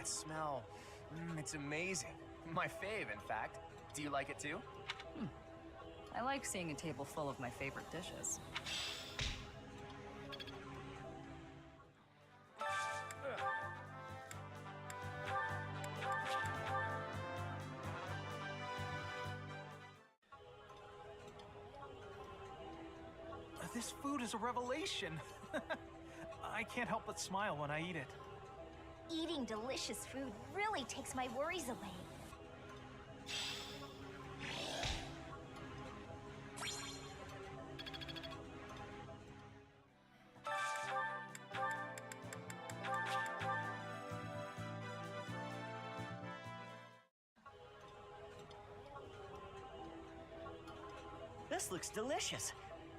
that smell. It's amazing. My fave, in fact. Do you like it too? I like seeing a table full of my favorite dishes. This food is a revelation. I can't help but smile when I eat it. Eating delicious food really takes my worries away. This looks delicious.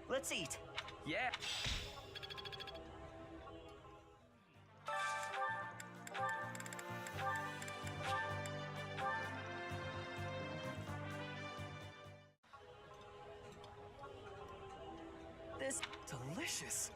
Let's eat. Yeah. This Delicious.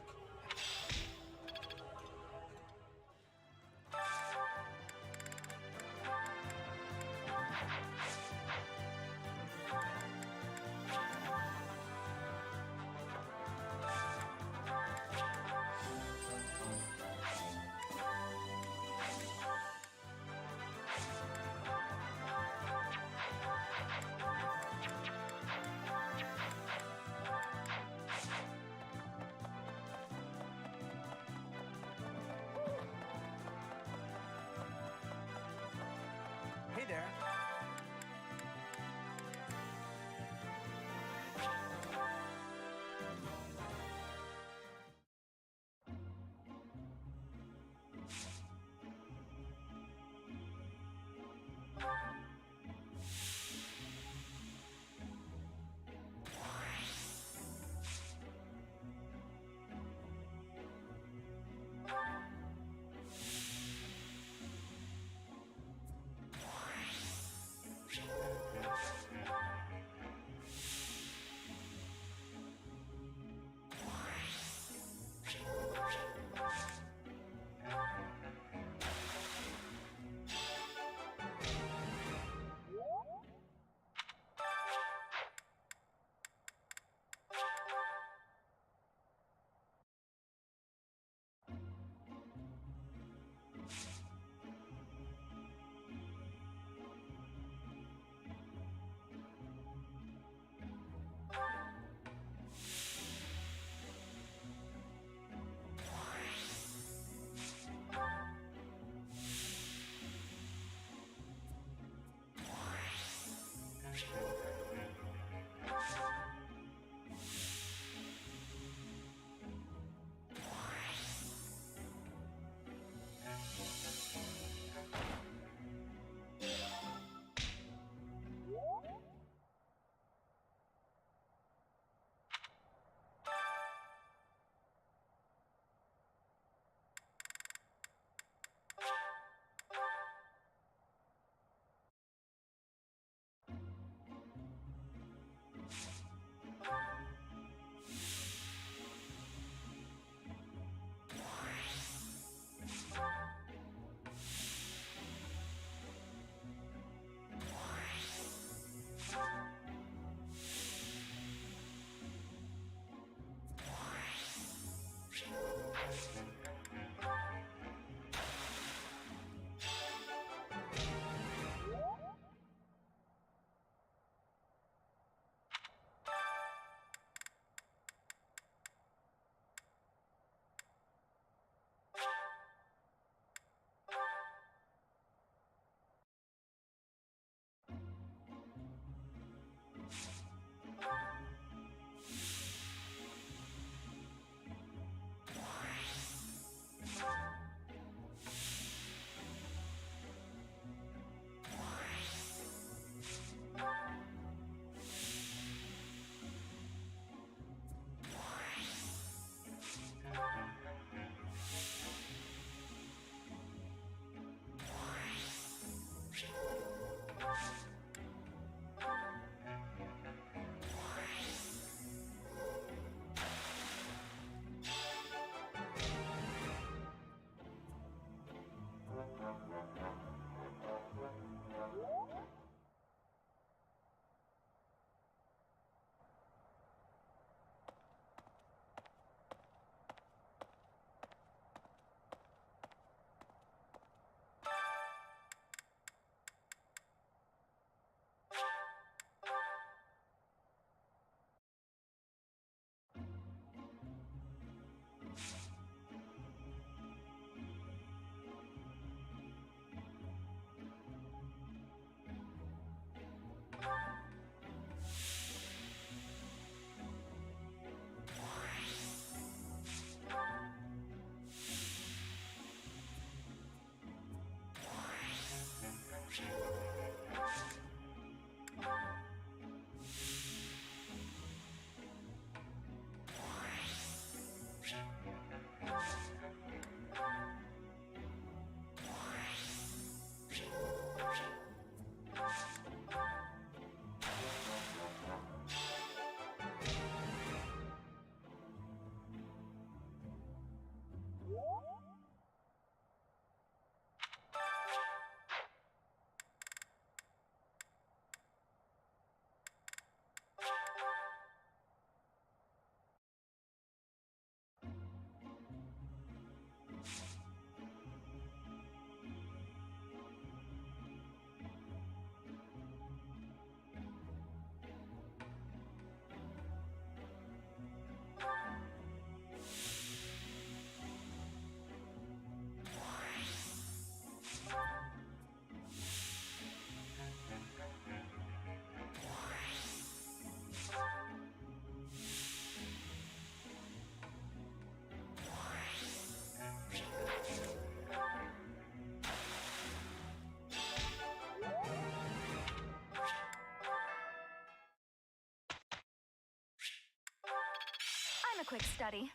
I'm a quick study.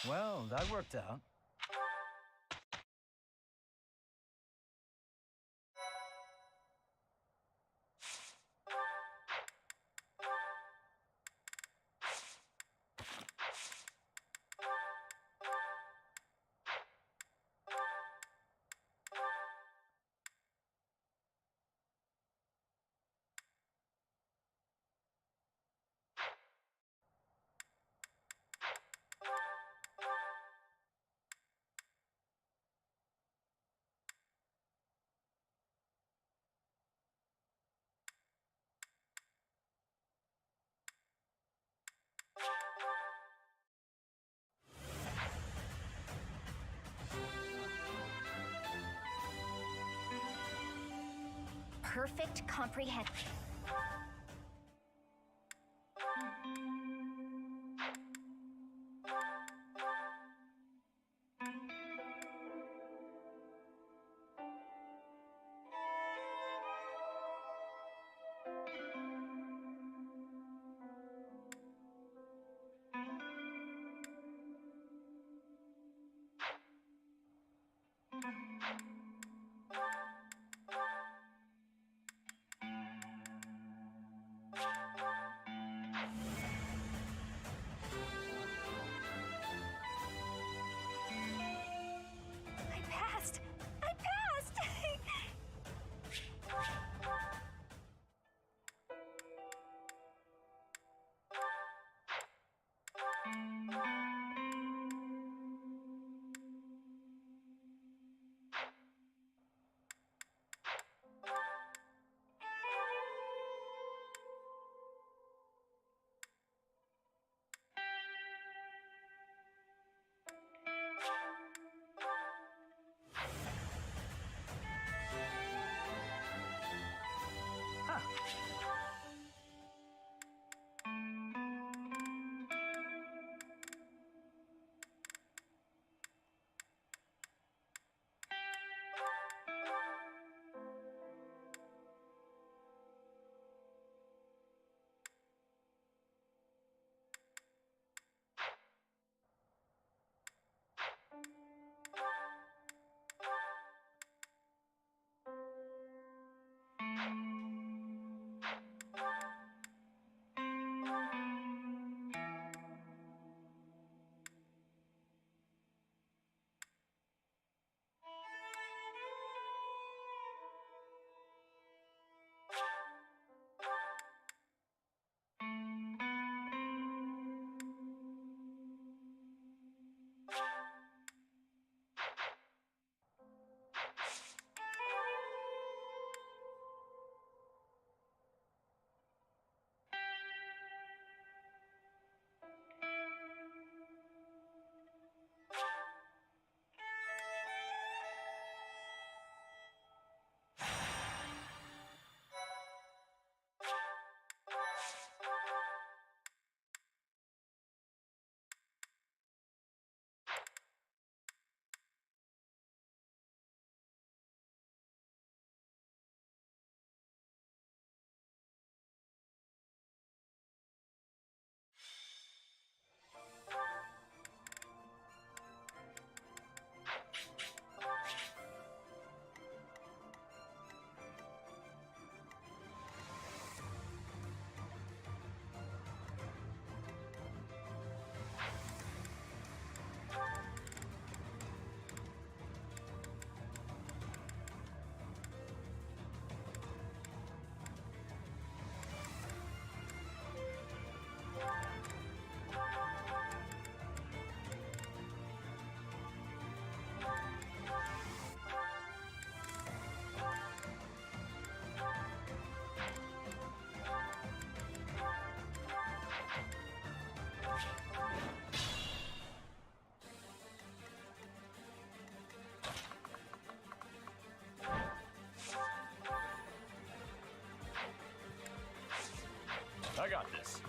Well, that worked out. Perfect comprehension. I passed! I passed! I got this.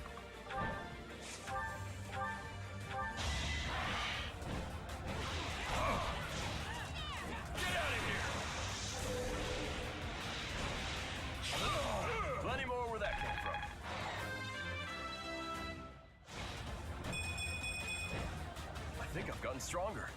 think I've gotten stronger.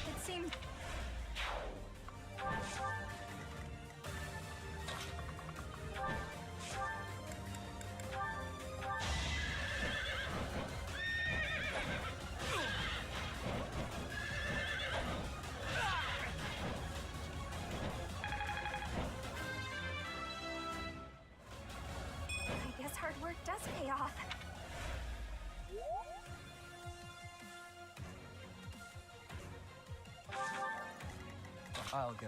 It seems... I guess hard work does pay off. I'll go.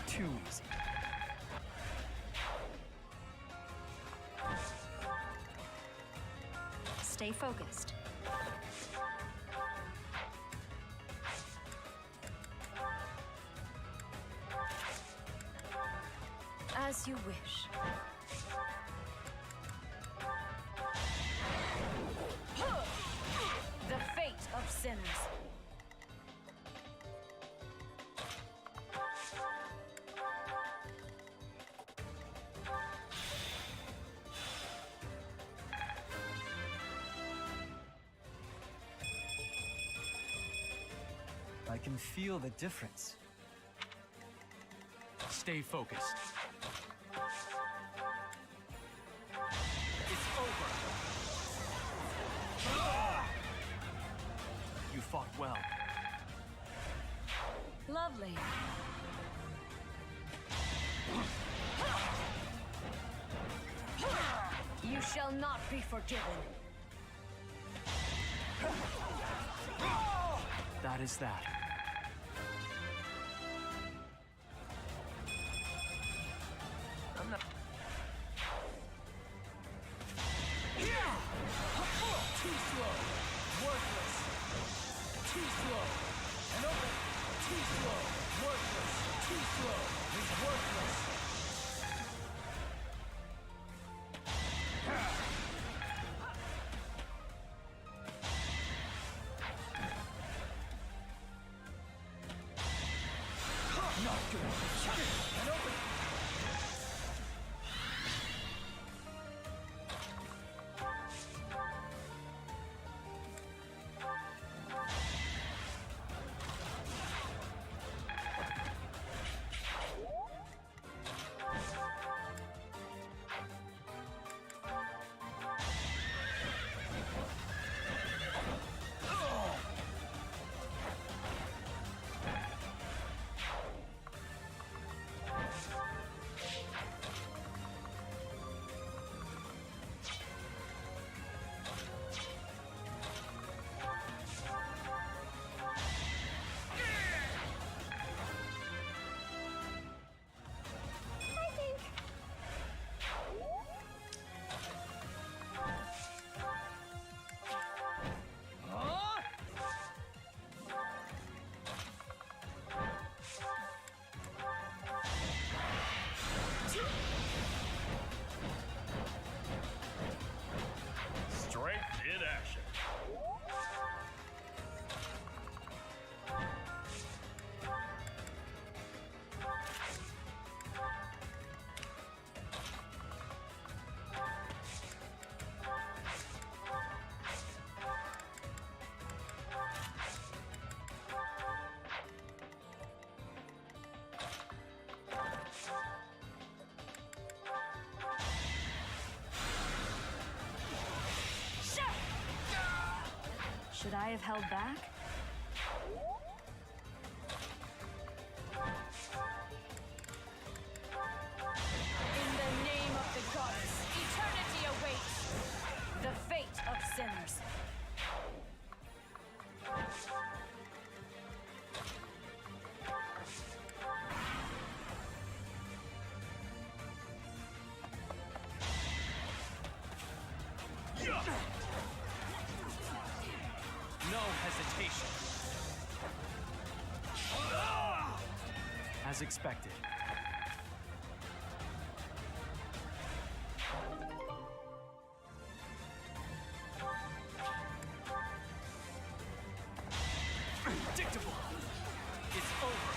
Too easy. Stay focused. As you wish. The fate of sinners. I can feel the difference. Stay focused. It's over. You fought well. Lovely. You shall not be forgiven. That is that. I'm not. Too slow. Worthless. Too slow. And open. Too slow. Worthless. Too slow. He's worthless. Not good. And open. Should I have held back? In the name of the goddess, eternity awaits the fate of sinners. No hesitation. As expected. Predictable. It's over.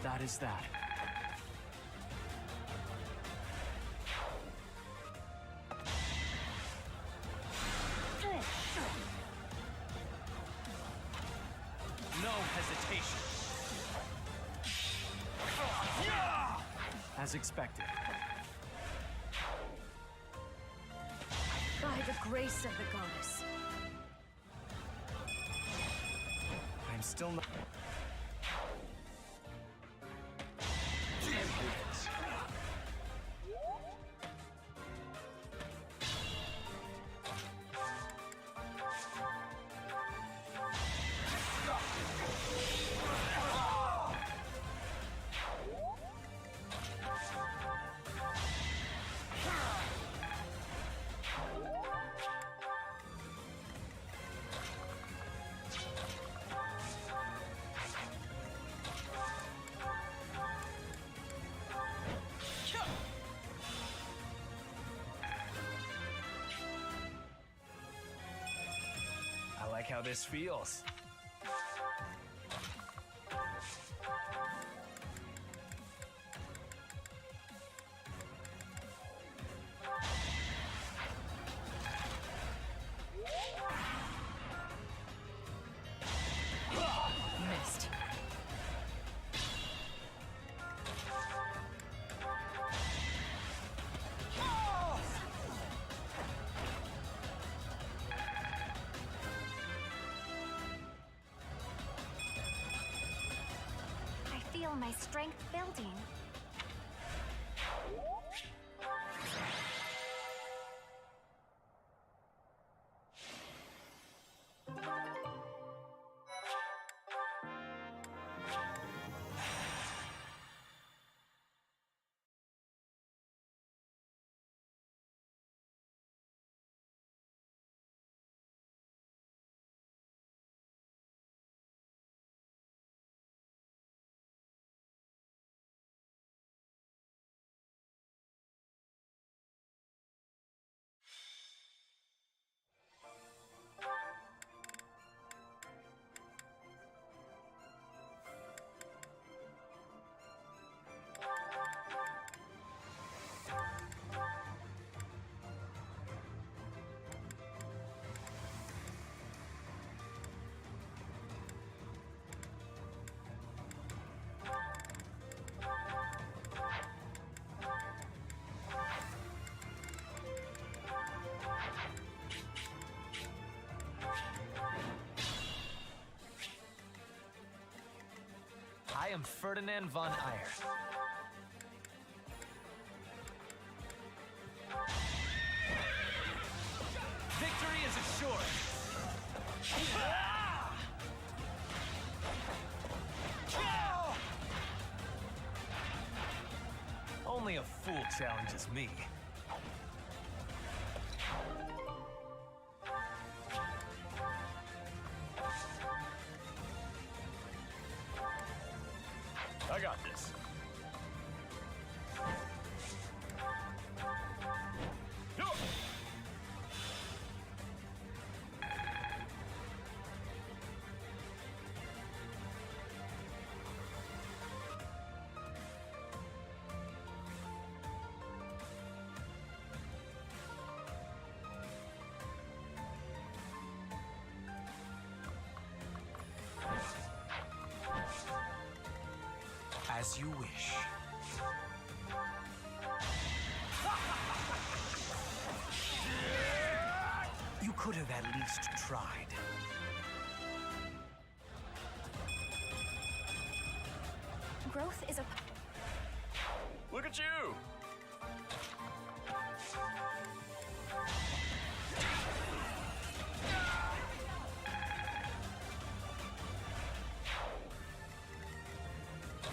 That is that. No hesitation. As expected. By the grace of the goddess. I'm still not. I like how this feels. Missed. I feel my strength building. I am Ferdinand von Ayer. Victory is assured. Only a fool challenges me. I got this. Yo! As you wish. could have at least tried. Growth is a... Look at you!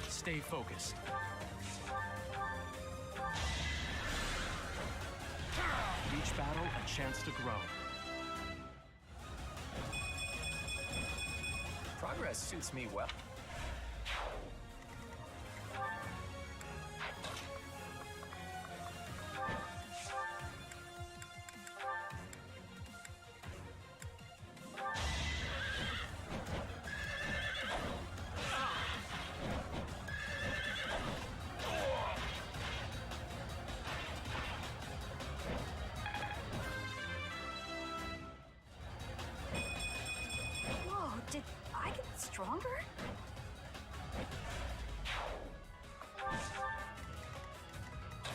Stay focused. Each battle a chance to grow. Progress suits me well. Whoa, did I get stronger?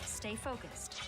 Stay focused.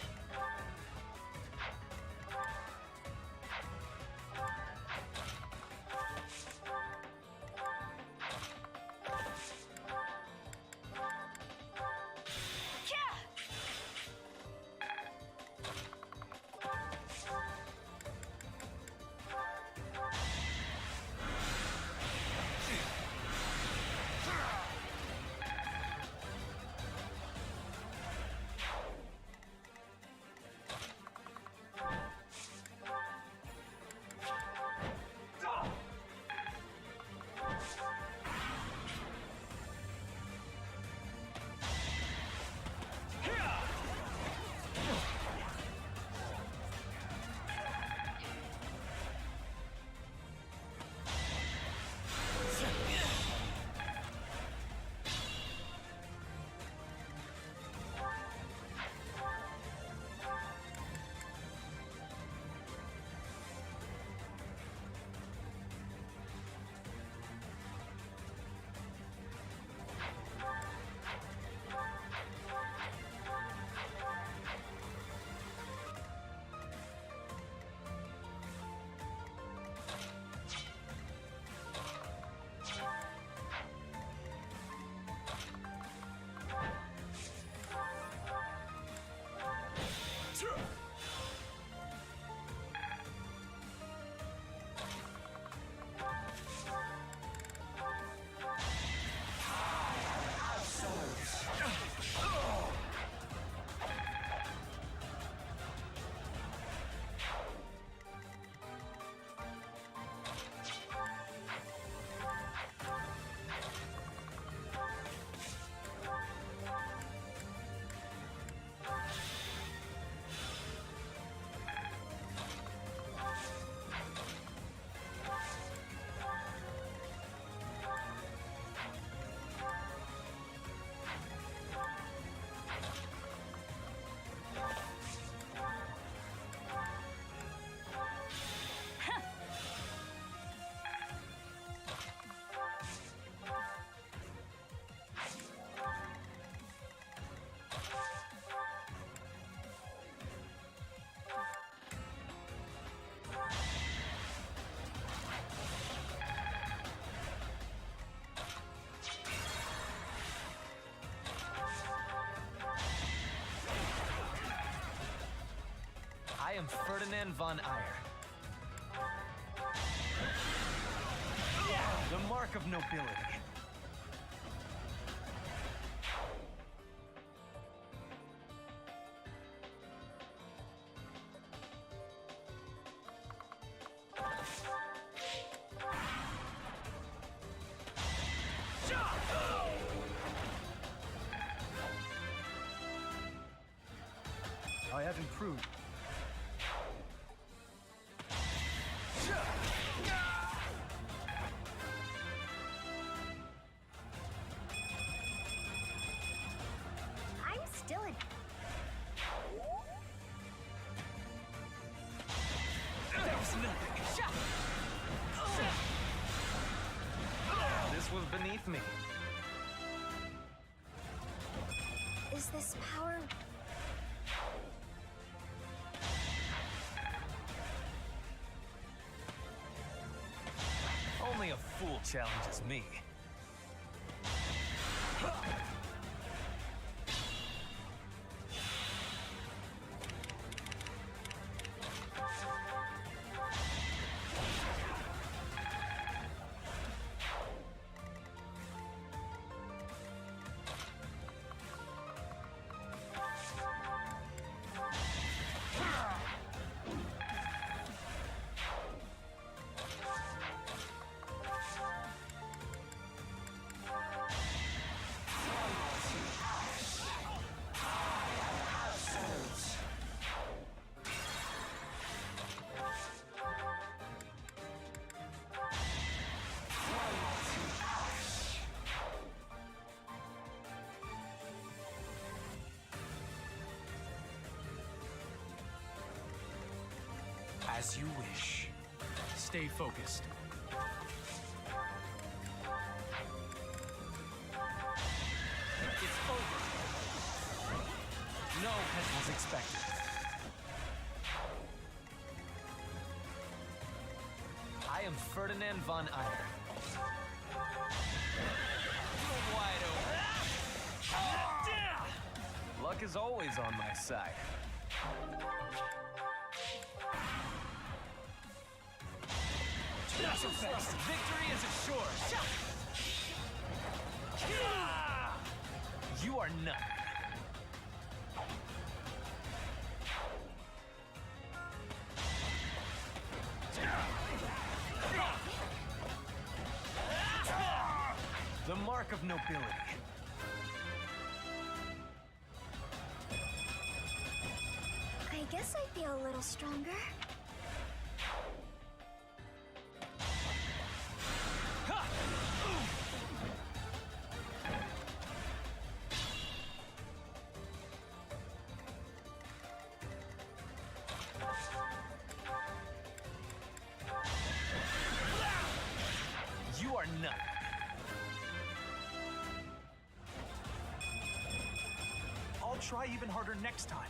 I am Ferdinand von Eyre. The mark of nobility. I have improved. I'm still a... That was nothing. This was beneath me. Is this power... challenges me. As you wish. Stay focused. It's over. No, as was expected. I am Ferdinand von Eyre. Wide open. Luck is always on my side. Victory is assured. You are none. The mark of nobility. I guess I feel a little stronger. You are none. I'll try even harder next time.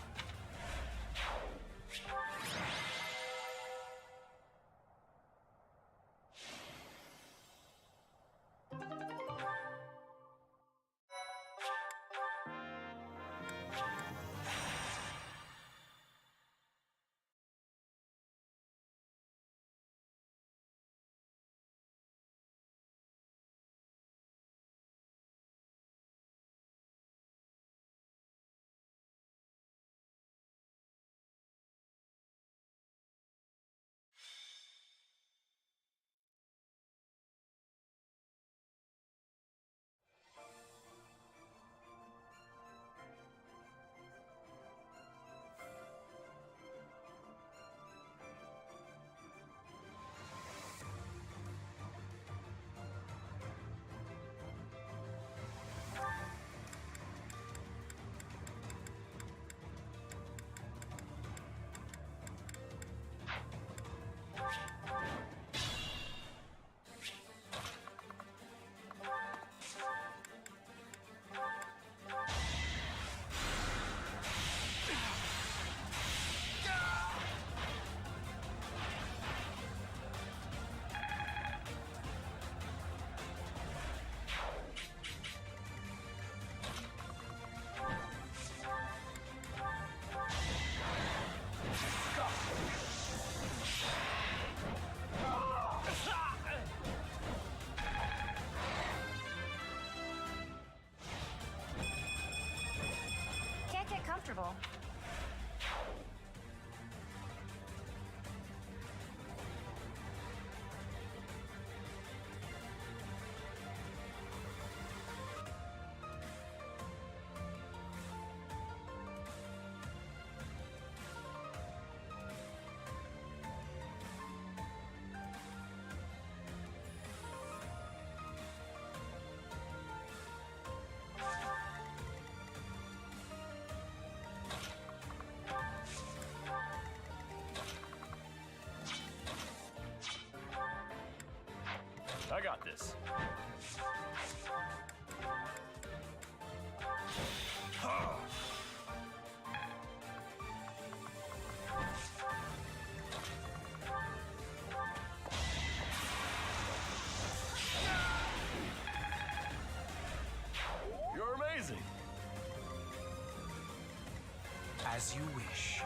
As you wish.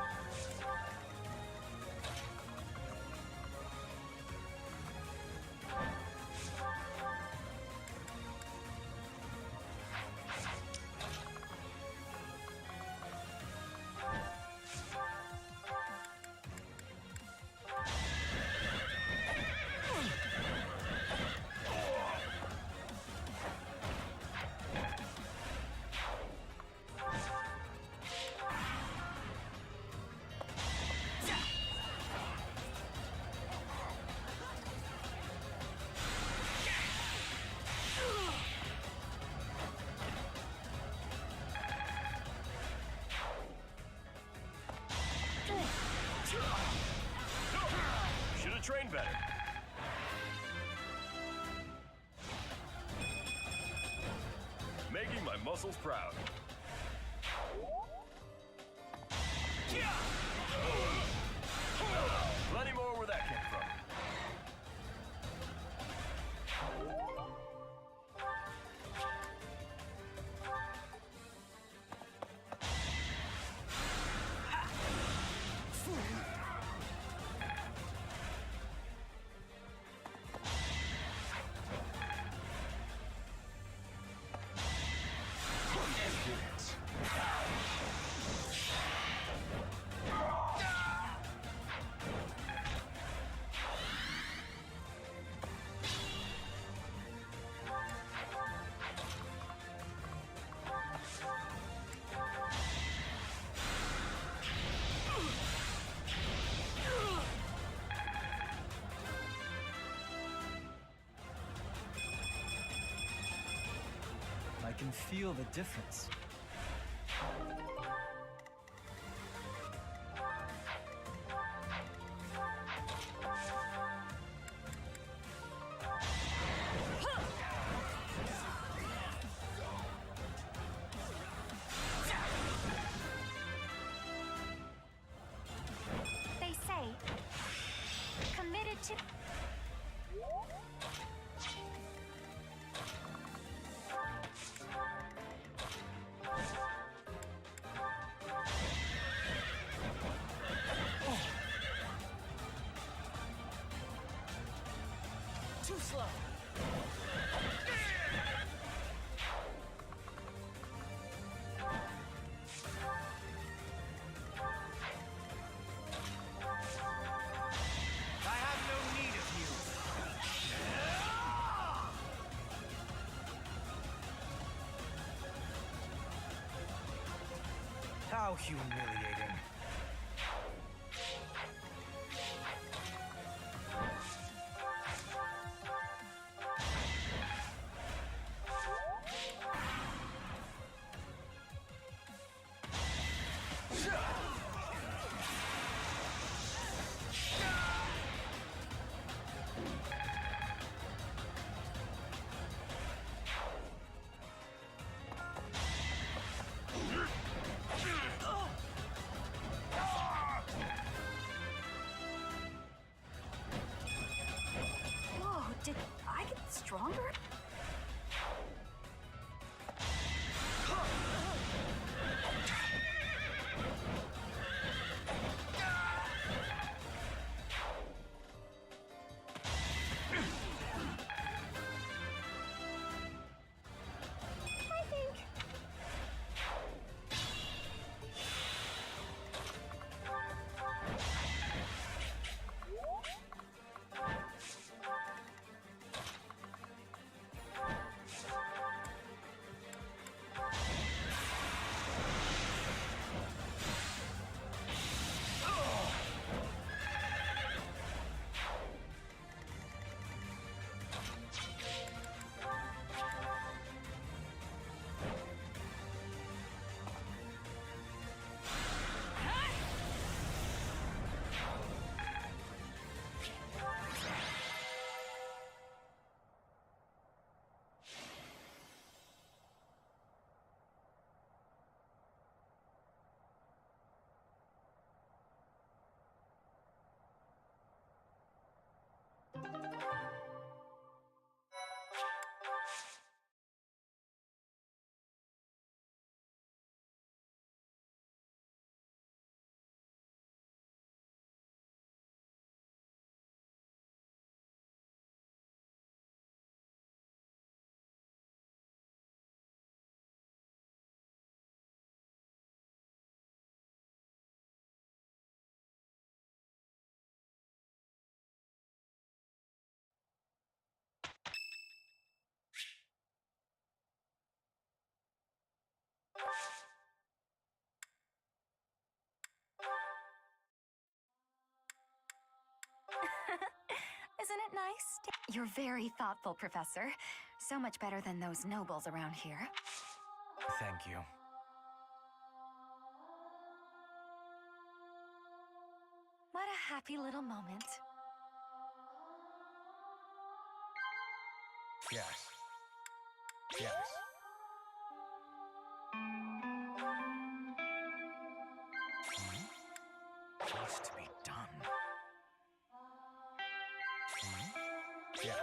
Should have trained better. Making my muscles proud. Plenty more where that came from. I can feel the difference. They say, committed to... Too slow. I have no need of you. How humiliating. Whoa, did I get stronger? I think. Isn't it nice? You're very thoughtful, Professor. So much better than those nobles around here. Thank you. What a happy little moment. Yes. Yes. What's to be done? Yes.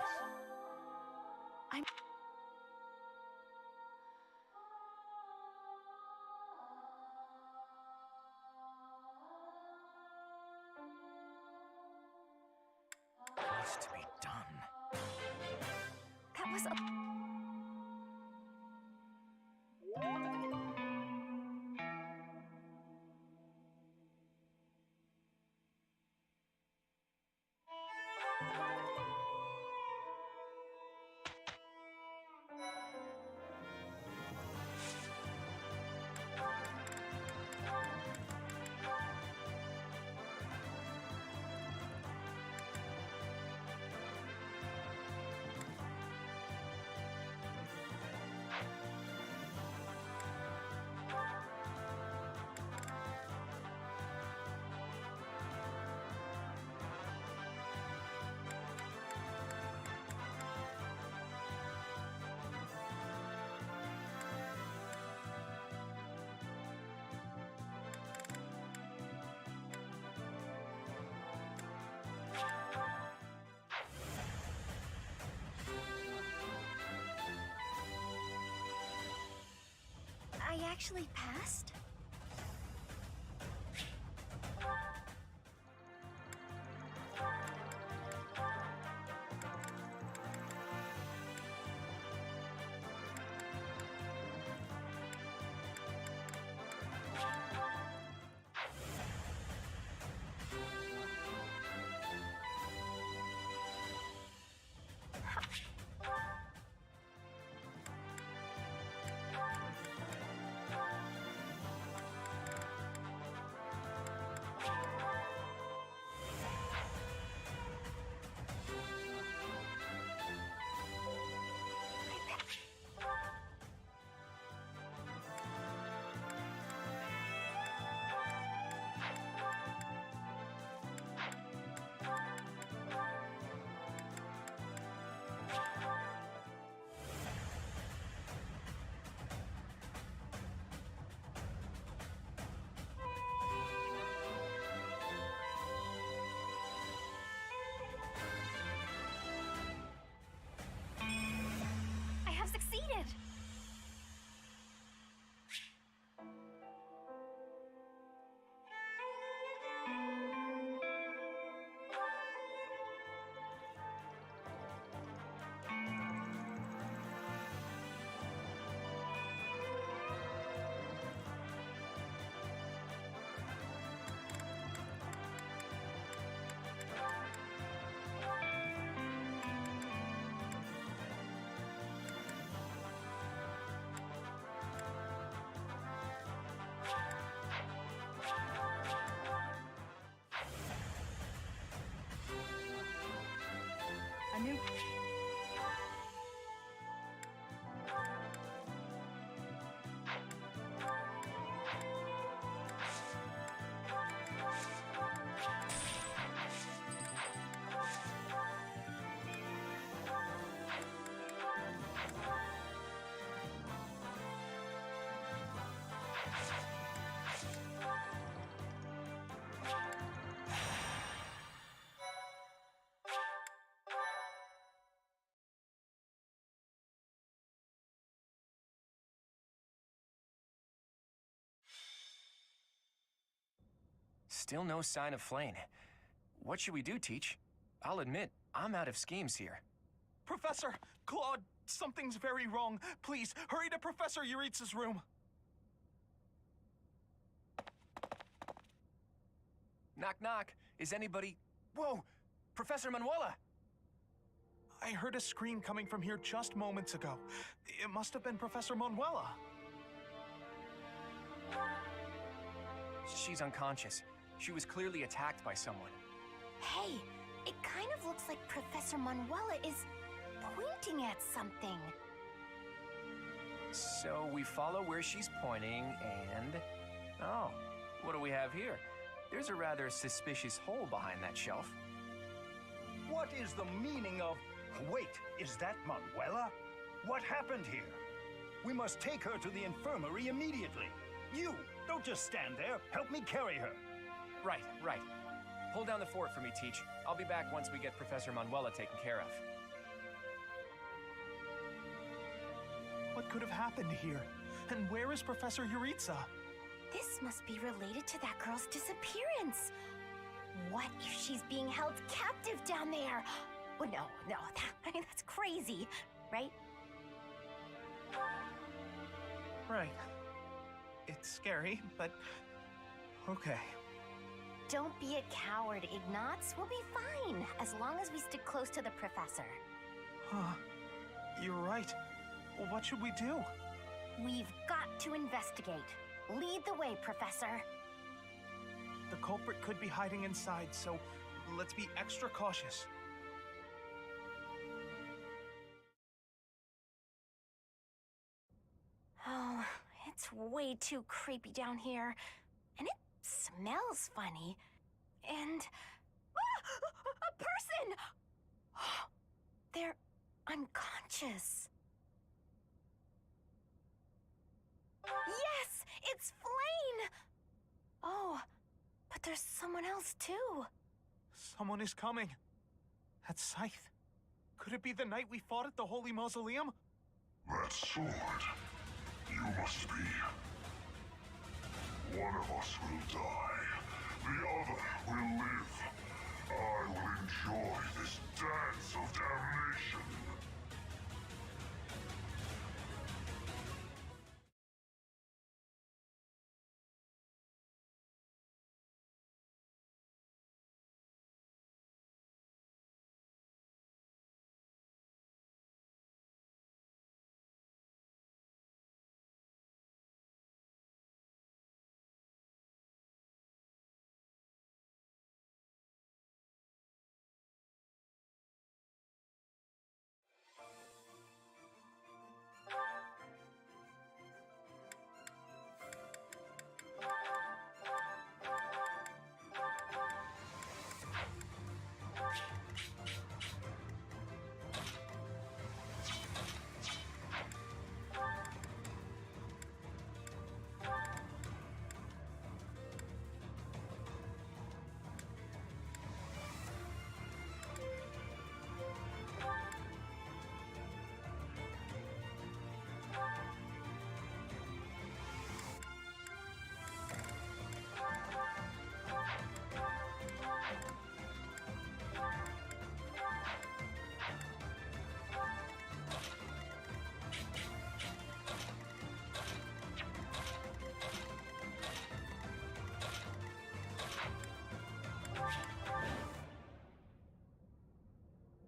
What's to be done? That was a... I actually passed? Succeeded! A new... Still no sign of Flane. What should we do, Teach? I'll admit, I'm out of schemes here. Professor! Claude, something's very wrong. Please, hurry to Professor Yuritz's room. Knock, knock. Is anybody... Whoa! Professor Manuela! I heard a scream coming from here just moments ago. It must have been Professor Manuela. She's unconscious. She was clearly attacked by someone. Hey, it kind of looks like Professor Manuela is pointing at something. So we follow where she's pointing and... Oh, what do we have here? There's a rather suspicious hole behind that shelf. What is the meaning of... Wait, is that Manuela? What happened here? We must take her to the infirmary immediately. You, don't just stand there. Help me carry her. Right. Hold down the fort for me, Teach. I'll be back once we get Professor Manuela taken care of. What could have happened here? And where is Professor Yuritsa? This must be related to that girl's disappearance. What if she's being held captive down there? Oh, no, that's crazy, right? Right. It's scary, but okay. Don't be a coward, Ignatz. We'll be fine, as long as we stick close to the professor. Huh. You're right. Well, what should we do? We've got to investigate. Lead the way, Professor. The culprit could be hiding inside, so let's be extra cautious. Oh, it's way too creepy down here. And it smells funny. And... a person! They're unconscious. Yes! It's Flayn! Oh, but there's someone else too. Someone is coming. That's Scythe. Could it be the night we fought at the Holy Mausoleum? That sword, you must be. One of us will die, the other will live. I will enjoy this dance of damnation.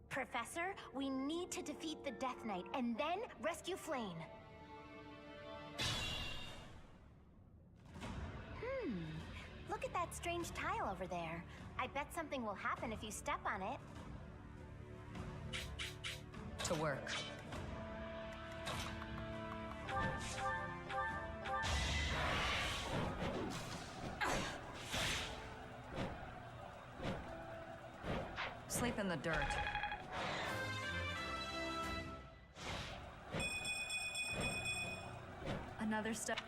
Professor, we need to defeat the Death Knight and then rescue Flayn. Look at that strange tile over there. I bet something will happen if you step on it. To work. Sleep in the dirt. Another step.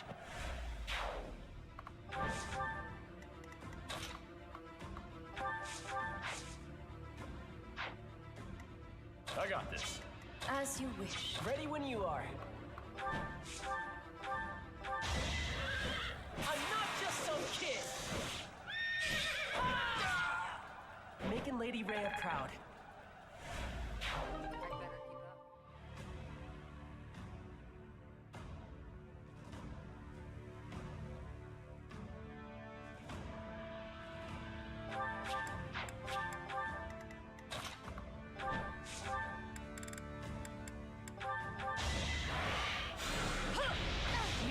I got this. As you wish. Ready when you are. I'm not just some kid! Making Lady Rhea proud.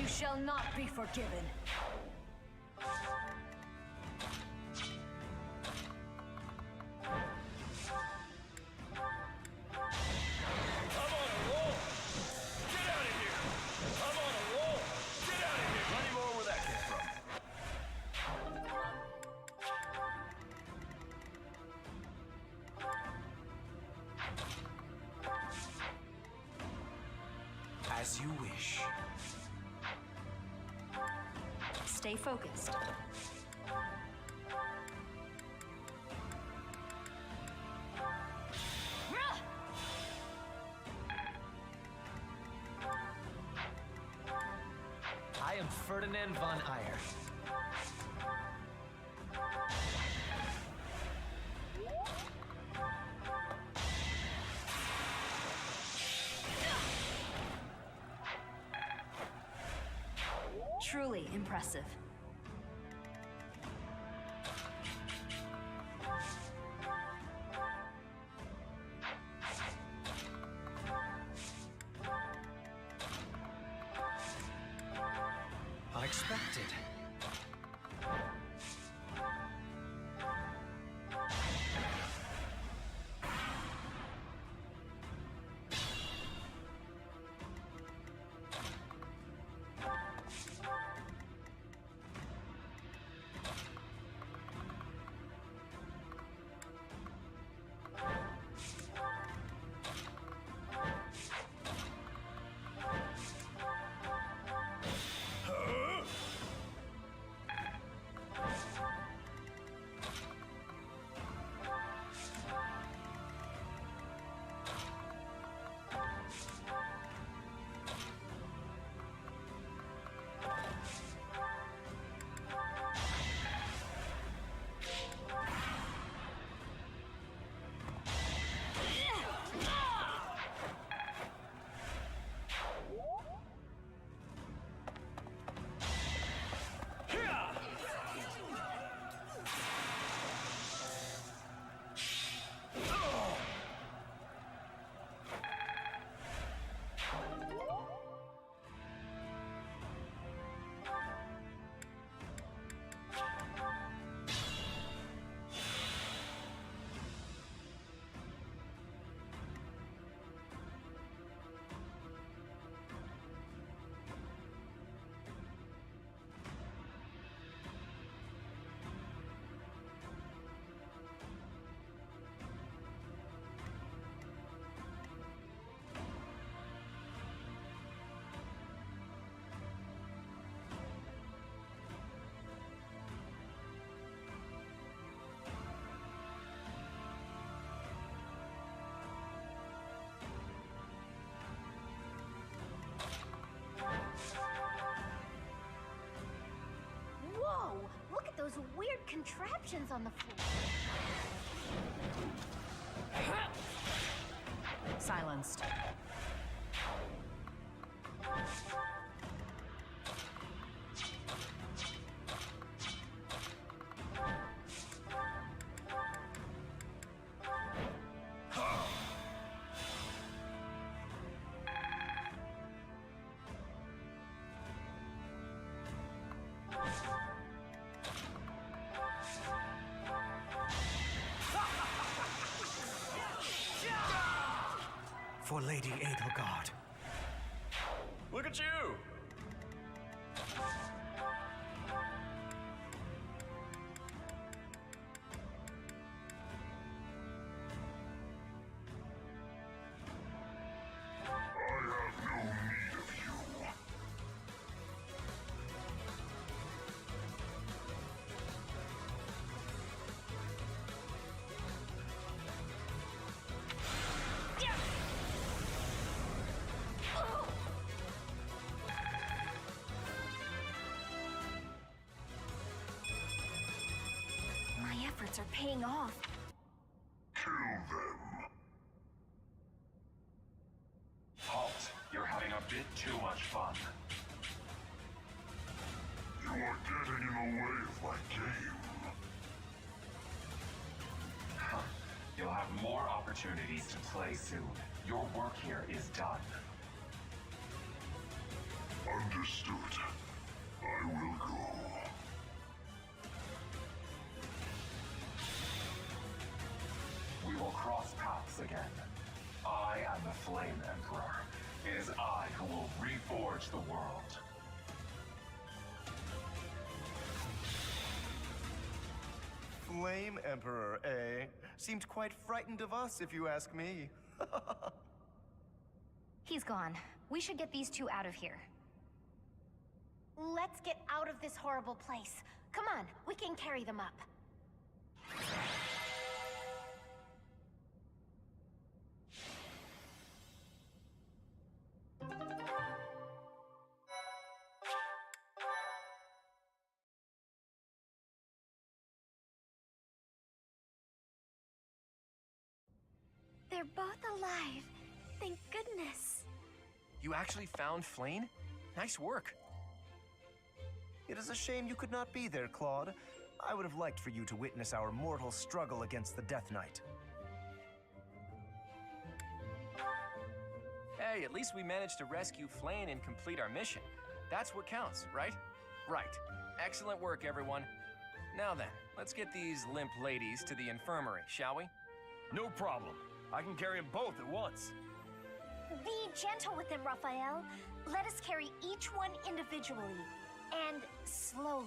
You shall not be forgiven. flesh. Stay focused. I am Ferdinand von Ayer. Truly impressive. Unexpected. Whoa! Look at those weird contraptions on the floor. Silenced. For Lady Edelgard. Look at you! I have no need of you. My efforts are paying off. Kill them. Halt. You're having a bit too much fun. You are getting in the way of my game. You'll have more opportunities to play soon. Your work here is done. Understood. I will go. We will cross paths again. I am the Flame Emperor. It is I who will reforge the world. Flame Emperor, eh? Seemed quite frightened of us, if you ask me. He's gone. We should get these two out of here. Let's get out of this horrible place. Come on, we can carry them up. They're both alive. Thank goodness. You actually found Flayn? Nice work. It is a shame you could not be there, Claude. I would have liked for you to witness our mortal struggle against the Death Knight. Hey, at least we managed to rescue Flayn and complete our mission. That's what counts, right? Right. Excellent work, everyone. Now then, let's get these limp ladies to the infirmary, shall we? No problem. I can carry them both at once. Be gentle with them, Raphael. Let us carry each one individually. And slowly.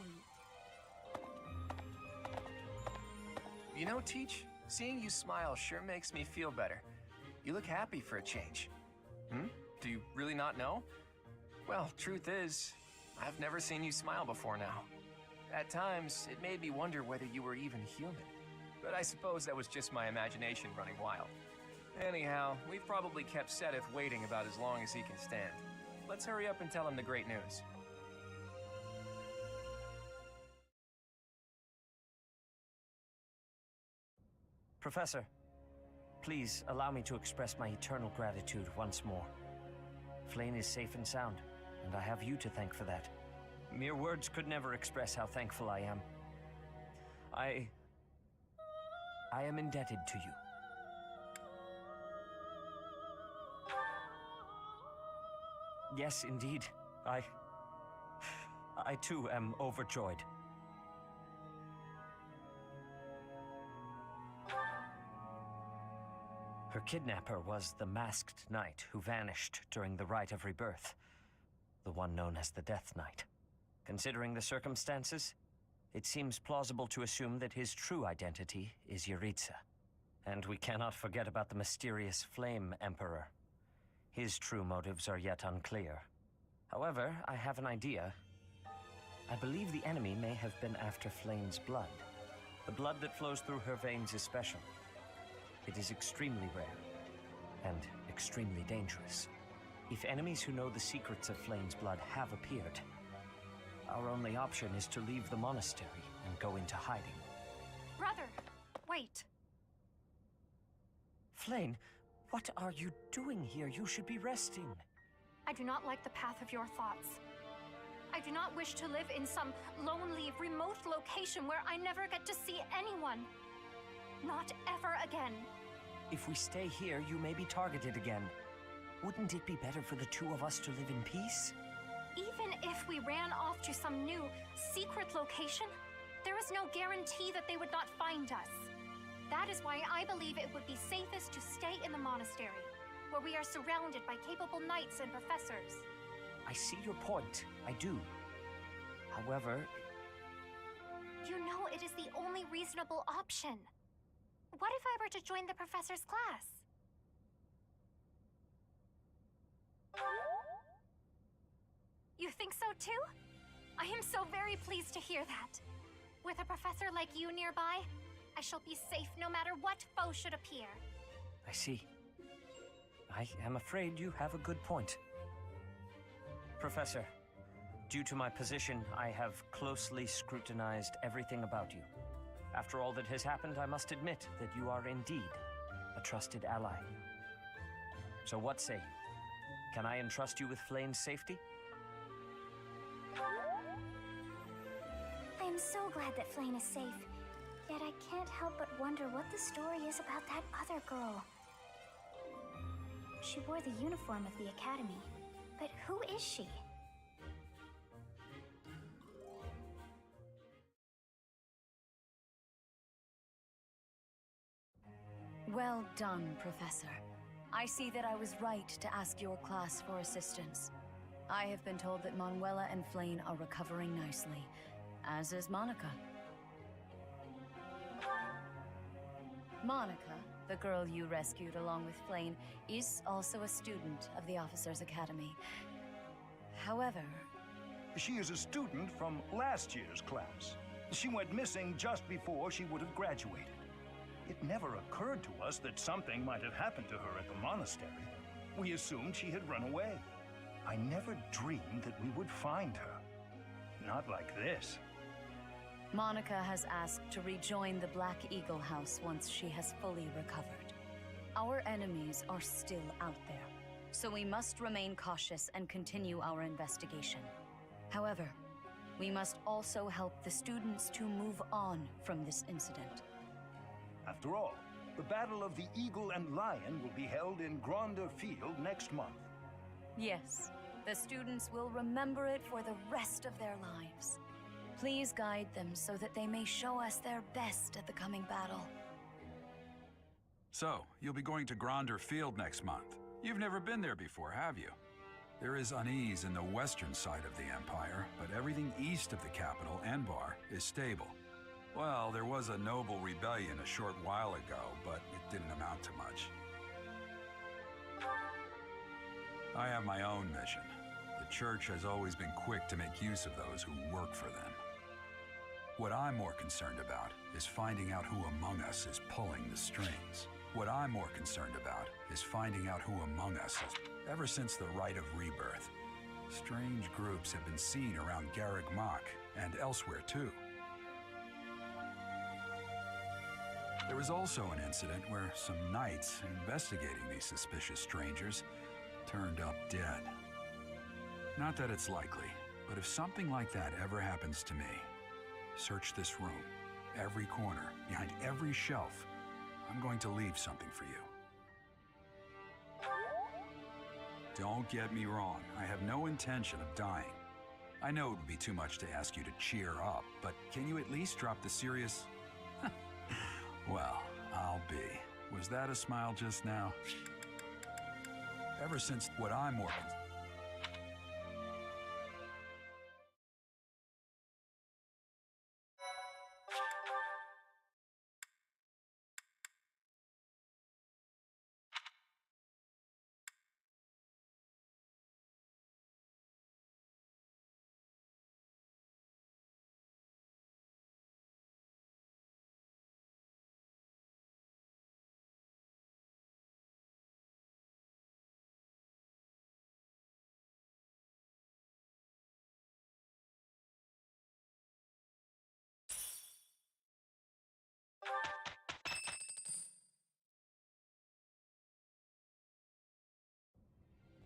You know, Teach, seeing you smile sure makes me feel better. You look happy for a change. Do you really not know? Well, truth is, I've never seen you smile before now. At times, it made me wonder whether you were even human. But I suppose that was just my imagination running wild. Anyhow, we've probably kept Sedith waiting about as long as he can stand. Let's hurry up and tell him the great news. Professor, please allow me to express my eternal gratitude once more. Flayn is safe and sound, and I have you to thank for that. Mere words could never express how thankful I am. I am indebted to you. Yes, indeed. I too am overjoyed. Her kidnapper was the masked knight who vanished during the rite of rebirth, the one known as the Death Knight. Considering the circumstances, it seems plausible to assume that his true identity is Yuritsa. And we cannot forget about the mysterious Flame Emperor. His true motives are yet unclear. However, I have an idea. I believe the enemy may have been after Flayn's blood. The blood that flows through her veins is special. It is extremely rare, and extremely dangerous. If enemies who know the secrets of Flayn's blood have appeared, our only option is to leave the monastery and go into hiding. Brother, wait. Flayn, what are you doing here? You should be resting. I do not like the path of your thoughts. I do not wish to live in some lonely, remote location where I never get to see anyone. Not ever again. If we stay here, you may be targeted again. Wouldn't it be better for the two of us to live in peace? Even if we ran off to some new, secret location, there is no guarantee that they would not find us. That is why I believe it would be safest to stay in the monastery, where we are surrounded by capable knights and professors. I see your point. I do. However... You know it is the only reasonable option. What if I were to join the professor's class? You think so too? I am so very pleased to hear that. With a professor like you nearby, I shall be safe no matter what foe should appear. I see. I am afraid you have a good point. Professor, due to my position, I have closely scrutinized everything about you. After all that has happened, I must admit that you are indeed a trusted ally. So what say you? Can I entrust you with Flayn's safety? I am so glad that Flayn is safe. Yet I can't help but wonder what the story is about that other girl. She wore the uniform of the academy. But who is she? Well done, Professor. I see that I was right to ask your class for assistance. I have been told that Manuela and Flayn are recovering nicely, as is Monica. Monica, the girl you rescued along with Flane, is also a student of the Officers' Academy. However... She is a student from last year's class. She went missing just before she would have graduated. It never occurred to us that something might have happened to her at the monastery. We assumed she had run away. I never dreamed that we would find her. Not like this. Monica has asked to rejoin the Black Eagle House once she has fully recovered. Our enemies are still out there, so we must remain cautious and continue our investigation. However, we must also help the students to move on from this incident. After all, the Battle of the Eagle and Lion will be held in Gronder Field next month. Yes, the students will remember it for the rest of their lives. Please guide them so that they may show us their best at the coming battle. So, you'll be going to Gronder Field next month. You've never been there before, have you? There is unease in the western side of the Empire, but everything east of the capital, Enbar, is stable. Well, there was a noble rebellion a short while ago, but it didn't amount to much. I have my own mission. The Church has always been quick to make use of those who work for them. What I'm more concerned about is finding out who among us is pulling the strings. What I'm more concerned about is finding out who among us is... Ever since the Rite of Rebirth, strange groups have been seen around Garreg Mach, and elsewhere too. There was also an incident where some knights investigating these suspicious strangers turned up dead. Not that it's likely, but if something like that ever happens to me, search this room, every corner, behind every shelf. I'm going to leave something for you. Don't get me wrong, I have no intention of dying. I know it would be too much to ask you to cheer up, but can you at least drop the serious... Well, I'll be. Was that a smile just now? Ever since what I'm more...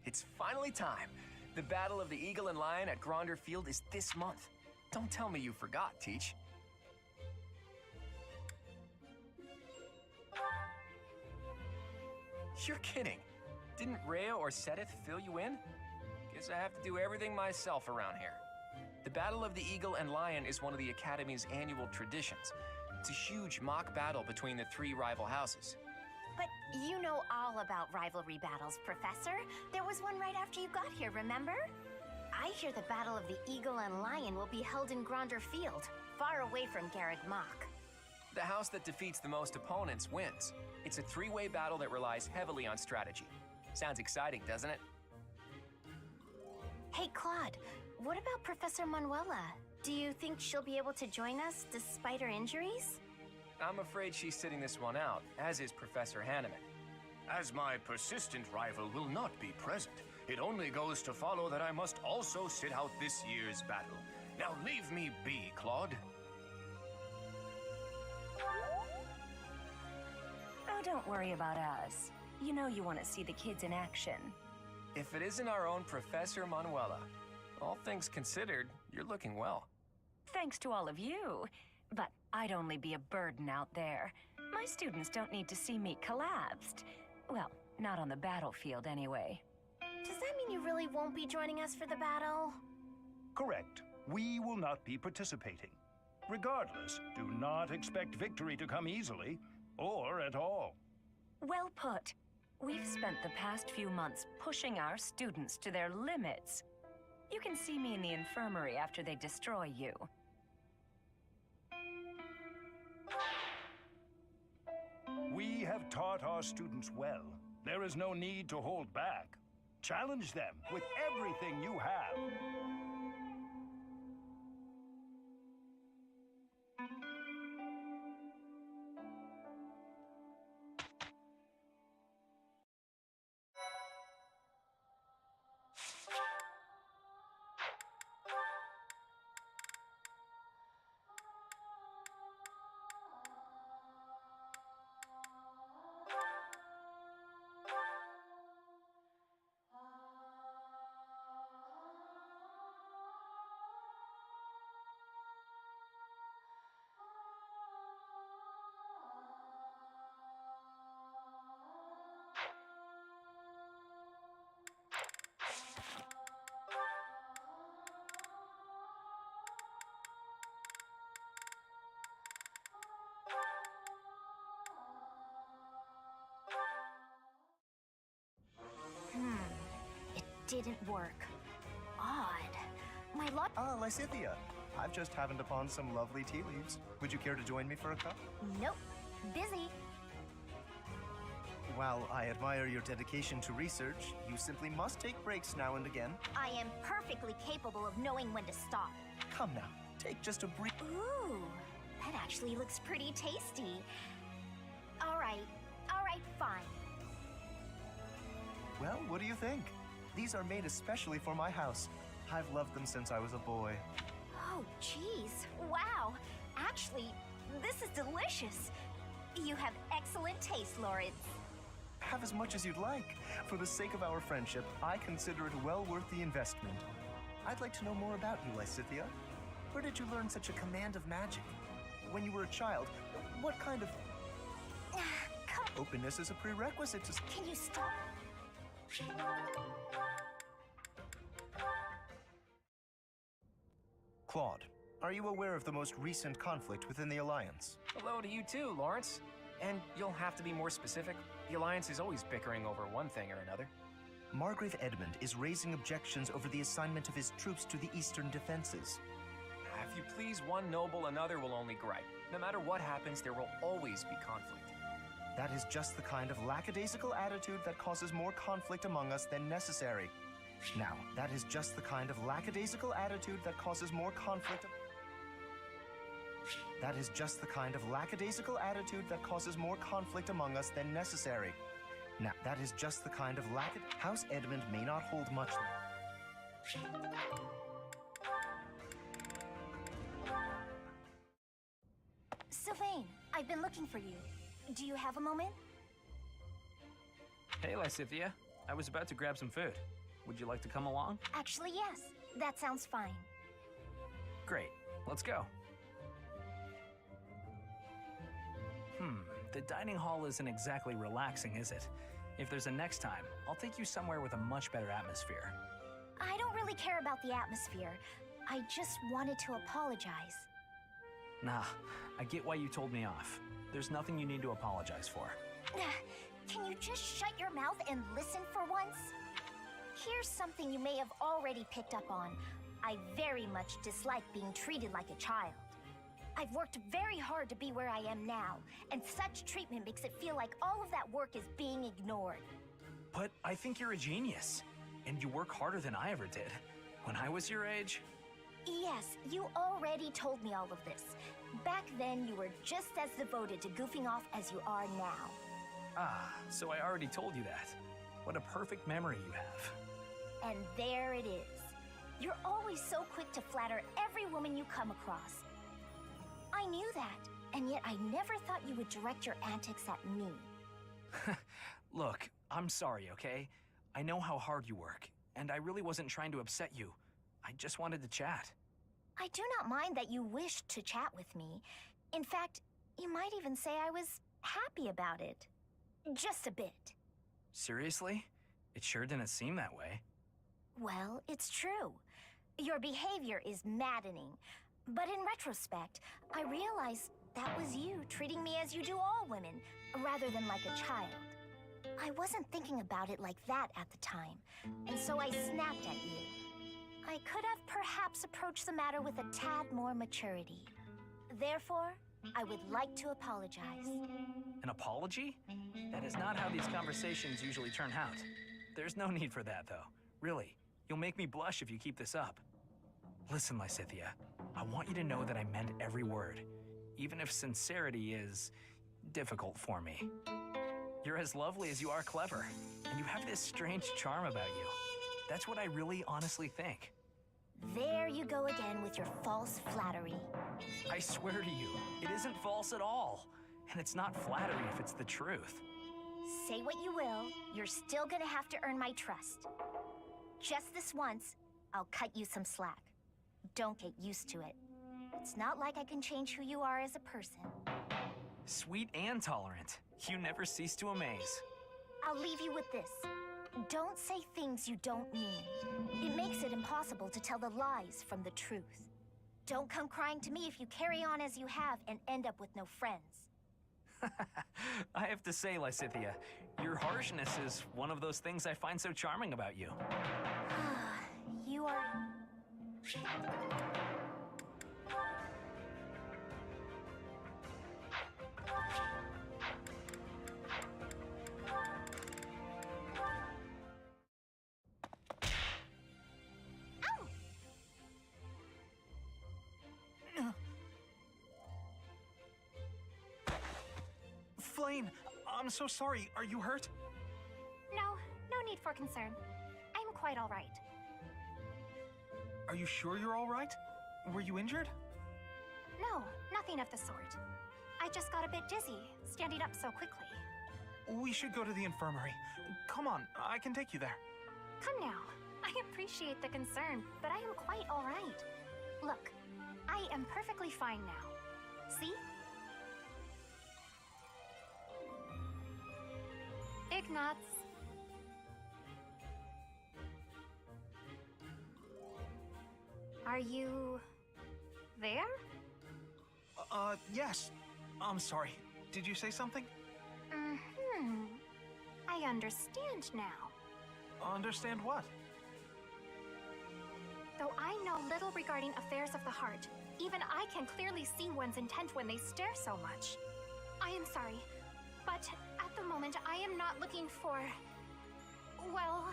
It's finally time. The Battle of the Eagle and Lion at Gronder Field is this month. Don't tell me you forgot, Teach. You're kidding. Didn't Rhea or Sedith fill you in? Guess I have to do everything myself around here. The Battle of the Eagle and Lion is one of the Academy's annual traditions. It's a huge mock battle between the three rival houses. But you know all about rivalry battles, Professor. There was one right after you got here, remember? I hear the Battle of the Eagle and Lion will be held in Gronder Field, far away from Garreg Mach. The house that defeats the most opponents wins. It's a three-way battle that relies heavily on strategy. Sounds exciting, doesn't it? Hey, Claude, what about Professor Manuela? Do you think she'll be able to join us despite her injuries? I'm afraid she's sitting this one out, as is Professor Hanneman. As my persistent rival will not be present, it only goes to follow that I must also sit out this year's battle. Now leave me be, Claude. Oh, don't worry about us. You know you want to see the kids in action. If it isn't our own Professor Manuela, all things considered, you're looking well. Thanks to all of you. But I'd only be a burden out there. My students don't need to see me collapsed. Well, not on the battlefield anyway. Does that mean you really won't be joining us for the battle? Correct. We will not be participating. Regardless, do not expect victory to come easily, or at all. Well put. We've spent the past few months pushing our students to their limits. You can see me in the infirmary after they destroy you. We have taught our students well. There is no need to hold back. Challenge them with everything you have. It didn't work. Odd. My luck. Ah, Lysithea. I've just happened upon some lovely tea leaves. Would you care to join me for a cup? Nope. Busy. While I admire your dedication to research, you simply must take breaks now and again. I am perfectly capable of knowing when to stop. Come now, take just a brief... Ooh, that actually looks pretty tasty. All right, fine. Well, what do you think? These are made especially for my house. I've loved them since I was a boy. Oh, geez. Wow. Actually, this is delicious. You have excellent taste, Lawrence. Have as much as you'd like. For the sake of our friendship, I consider it well worth the investment. I'd like to know more about you, Lysithea. Where did you learn such a command of magic? When you were a child, what kind of... Openness is a prerequisite to... Can you stop? Claude, are you aware of the most recent conflict within the Alliance? Hello to you too, Lawrence. And you'll have to be more specific. The Alliance is always bickering over one thing or another. Margrave Edmund is raising objections over the assignment of his troops to the Eastern defenses. If you please one noble, another will only gripe. No matter what happens, there will always be conflict. That is just the kind of lackadaisical attitude that causes more conflict among us than necessary. Now, that is just the kind of lackadaisical attitude that causes more conflict... That is just the kind of lackadaisical attitude that causes more conflict among us than necessary. Now, that is just the kind of House Edmund may not hold much... Sylvain, I've been looking for you. Do you have a moment? Hey, Lysithea. I was about to grab some food. Would you like to come along? Actually, yes. That sounds fine. Great. Let's go. The dining hall isn't exactly relaxing, is it? If there's a next time, I'll take you somewhere with a much better atmosphere. I don't really care about the atmosphere. I just wanted to apologize. Nah, I get why you told me off. There's nothing you need to apologize for. Can you just shut your mouth and listen for once? Here's something you may have already picked up on. I very much dislike being treated like a child. I've worked very hard to be where I am now, and such treatment makes it feel like all of that work is being ignored. But I think you're a genius, and you work harder than I ever did. When I was your age... Yes, you already told me all of this. Back then, you were just as devoted to goofing off as you are now. Ah, so I already told you that. What a perfect memory you have. And there it is. You're always so quick to flatter every woman you come across. I knew that, and yet I never thought you would direct your antics at me. Look, I'm sorry, okay? I know how hard you work, and I really wasn't trying to upset you. I just wanted to chat. I do not mind that you wished to chat with me. In fact, you might even say I was happy about it. Just a bit. Seriously? It sure didn't seem that way. Well, it's true. Your behavior is maddening. But in retrospect, I realize that was you treating me as you do all women, rather than like a child. I wasn't thinking about it like that at the time, and so I snapped at you. I could have perhaps approached the matter with a tad more maturity. Therefore, I would like to apologize. An apology? That is not how these conversations usually turn out. There's no need for that, though. Really, you'll make me blush if you keep this up. Listen, Lysithea, I want you to know that I meant every word, even if sincerity is difficult for me. You're as lovely as you are clever, and you have this strange charm about you. That's what I really honestly think. There you go again with your false flattery. I swear to you, it isn't false at all. And it's not flattery if it's the truth. Say what you will, you're still gonna have to earn my trust. Just this once, I'll cut you some slack. Don't get used to it. It's not like I can change who you are as a person. Sweet and tolerant. You never cease to amaze. I'll leave you with this. Don't say things you don't mean. It makes it impossible to tell the lies from the truth. Don't come crying to me if you carry on as you have and end up with no friends. I have to say, Lysithea, your harshness is one of those things I find so charming about you. You are... Flayn, I'm so sorry. Are you hurt? No need for concern. I'm quite all right. Are you sure you're all right? Were you injured? No, nothing of the sort. I just got a bit dizzy, standing up so quickly. We should go to the infirmary. Come on, I can take you there. Come now. I appreciate the concern, but I am quite all right. Look, I am perfectly fine now. See? Ignatz. Are you... there? Yes. I'm sorry. Did you say something? I understand now. Understand what? Though I know little regarding affairs of the heart, even I can clearly see one's intent when they stare so much. I am sorry, but at the moment I am not looking for... well...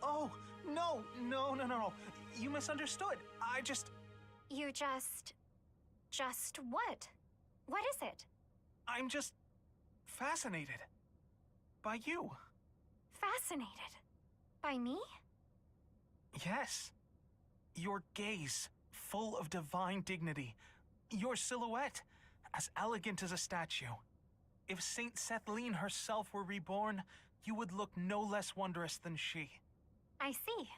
Oh, no. You misunderstood. I just... You just... Just what? What is it? I'm just... fascinated. By you. Fascinated? By me? Yes. Your gaze, full of divine dignity. Your silhouette, as elegant as a statue. If Saint Sethlene herself were reborn, you would look no less wondrous than she. I see.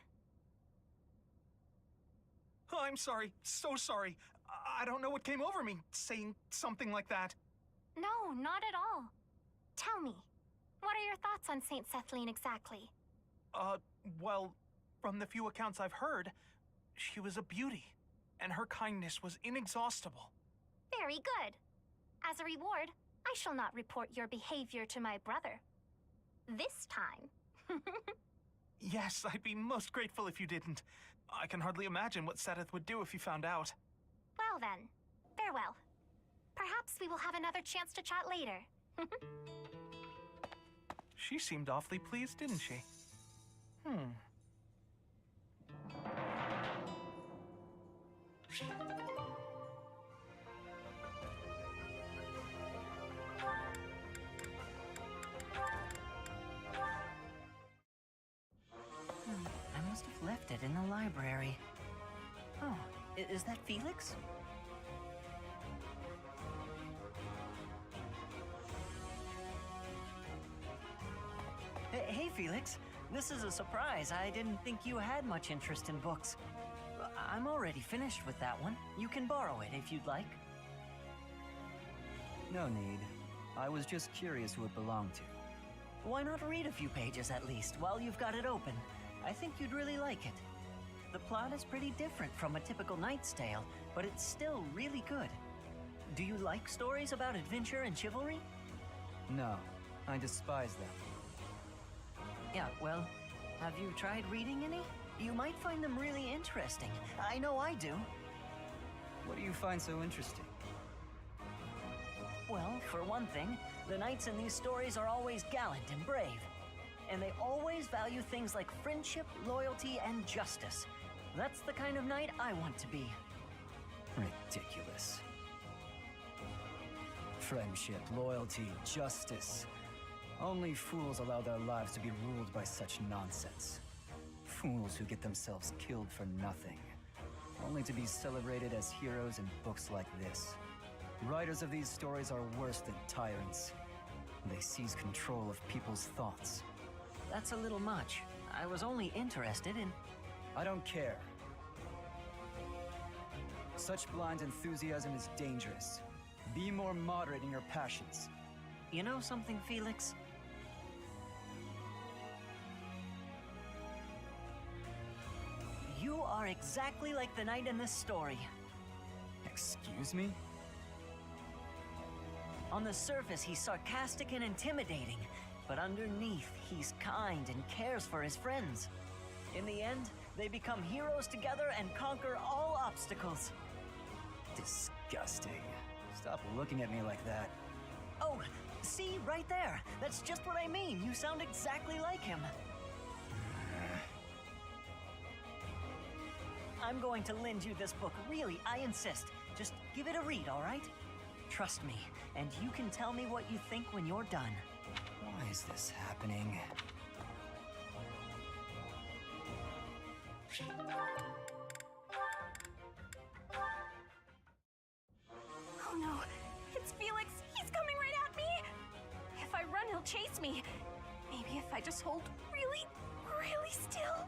Oh, I'm sorry. So sorry. I don't know what came over me, saying something like that. No, not at all. Tell me, what are your thoughts on Saint Sethlene exactly? Well, from the few accounts I've heard, she was a beauty, and her kindness was inexhaustible. Very good. As a reward, I shall not report your behavior to my brother. This time. Yes, I'd be most grateful if you didn't. I can hardly imagine what Seteth would do if he found out. Well then, farewell. Perhaps we will have another chance to chat later. She seemed awfully pleased, didn't she? I must have left it in the library. Oh, is that Felix? Hey, Felix. This is a surprise. I didn't think you had much interest in books. I'm already finished with that one. You can borrow it if you'd like. No need. I was just curious who it belonged to. Why not read a few pages at least while you've got it open? I think you'd really like it. The plot is pretty different from a typical Knight's Tale, but it's still really good. Do you like stories about adventure and chivalry? No, I despise them. Yeah, well, have you tried reading any? You might find them really interesting. I know I do. What do you find so interesting? Well, For one thing, the knights in these stories are always gallant and brave. And they always value things like friendship, loyalty, and justice. That's the kind of knight I want to be. Ridiculous. Friendship, loyalty, justice. Only fools allow their lives to be ruled by such nonsense. Fools who get themselves killed for nothing, only to be celebrated as heroes in books like this. Writers of these stories are worse than tyrants. They seize control of people's thoughts. That's a little much. I was only interested in... I don't care. Such blind enthusiasm is dangerous. Be more moderate in your passions. You know something, Felix? You are exactly like the knight in this story. Excuse me? On the surface, he's sarcastic and intimidating, but underneath, he's kind and cares for his friends. In the end, they become heroes together and conquer all obstacles. Disgusting. Stop looking at me like that. Oh, see, right there. That's just what I mean. You sound exactly like him. I'm going to lend you this book, really, I insist. Just give it a read, all right? Trust me, and you can tell me what you think when you're done. Why is this happening? Oh no, it's Felix. He's coming right at me. If I run, he'll chase me. Maybe if I just hold really, really still.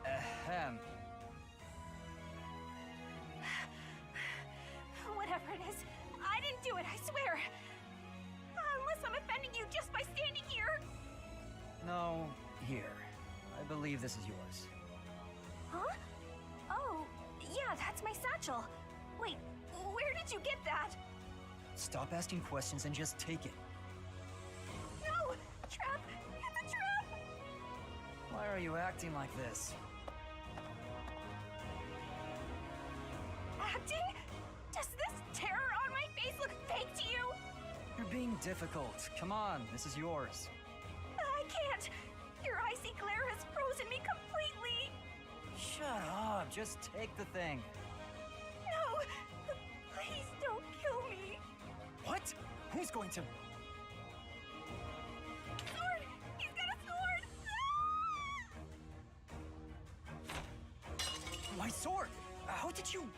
Ahem. Whatever it is, I didn't do it, I swear. Unless I'm offending you just by standing here. No, here. I believe this is yours. Huh? Oh, yeah, that's my satchel. Wait, where did you get that? Stop asking questions and just take it. No! Trap! It's a trap! Why are you acting like this? Acting? Does this terror on my face look fake to you? You're being difficult. Come on, this is yours. I can't. Your icy glare has frozen me completely. Shut up, just take the thing. No! Please don't kill me. What? Who's going to... Sword! He's got a sword! My sword! How did you...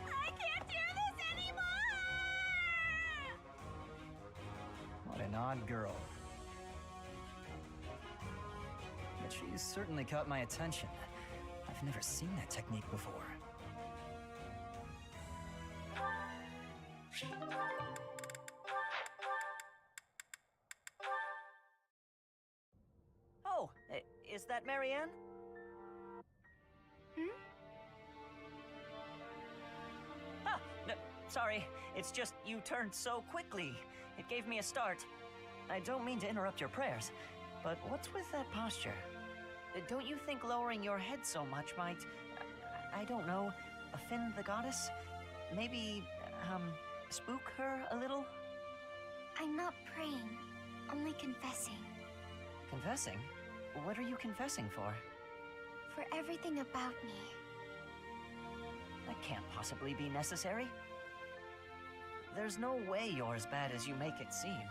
I can't do this anymore! What an odd girl. But she's certainly caught my attention. I've never seen that technique before. Oh, is that Marianne? Hmm? Ah, no, sorry. It's just you turned so quickly. It gave me a start. I don't mean to interrupt your prayers, but what's with that posture? Don't you think lowering your head so much might, I don't know, offend the goddess? Maybe, spook her a little? I'm not praying, only confessing. Confessing? What are you confessing for? For everything about me. That can't possibly be necessary. There's no way you're as bad as you make it seem.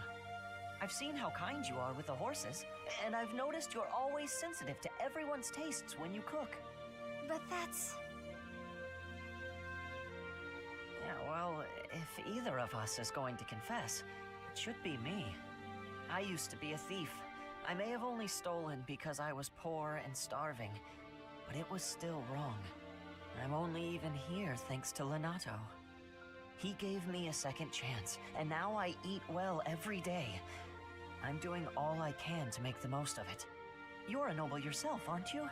I've seen how kind you are with the horses, and I've noticed you're always sensitive to everyone's tastes when you cook. But that's... Yeah, well, if either of us is going to confess, it should be me. I used to be a thief. I may have only stolen because I was poor and starving, but it was still wrong. I'm only even here thanks to Lenato. He gave me a second chance, and now I eat well every day. I'm doing all I can to make the most of it. You're a noble yourself, aren't you?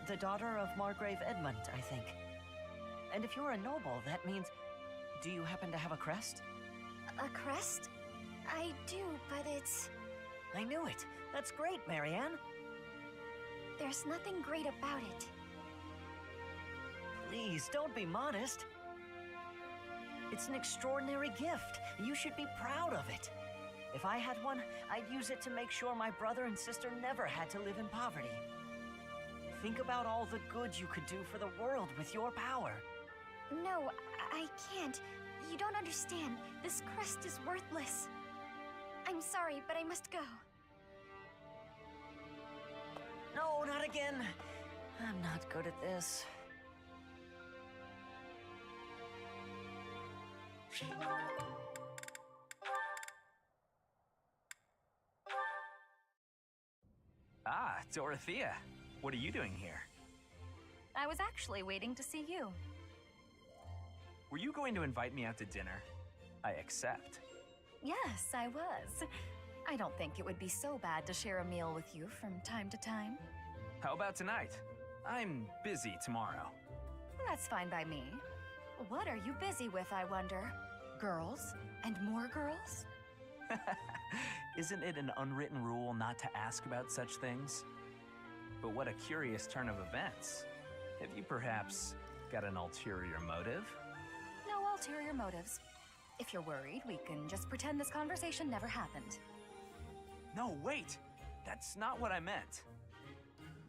The daughter of Margrave Edmund, I think. And if you're a noble, that means... Do you happen to have a crest? A crest? I do, but it's... I knew it. That's great, Marianne. There's nothing great about it. Please, don't be modest. It's an extraordinary gift. You should be proud of it. If I had one, I'd use it to make sure my brother and sister never had to live in poverty. Think about all the good you could do for the world with your power. No, I can't. You don't understand. This crest is worthless. I'm sorry, but I must go. No, not again. I'm not good at this. Ah, Dorothea. What are you doing here? I was actually waiting to see you. Were you going to invite me out to dinner? I accept. Yes, I was. I don't think it would be so bad to share a meal with you from time to time. How about tonight? I'm busy tomorrow. That's fine by me. What are you busy with, I wonder? Girls? And more girls? Isn't it an unwritten rule not to ask about such things? But what a curious turn of events. Have you perhaps got an ulterior motive? No ulterior motives. If you're worried, we can just pretend this conversation never happened. No, wait! That's not what I meant.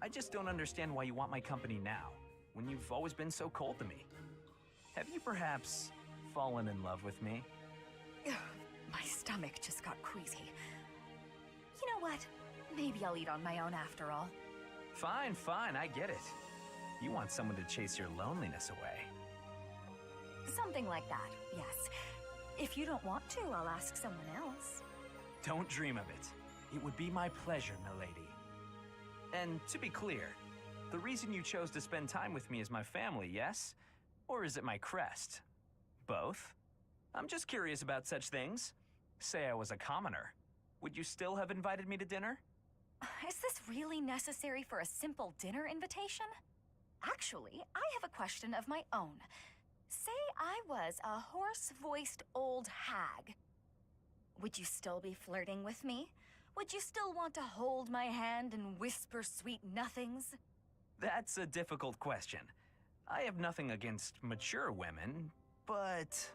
I just don't understand why you want my company now, when you've always been so cold to me. Have you perhaps fallen in love with me? My stomach just got queasy. You know what? Maybe I'll eat on my own after all. Fine, fine, I get it. You want someone to chase your loneliness away. Something like that, yes. If you don't want to, I'll ask someone else. Don't dream of it. It would be my pleasure, milady. And to be clear, the reason you chose to spend time with me is my family, yes? Or is it my crest? Both? I'm just curious about such things. Say I was a commoner. Would you still have invited me to dinner? Is this really necessary for a simple dinner invitation? Actually, I have a question of my own. Say I was a hoarse-voiced old hag. Would you still be flirting with me? Would you still want to hold my hand and whisper sweet nothings? That's a difficult question. I have nothing against mature women, but...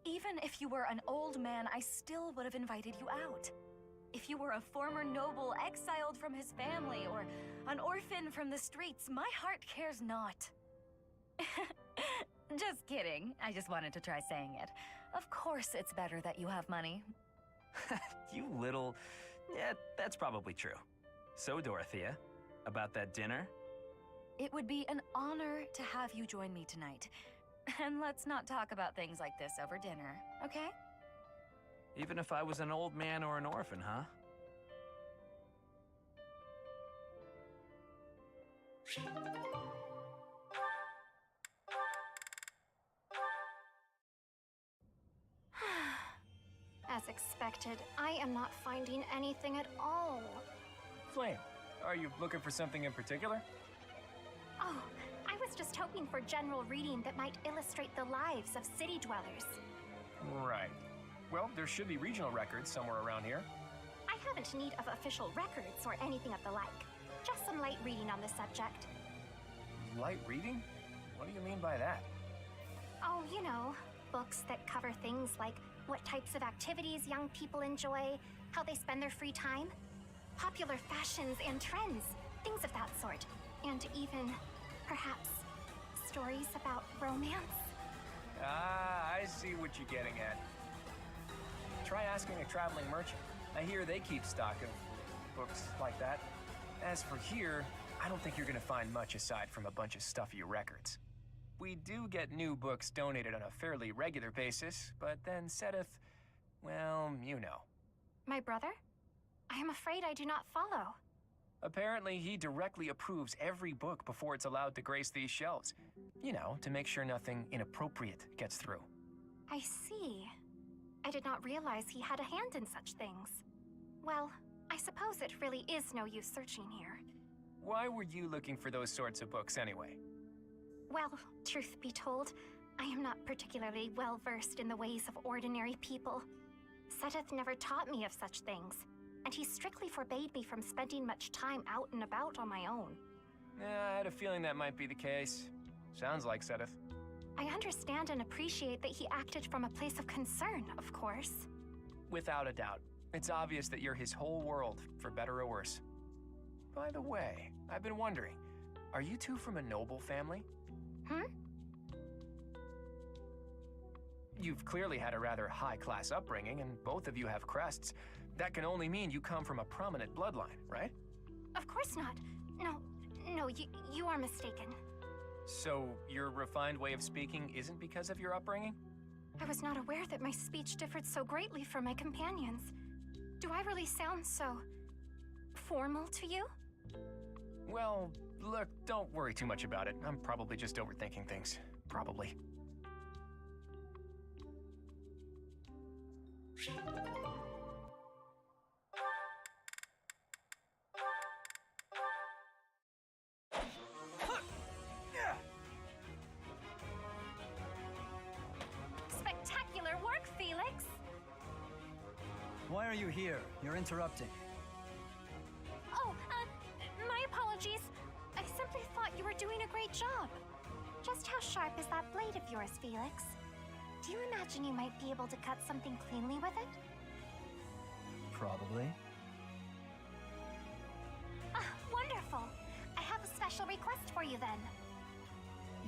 Even if you were an old man, I still would have invited you out. If you were a former noble exiled from his family, or an orphan from the streets, my heart cares not. Just kidding. I just wanted to try saying it. Of course it's better that you have money. You little... Yeah, that's probably true. So, Dorothea, about that dinner? It would be an honor to have you join me tonight. And let's not talk about things like this over dinner, okay? Even if I was an old man or an orphan, huh? As expected, I am not finding anything at all. Flame, are you looking for something in particular? Oh, I was just hoping for general reading that might illustrate the lives of city dwellers. Right. Well, there should be regional records somewhere around here. I haven't need of official records or anything of the like. Just some light reading on the subject. Light reading? What do you mean by that? Oh, you know, books that cover things like what types of activities young people enjoy, how they spend their free time, popular fashions and trends, things of that sort. And even, perhaps, stories about romance. Ah, I see what you're getting at. Try asking a traveling merchant. I hear they keep stock of books like that. As for here, I don't think you're gonna find much aside from a bunch of stuffy records. We do get new books donated on a fairly regular basis, but then Seteth, well, you know. My brother? I am afraid I do not follow. Apparently, he directly approves every book before it's allowed to grace these shelves. You know, to make sure nothing inappropriate gets through. I see. I did not realize he had a hand in such things. Well, I suppose it really is no use searching here. Why were you looking for those sorts of books anyway? Well, truth be told, I am not particularly well versed in the ways of ordinary people. Seteth never taught me of such things. and he strictly forbade me from spending much time out and about on my own. Yeah, I had a feeling that might be the case. Sounds like Sedith. I understand and appreciate that he acted from a place of concern, of course. Without a doubt. It's obvious that you're his whole world, for better or worse. By the way, I've been wondering, are you two from a noble family? You've clearly had a rather high-class upbringing, and both of you have crests. That can only mean you come from a prominent bloodline, right? Of course not. No, you are mistaken. So, your refined way of speaking isn't because of your upbringing? I was not aware that my speech differed so greatly from my companions. Do I really sound so formal to you? Well, look, don't worry too much about it. I'm probably just overthinking things. Probably. Spectacular work, Felix! Why are you here? You're interrupting. Oh, my apologies. I simply thought you were doing a great job. Just how sharp is that blade of yours, Felix? Do you imagine you might be able to cut something cleanly with it? Probably. Wonderful. I have a special request for you then.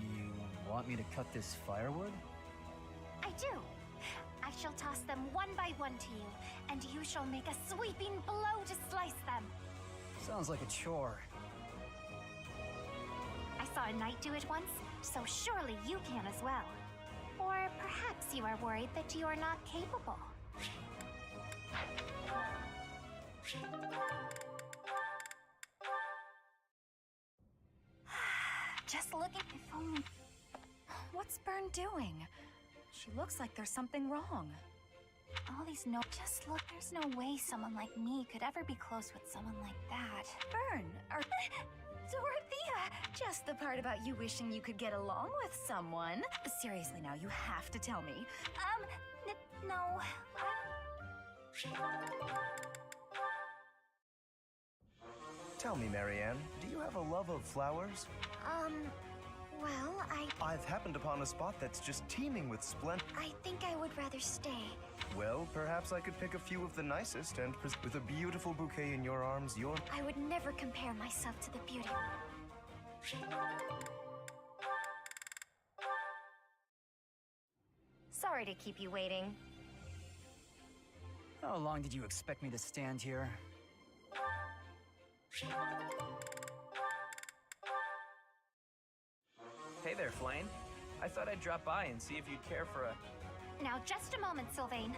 You want me to cut this firewood? I do. I shall toss them one by one to you, and you shall make a sweeping blow to slice them. Sounds like a chore. I saw a knight do it once, so surely you can as well. Or perhaps you are worried that you are not capable. Just looking. If only. What's Bern doing? She looks like there's something wrong. All these just look, there's no way someone like me could ever be close with someone like that. Bern, or Dorothea! Just the part about you wishing you could get along with someone. Seriously now, you have to tell me. No. Tell me, Marianne, do you have a love of flowers? Well, I've happened upon a spot that's just teeming with splendor. I think I would rather stay. Well, perhaps I could pick a few of the nicest, and with a beautiful bouquet in your arms, I would never compare myself to the beauty. Sorry to keep you waiting. How long did you expect me to stand here? Hey there, Flame. I thought I'd drop by and see if you'd care for a... Now, just a moment, Sylvain.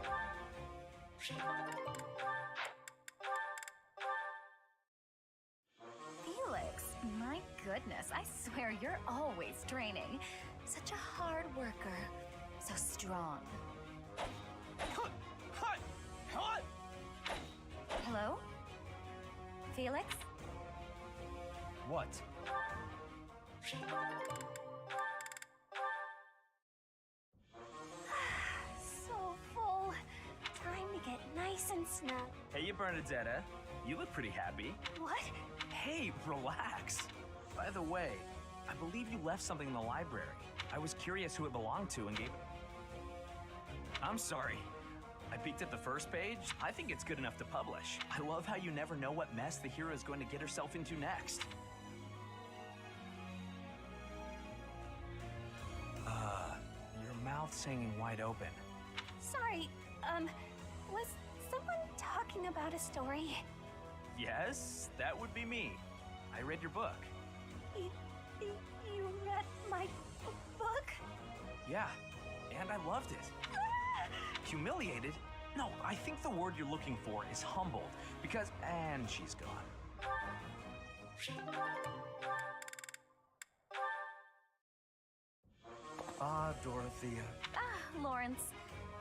Felix, my goodness, I swear you're always training. Such a hard worker. So strong. Hello? Felix? What? So full. Time to get nice and snug. Hey, Bernadetta. You look pretty happy. What? Hey, relax. By the way, I believe you left something in the library. I was curious who it belonged to and gave it... I'm sorry. I peeked at the first page. I think it's good enough to publish. I love how you never know what mess the hero is going to get herself into next. Your mouth's hanging wide open. Sorry, was someone talking about a story? Yes, that would be me. I read your book. You read my book? Yeah, and I loved it. Humiliated? No, I think the word you're looking for is humbled, because... And she's gone. Ah, Dorothea. Lawrence.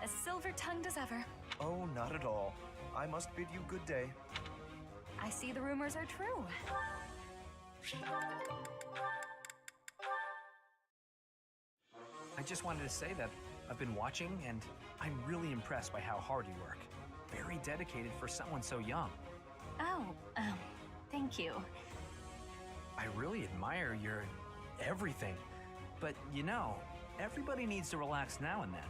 As silver-tongued as ever. Oh, not at all. I must bid you good day. I see the rumors are true. I just wanted to say that I've been watching, and I'm really impressed by how hard you work. very dedicated for someone so young. Oh, thank you. I really admire your everything. But you know, everybody needs to relax now and then.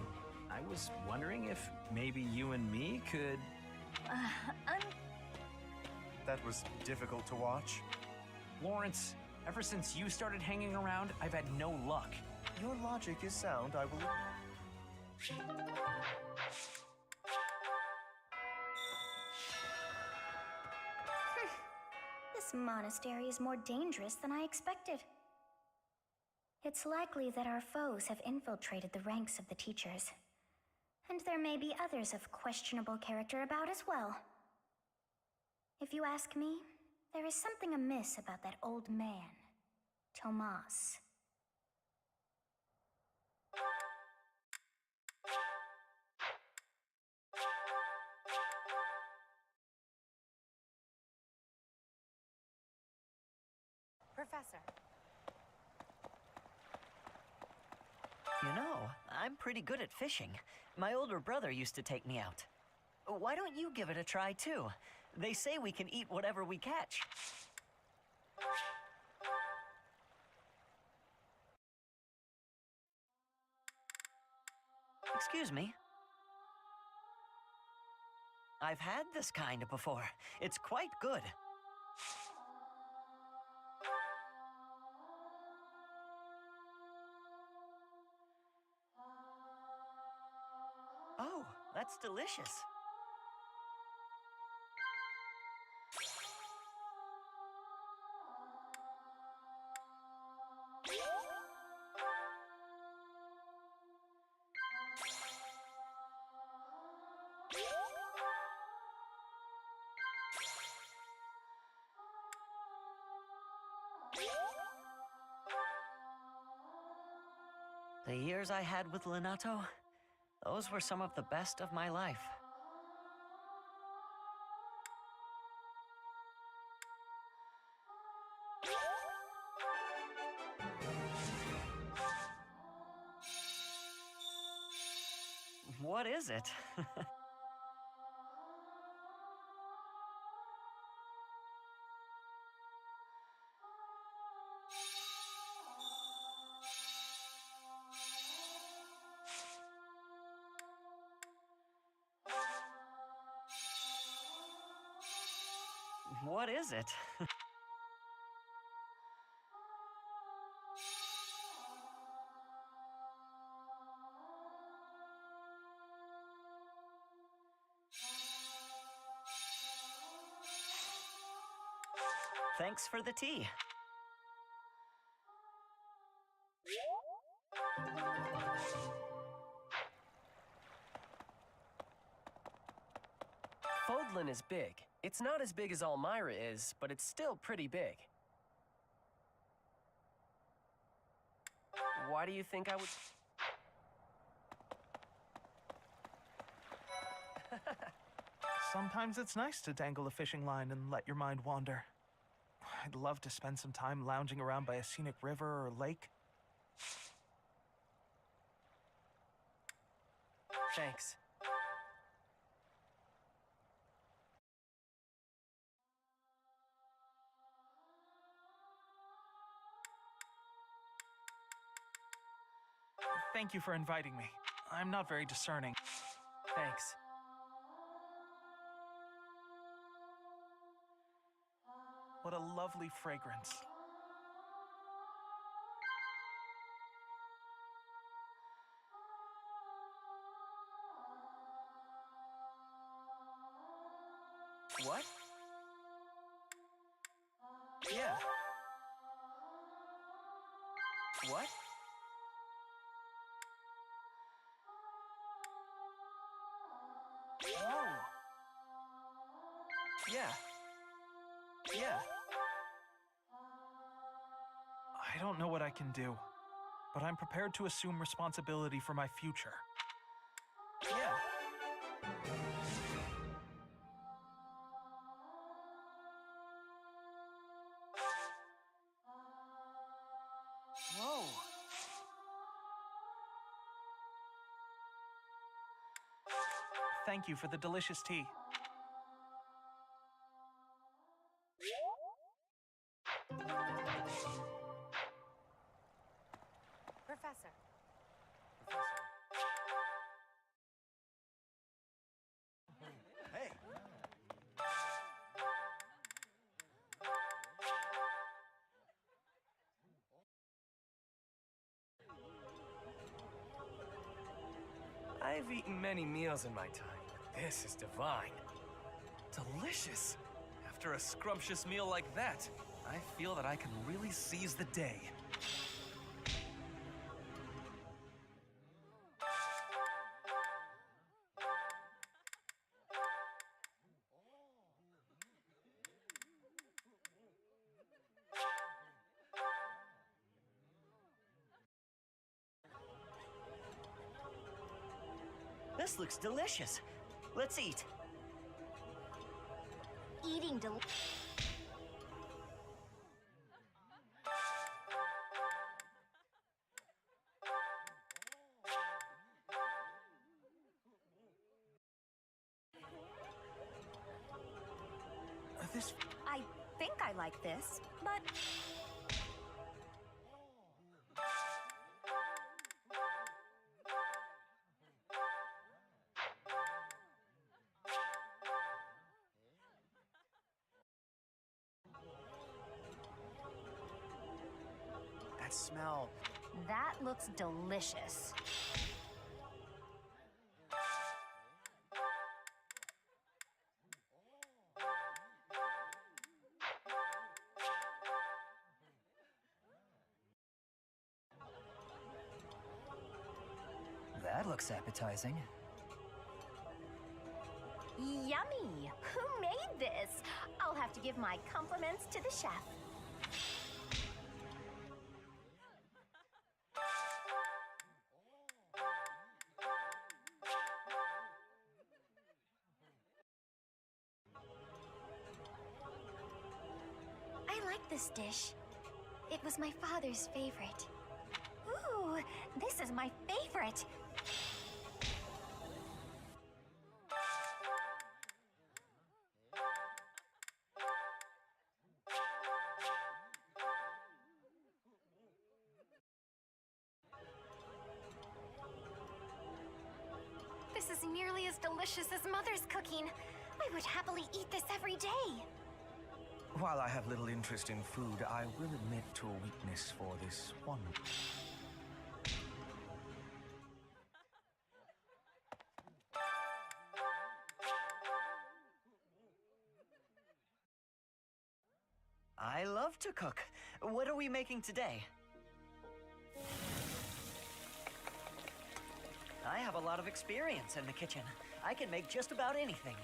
I was wondering if maybe you and me could... That was difficult to watch. Lawrence, ever since you started hanging around, I've had no luck. Your logic is sound, I will... This monastery is more dangerous than I expected. It's likely that our foes have infiltrated the ranks of the teachers. And there may be others of questionable character about as well. If you ask me, there is something amiss about that old man, Tomas. Professor. You know, I'm pretty good at fishing. My older brother used to take me out. Why don't you give it a try, too? They say we can eat whatever we catch. Excuse me. I've had this kind before. It's quite good. Oh, that's delicious. The years I had with Lenato, those were some of the best of my life. What is it? What is it? Thanks for the tea. Fodlan is big. It's not as big as Almyra is, but it's still pretty big. Why do you think I would... Sometimes it's nice to dangle a fishing line and let your mind wander. I'd love to spend some time lounging around by a scenic river or lake. Thanks. Thank you for inviting me. I'm not very discerning. Thanks. What a lovely fragrance. What? Yeah. What? Whoa. Yeah. Yeah. I don't know what I can do, but I'm prepared to assume responsibility for my future. Yeah. Whoa. thank you for the delicious tea. Professor. Hey! I've eaten many meals in my time, but this is divine. Delicious! After a scrumptious meal like that, I feel that I can really seize the day. This looks delicious. Let's eat. Eating I think I like this, but... That smell. That looks delicious. That looks appetizing. Yummy! Who made this? I'll have to give my compliments to the chef. I like this dish. It was my father's favorite. Ooh, this is my favorite. This is nearly as delicious as Mother's cooking. I would happily eat this every day. While I have little interest in food, I will admit to a weakness for this one. I love to cook. What are we making today? I have a lot of experience in the kitchen. I can make just about anything.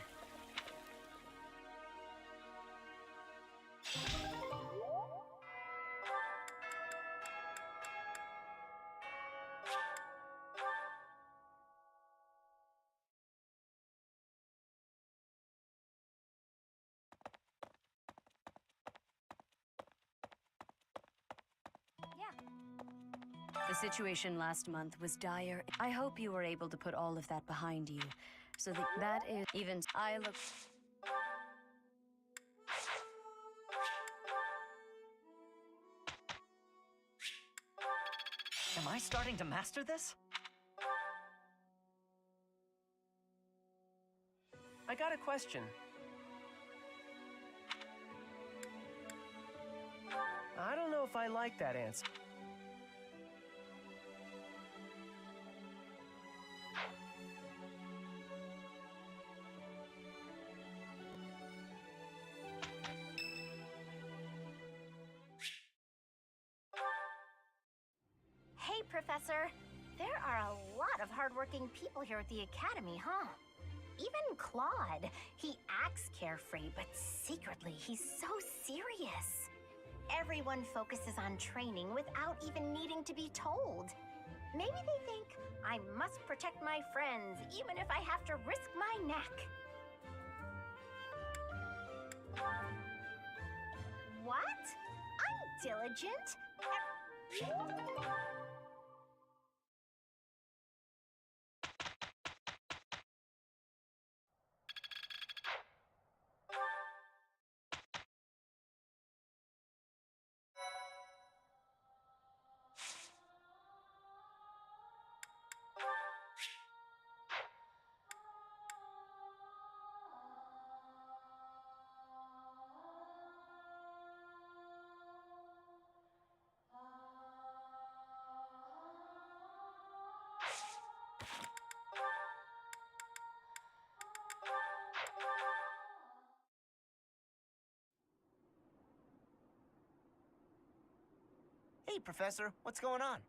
The situation last month was dire. I hope you were able to put all of that behind you. So that is even I look. Am I starting to master this? I got a question. I don't know if I like that answer. Hey, Professor. There are a lot of hardworking people here at the Academy, huh? Even Claude. He acts carefree, but secretly he's so serious. Everyone focuses on training without even needing to be told. Maybe they think I must protect my friends, even if I have to risk my neck. What? I'm diligent. Hey, Professor, what's going on?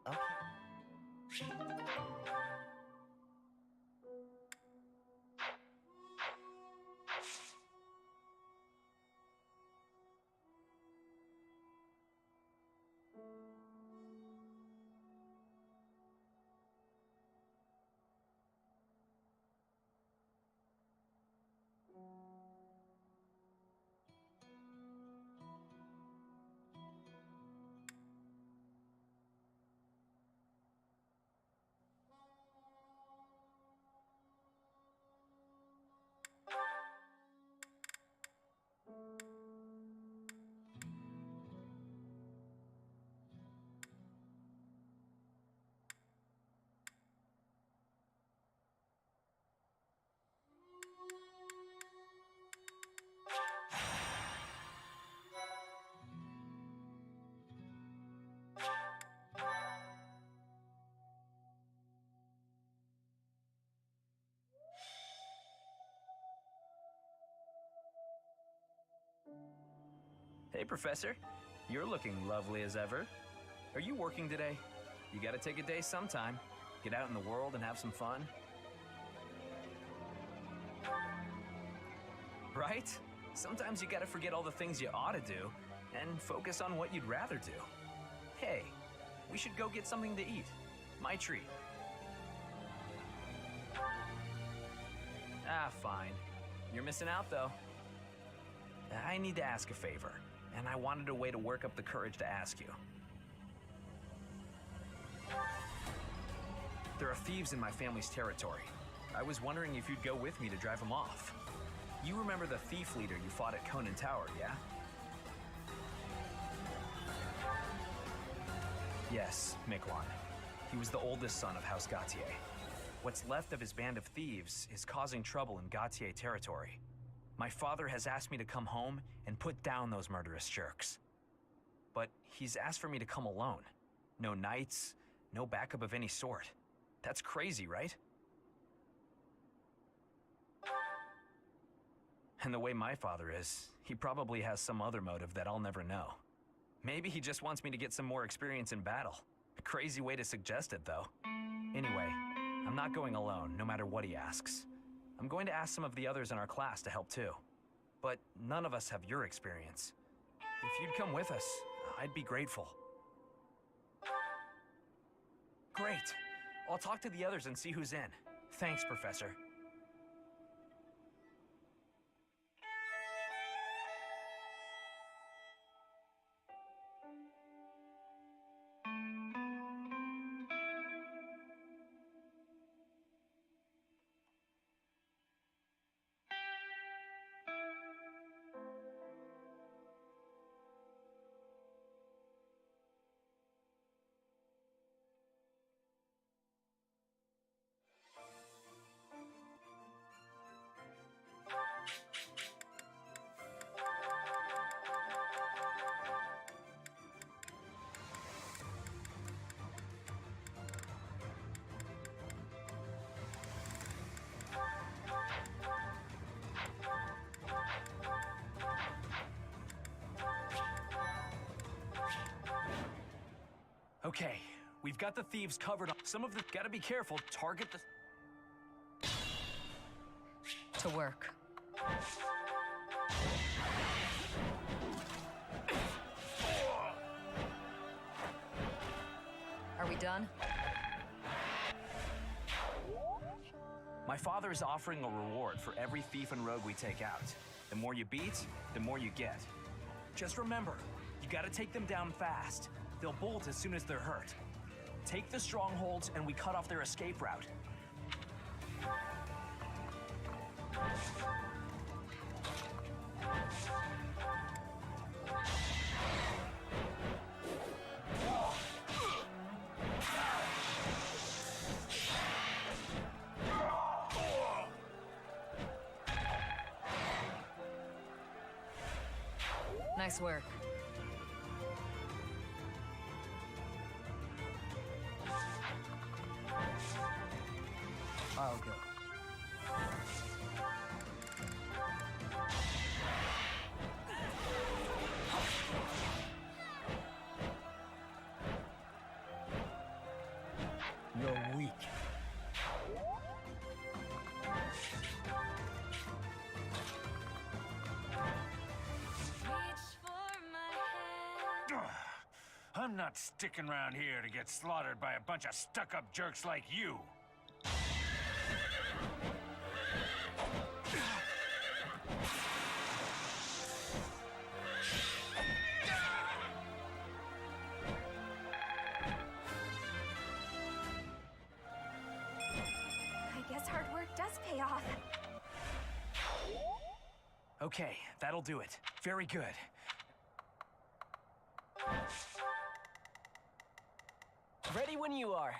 Okay. Hey, Professor. You're looking lovely as ever. Are you working today? You gotta take a day sometime. Get out in the world and have some fun. Right? Sometimes you gotta forget all the things you ought to do and focus on what you'd rather do. Hey, we should go get something to eat. My treat. Ah, fine. You're missing out, though. I need to ask a favor, and I wanted a way to work up the courage to ask you. There are thieves in my family's territory. I was wondering if you'd go with me to drive them off. You remember the thief leader you fought at Conan Tower, yeah? Yes, Miquelon. He was the oldest son of House Gautier. What's left of his band of thieves is causing trouble in Gautier territory. My father has asked me to come home and put down those murderous jerks. But he's asked for me to come alone. No knights, no backup of any sort. That's crazy, right? And the way my father is, he probably has some other motive that I'll never know. Maybe he just wants me to get some more experience in battle. A crazy way to suggest it, though. Anyway, I'm not going alone, no matter what he asks. I'm going to ask some of the others in our class to help too. But none of us have your experience. If you'd come with us, I'd be grateful. Great. I'll talk to the others and see who's in. Thanks, Professor. Okay, we've got the thieves covered. Some of the... Gotta be careful. Target the... To work. Are we done? My father is offering a reward for every thief and rogue we take out. The more you beat, the more you get. Just remember, you gotta take them down fast. They'll bolt as soon as they're hurt. Take the strongholds and we cut off their escape route. Nice work. I'll go. You're weak. I'm not sticking around here to get slaughtered by a bunch of stuck-up jerks like you. I guess hard work does pay off. Okay, that'll do it. Very good. Ready when you are.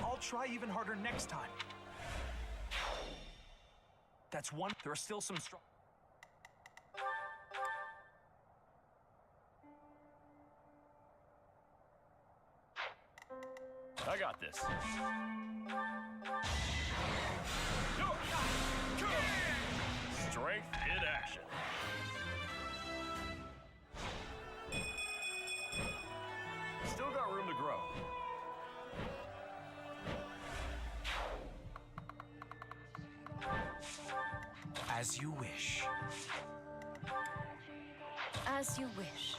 I'll try even harder next time. That's one. There are still some strong... I got this. Strength in action. Still got room to grow. As you wish. As you wish.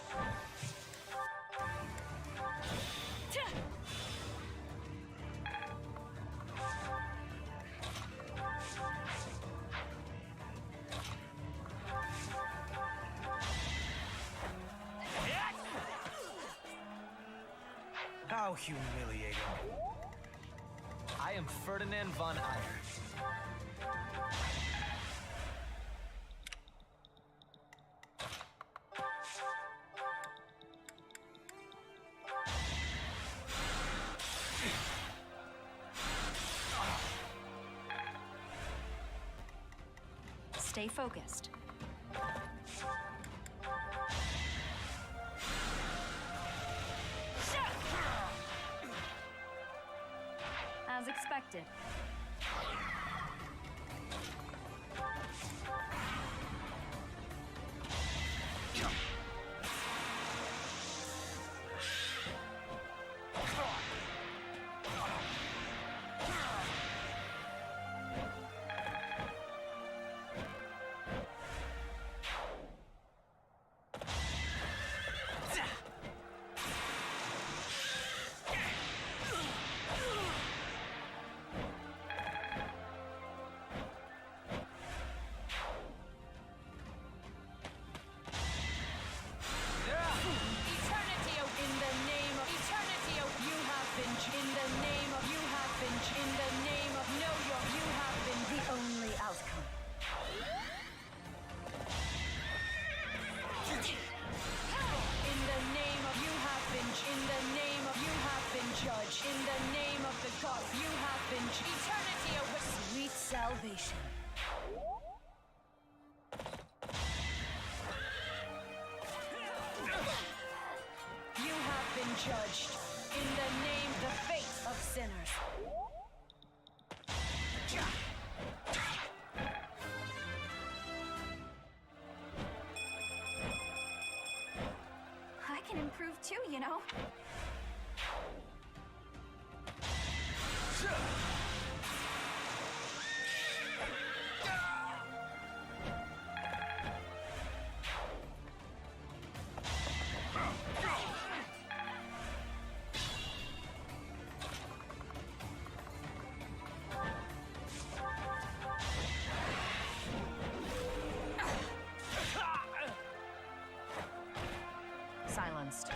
How humiliating. I am Ferdinand von Eyre. Stay focused. As expected. Salvation. You have been judged In the name, the fate of sinners. I can improve too, you know. Silenced.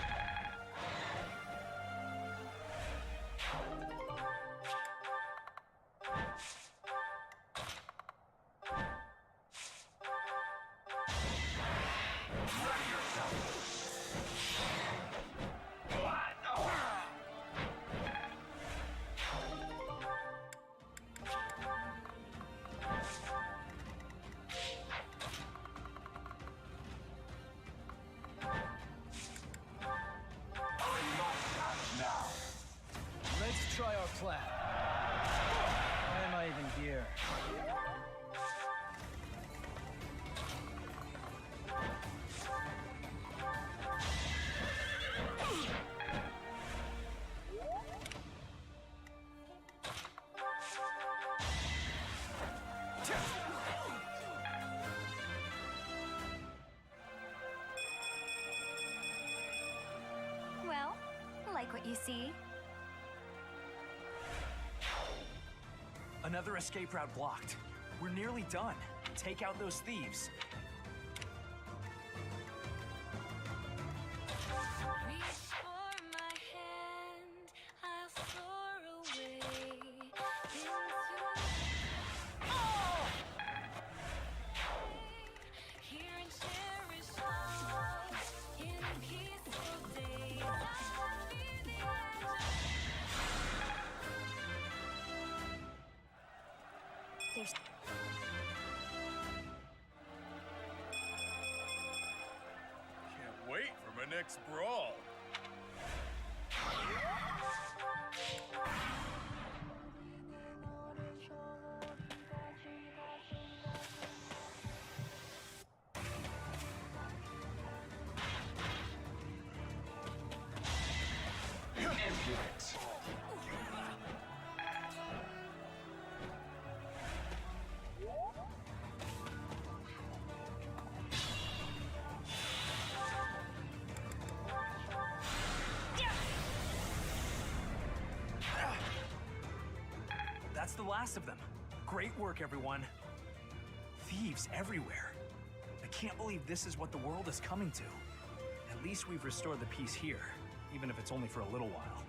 Let's try our plan. Why am I even here? Well, like what you see. Another escape route blocked. We're nearly done. Take out those thieves. There's... Can't wait for my next brawl. Impudent. That's the last of them. Great work, everyone. Thieves everywhere. I can't believe this is what the world is coming to. At least we've restored the peace here, even if it's only for a little while.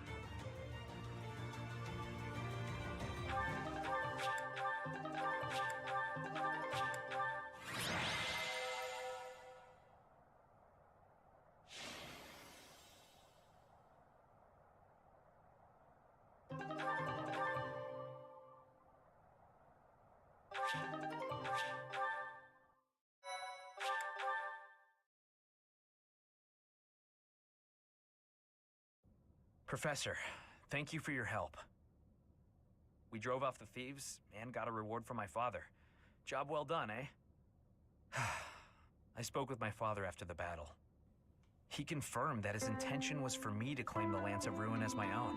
Professor, thank you for your help. We drove off the thieves and got a reward from my father. Job well done, eh? I spoke with my father after the battle. He confirmed that his intention was for me to claim the Lance of Ruin as my own.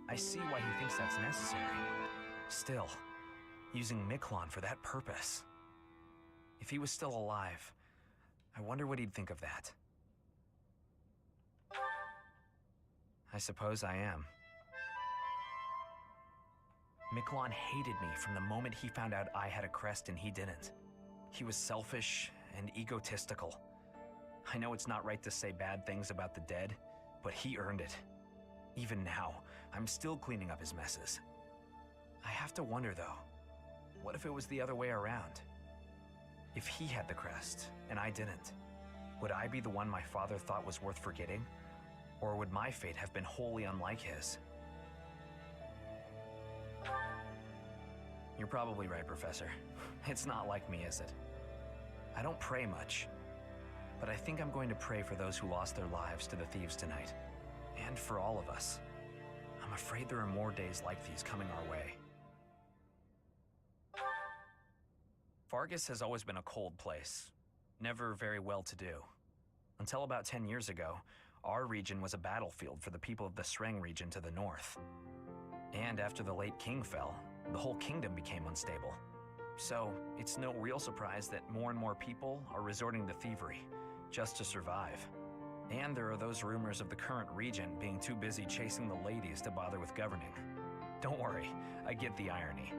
I see why he thinks that's necessary. Still, using Miklon for that purpose. If he was still alive, I wonder what he'd think of that. I suppose I am. Miklon hated me from the moment he found out I had a crest and he didn't. He was selfish and egotistical. I know it's not right to say bad things about the dead, but he earned it. Even now, I'm still cleaning up his messes. I have to wonder, though, what if it was the other way around? If he had the crest, and I didn't, would I be the one my father thought was worth forgetting? Or would my fate have been wholly unlike his? You're probably right, Professor. It's not like me, is it? I don't pray much, but I think I'm going to pray for those who lost their lives to the thieves tonight, and for all of us. I'm afraid there are more days like these coming our way. Vargas has always been a cold place, never very well-to-do. Until about 10 years ago, our region was a battlefield for the people of the Sreng region to the north. And after the late king fell, the whole kingdom became unstable. So, it's no real surprise that more and more people are resorting to thievery, just to survive. And there are those rumors of the current regent being too busy chasing the ladies to bother with governing. Don't worry, I get the irony.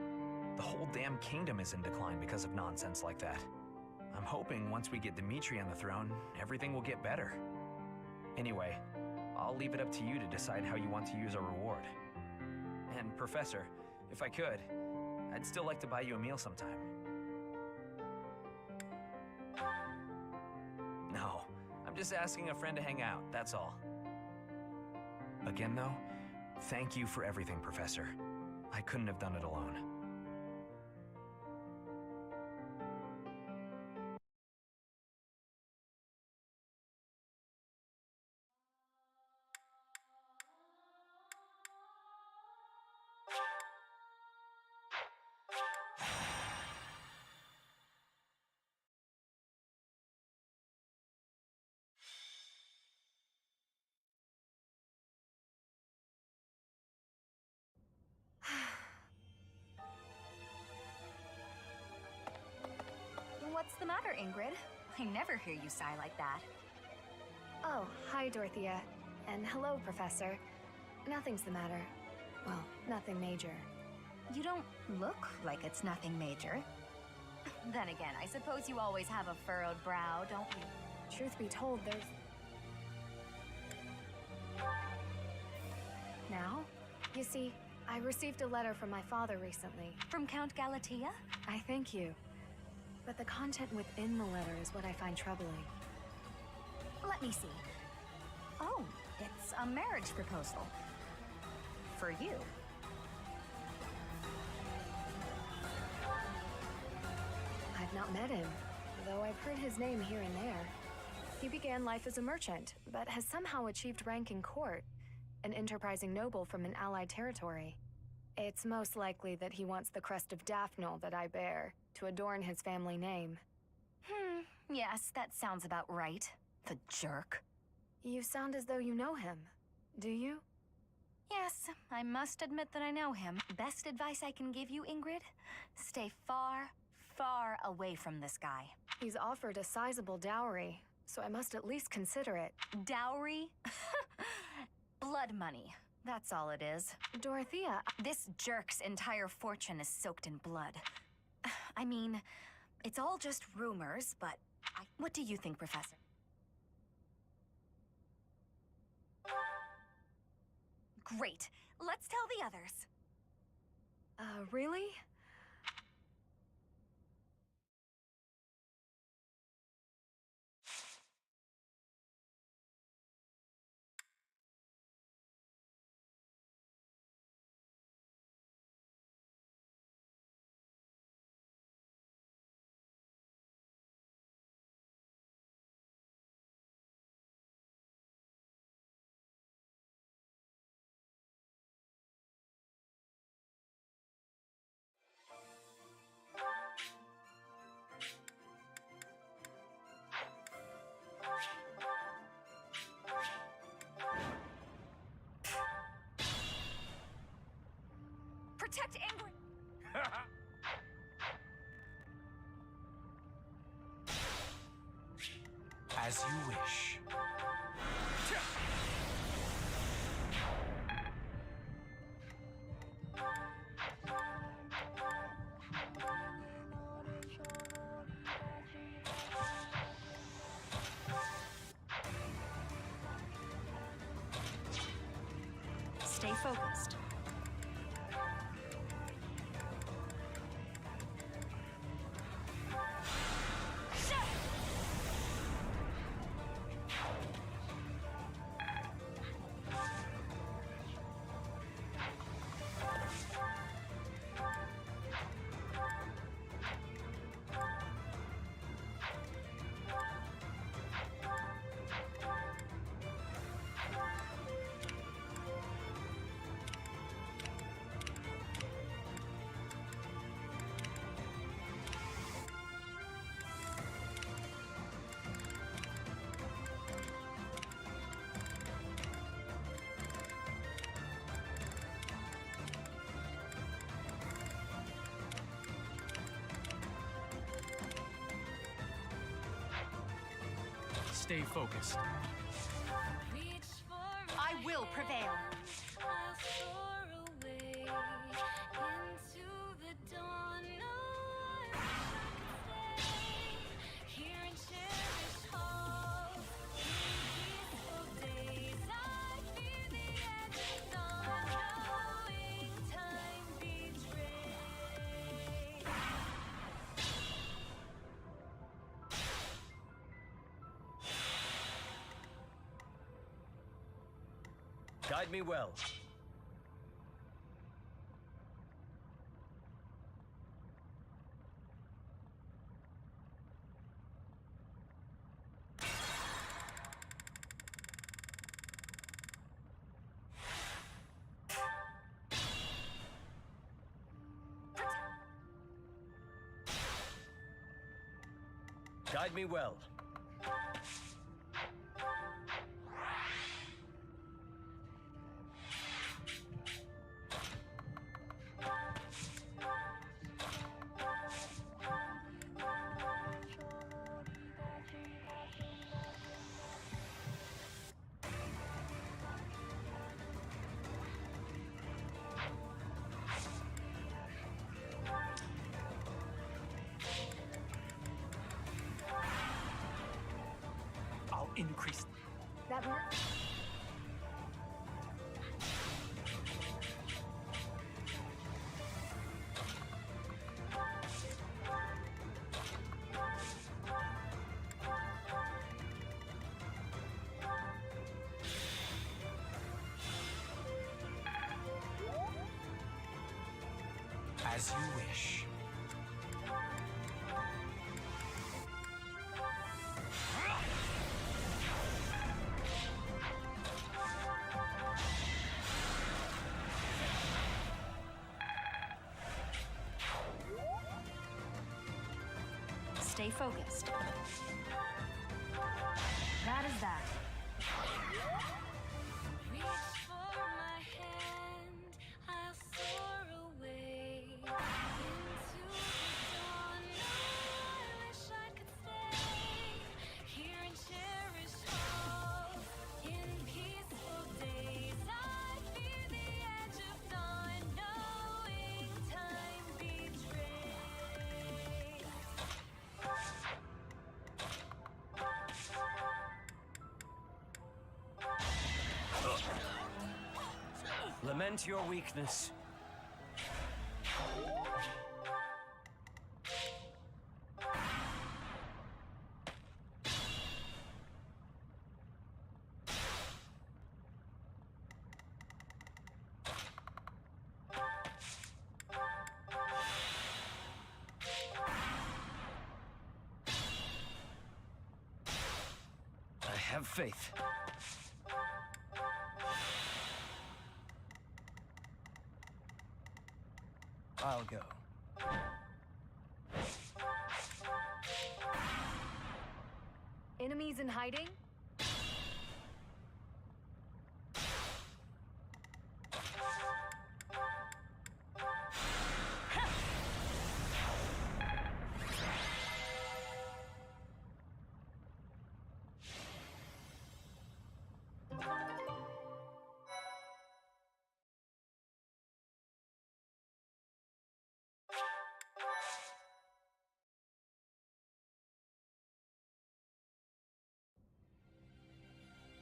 The whole damn kingdom is in decline because of nonsense like that. I'm hoping once we get Dimitri on the throne, everything will get better. Anyway, I'll leave it up to you to decide how you want to use our reward. And Professor, if I could, I'd still like to buy you a meal sometime. No, I'm just asking a friend to hang out, that's all. Again though, thank you for everything, Professor. I couldn't have done it alone. What's the matter, Ingrid? I never hear you sigh like that. Oh, hi, Dorothea. And hello, Professor. Nothing's the matter. Well, nothing major. You don't look like it's nothing major. Then again, I suppose you always have a furrowed brow, don't you? Truth be told, there's... Now? You see, I received a letter from my father recently. From Count Gautier? I thank you. But the content within the letter is what I find troubling. Let me see. Oh, it's a marriage proposal. For you. I've not met him, though I've heard his name here and there. He began life as a merchant, but has somehow achieved rank in court, an enterprising noble from an allied territory. It's most likely that he wants the crest of Daphne that I bear, to adorn his family name. Yes, that sounds about right. The jerk. You sound as though you know him. Do you? Yes, I must admit that I know him. Best advice I can give you, Ingrid? Stay far, far away from this guy. He's offered a sizable dowry, so I must at least consider it. Dowry? Blood money. That's all it is. Dorothea, this jerk's entire fortune is soaked in blood. I mean, it's all just rumors, but what do you think, Professor? Great. Let's tell the others. Really? Protect Ingrid! As you wish. Stay focused. Stay focused. I will prevail. Guide me well. Guide me well. I'll increase. That works. As you wish. Stay focused. That is that. Lament your weakness. I have faith. I'll go. Enemies in hiding?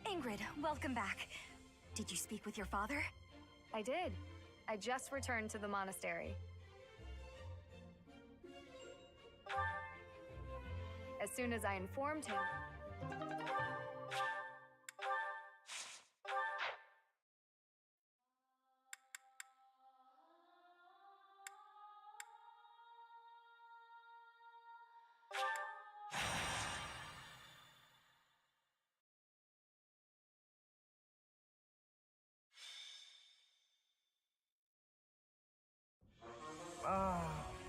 Ingrid, welcome back. Did you speak with your father? I did. I just returned to the monastery. As soon as I informed him...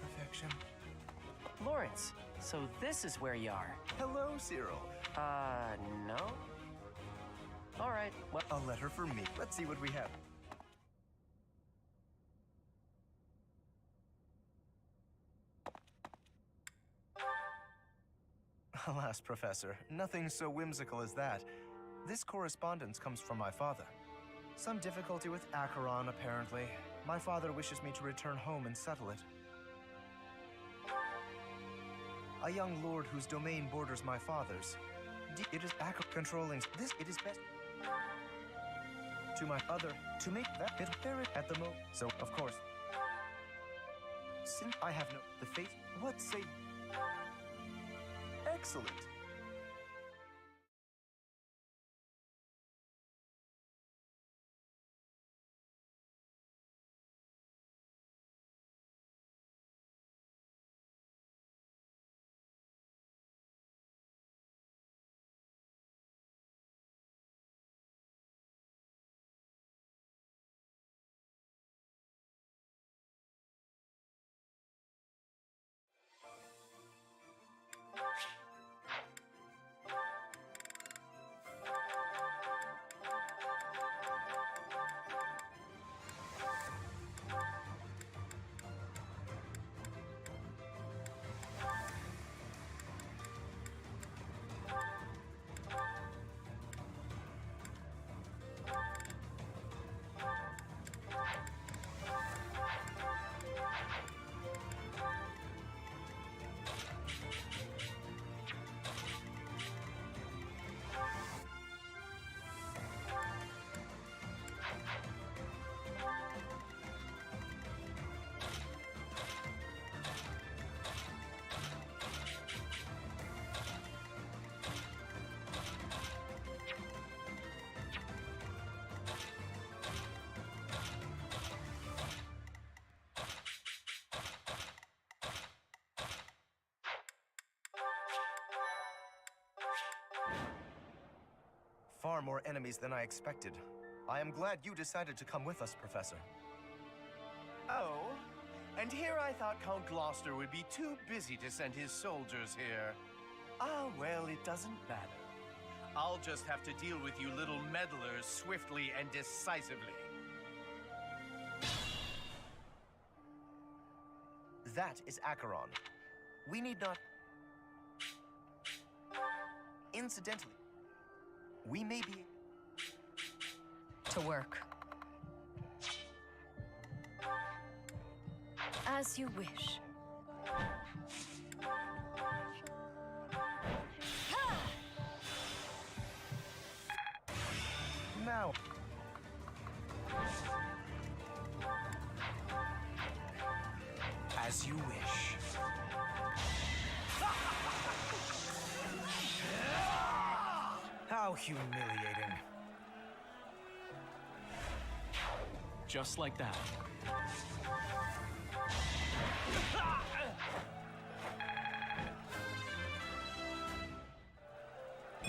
Perfection. Lawrence, so this is where you are. Hello, Cyril. No? All right, well... A letter for me. Let's see what we have. Alas, Professor, nothing so whimsical as that. This correspondence comes from my father. Some difficulty with Acheron, apparently. My father wishes me to return home and settle it. A young lord whose domain borders my father's. It is Acheron controlling this. It is best to my other to make that it bear it at the moment. So, of course, since I have no the faith, what say? Excellent. Far more enemies than I expected. I am glad you decided to come with us, Professor. Oh, and here I thought Count Gloucester would be too busy to send his soldiers here. Ah, well, it doesn't matter. I'll just have to deal with you little meddlers swiftly and decisively. That is Acheron. We need not... Incidentally, we may be... To work. As you wish. Now. As you wish. How humiliating. Just like that.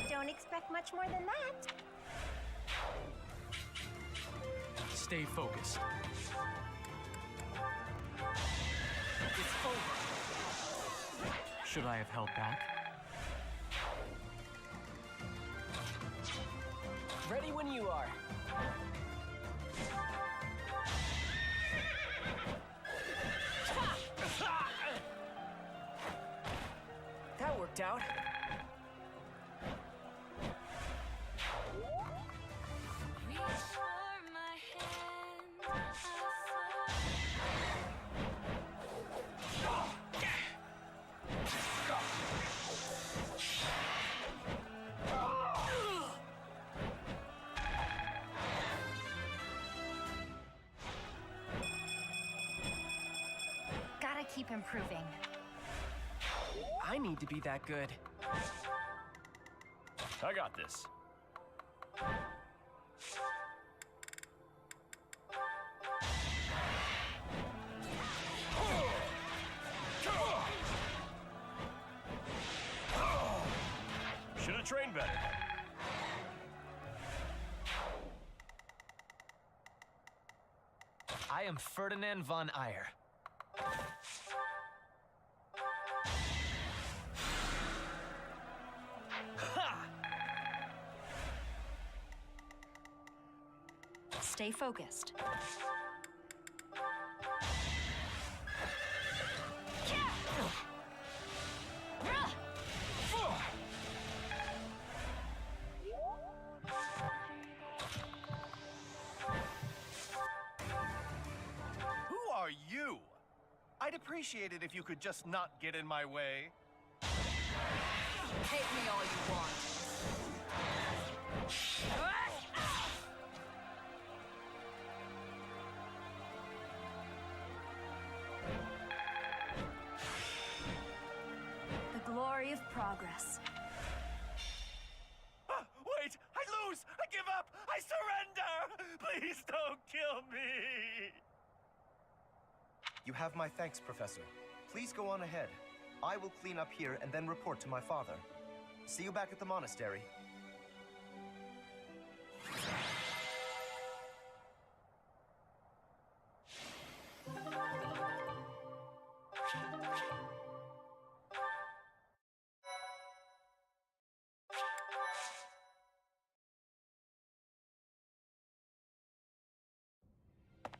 Don't expect much more than that. Stay focused. It's over. Should I have held back? Ready when you are. That worked out. Gotta keep improving. I need to be that good. I got this. Should have trained better. I am Ferdinand von Eyre. Stay focused. I'd appreciate it if you could just not get in my way. Hate me all you want. The glory of progress. Wait! I lose! I give up! I surrender! Please don't kill me! You have my thanks, Professor. Please go on ahead. I will clean up here and then report to my father. See you back at the monastery.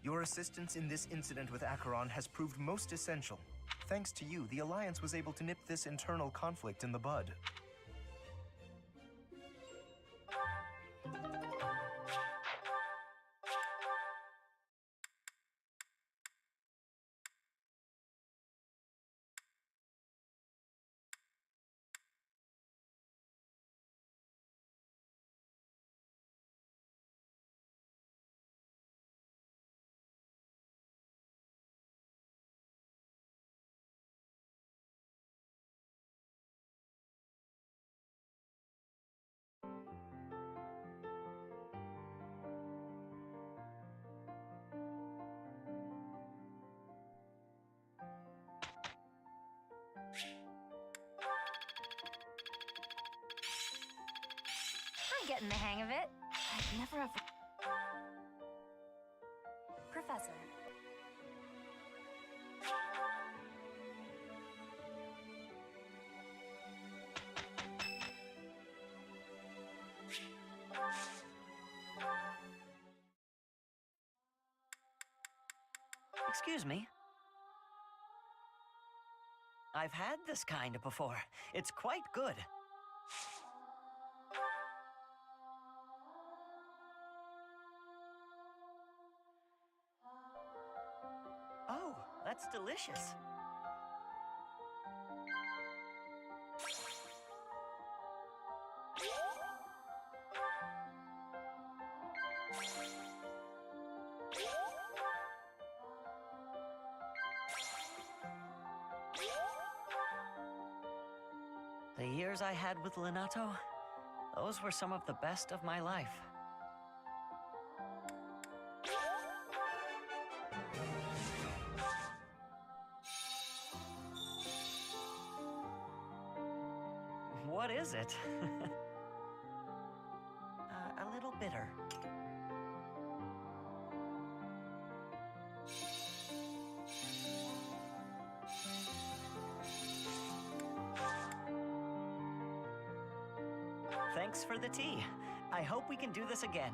Your assistance in this incident with Acheron has proved most essential. Thanks to you, the Alliance was able to nip this internal conflict in the bud. I'm getting the hang of it. I'd never have... Professor. Excuse me. I've had this kind before. It's quite good. Oh, that's delicious. The years I had with Lenato, those were some of the best of my life. What is it? A little bitter. Thanks for the tea. I hope we can do this again.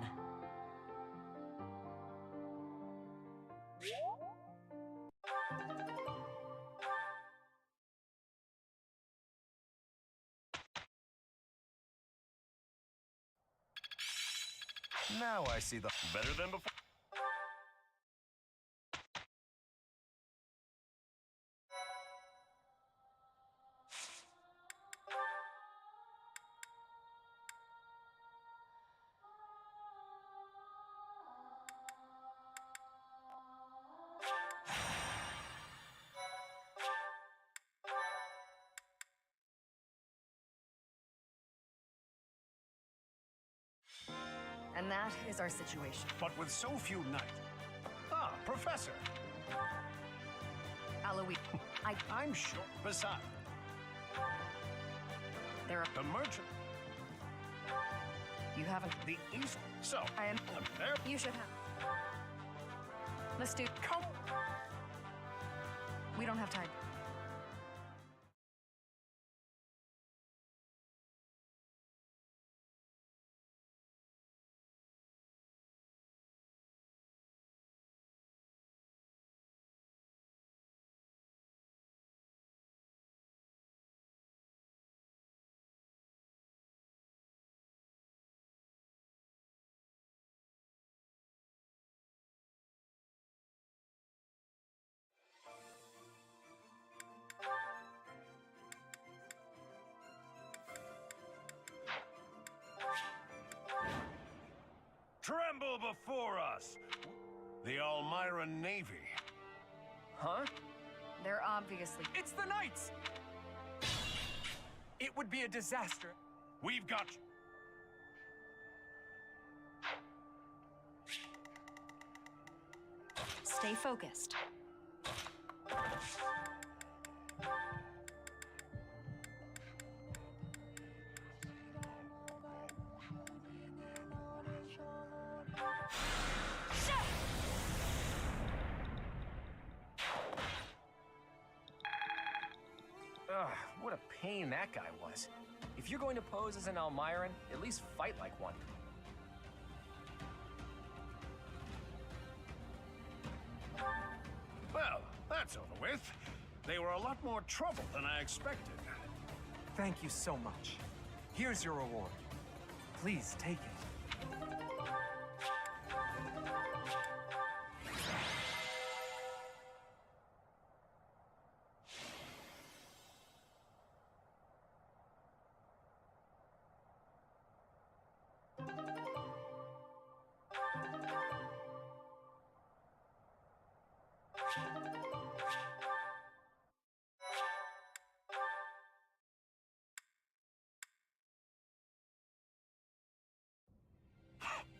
Now I see the... Better than before. And that is our situation. But with so few knights. Ah, Professor. Alois, I'm sure. Besides, there are... the merchant. You haven't... The east. So, I am... there. You should have... Let's do... Come. We don't have time. before us? The Almiran Navy. Huh? They're obviously... It's the Knights! It would be a disaster. We've got... Stay focused. Ugh, what a pain that guy was. If you're going to pose as an Almiran, at least fight like one. Well, that's over with. They were a lot more trouble than I expected. Thank you so much. Here's your reward. Please take it.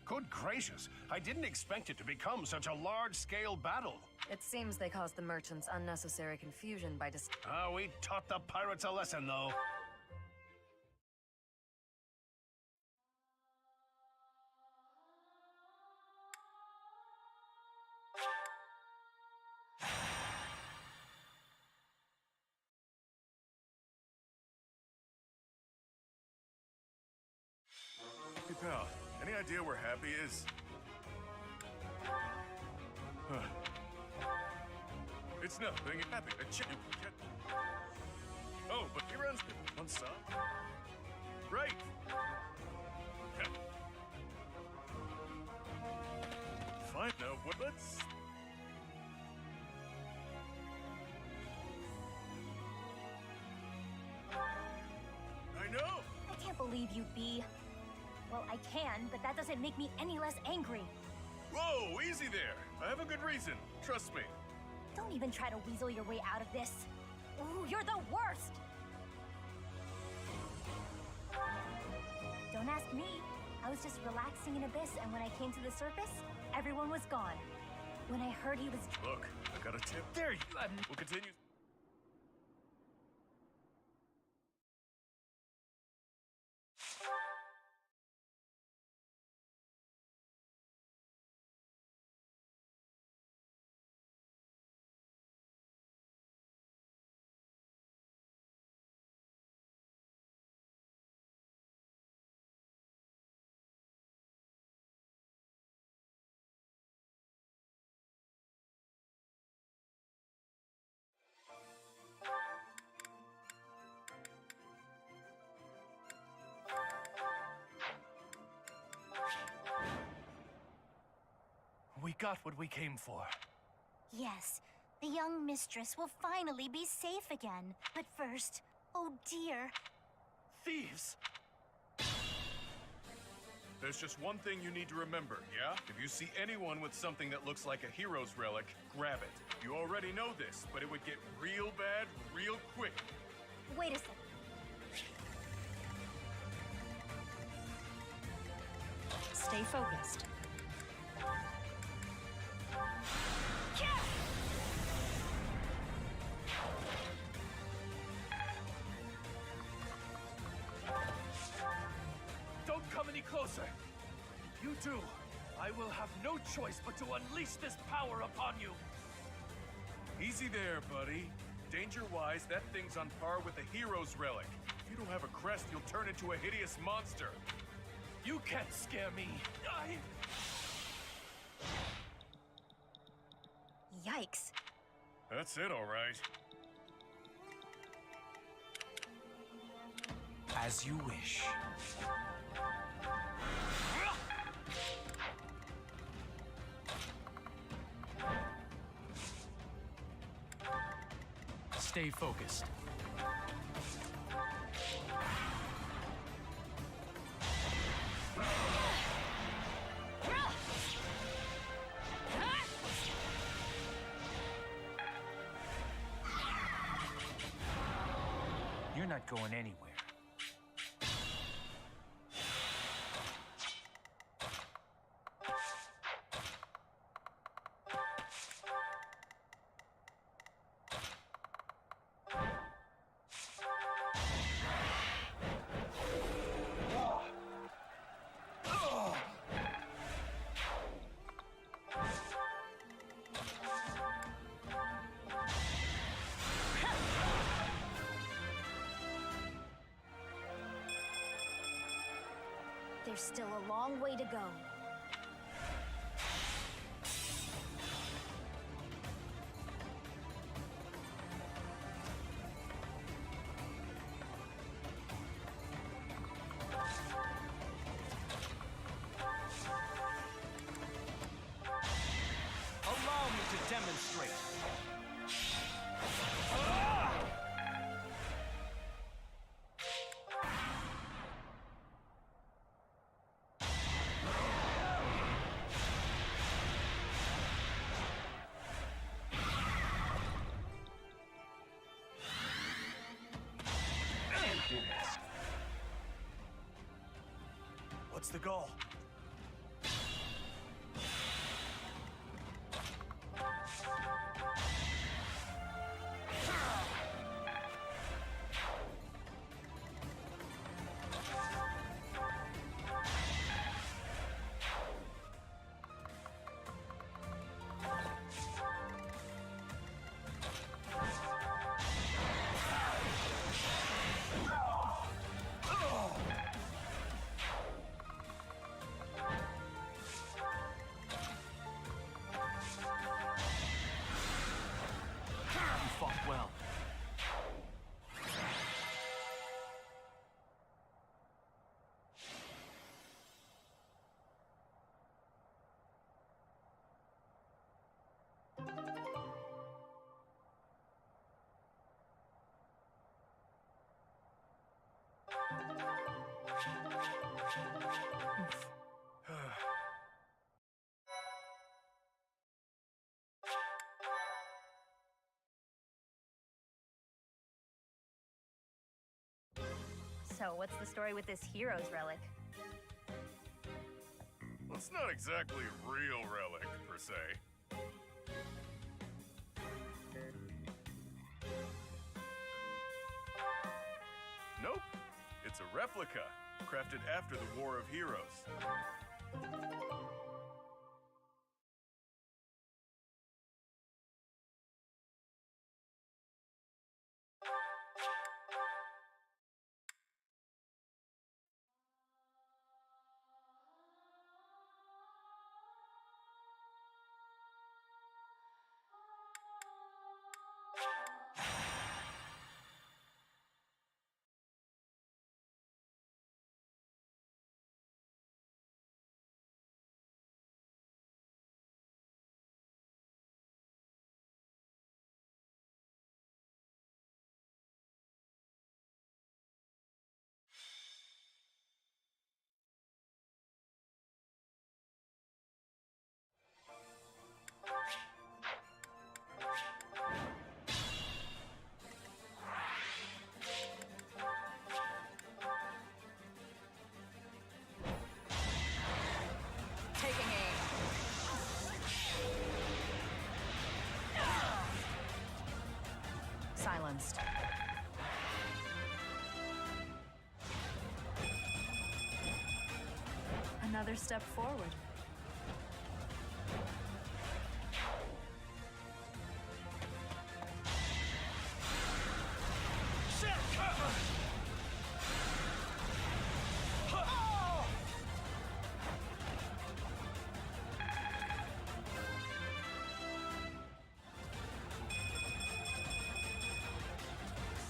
Good gracious, I didn't expect it to become such a large-scale battle. It seems they caused the merchants unnecessary confusion by We taught the pirates a lesson, though. Hey, pal, any idea where Happy is? It's nothing. Happy. Oh, but he runs on some. Right. Okay. Fine. No, what? Let's. I know. I can't believe you, Bee. Well, I can, but that doesn't make me any less angry. Whoa, easy there. I have a good reason. Trust me. Don't even try to weasel your way out of this. Ooh, you're the worst! Don't ask me. I was just relaxing in Abyss, and when I came to the surface, everyone was gone. When I heard he was... Look, I got a tip. There you go. We'll continue. We got what we came for. Yes, the young mistress will finally be safe again. But first, oh dear. Thieves! There's just one thing you need to remember, yeah? If you see anyone with something that looks like a hero's relic, grab it. You already know this, but it would get real bad real quick. Wait a second. Stay focused. Don't come any closer. If you do, I will have no choice but to unleash this power upon you. Easy there, buddy. Danger-wise, that thing's on par with a hero's relic. If you don't have a crest, you'll turn into a hideous monster. You can't scare me. Yikes. That's it, all right. As you wish. Stay focused. not going anywhere. There's still a long way to go. Allow me to demonstrate. What's the goal? So, what's the story with this hero's relic? Well, it's not exactly a real relic, per se. Nope. It's a replica, crafted after the War of Heroes. Silenced. Another step forward.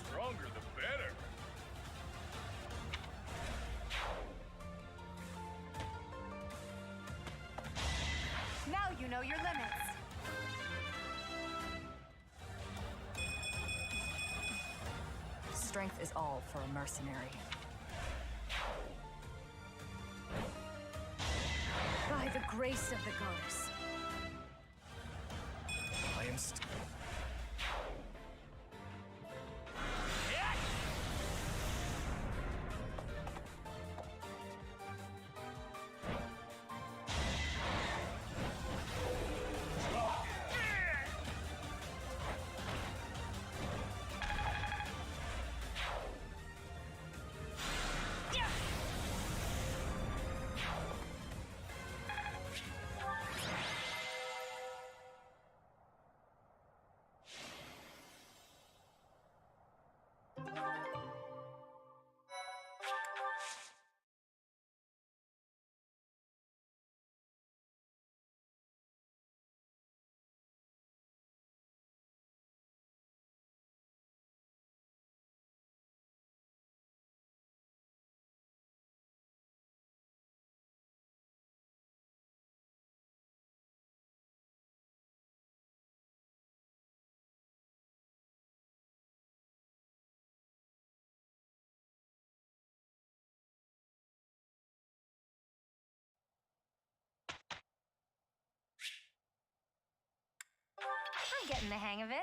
Stronger the better. Now you know your limits. Strength is all for a mercenary. By the grace of the goddess. I am I'm getting the hang of it.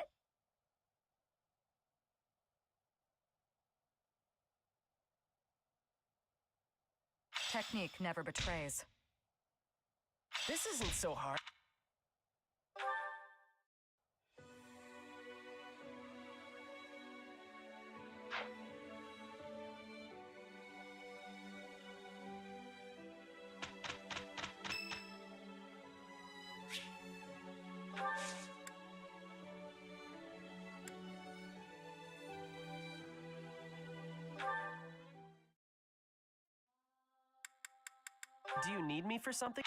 Technique never betrays. This isn't so hard. Do you need me for something?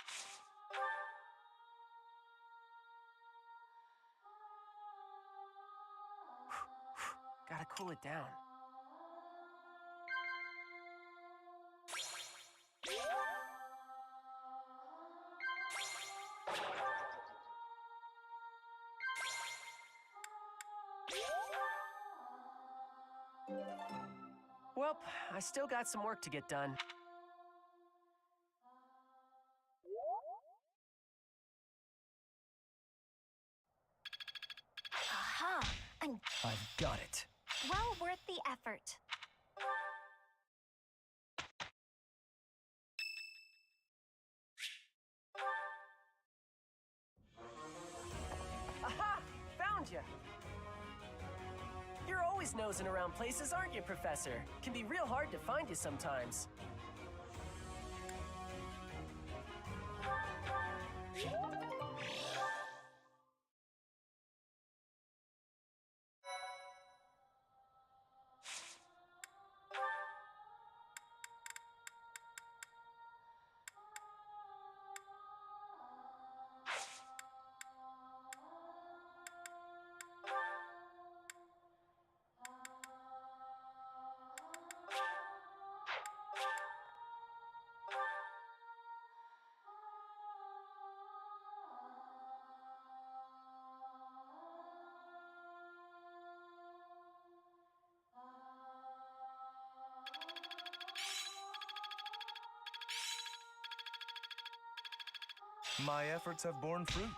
Gotta cool it down. Well, I still got some work to get done. Aha! I've got it. Well worth the effort. Aha! Found you! You're always nosing around places, aren't you, Professor? Can be real hard to find you sometimes. My efforts have borne fruit.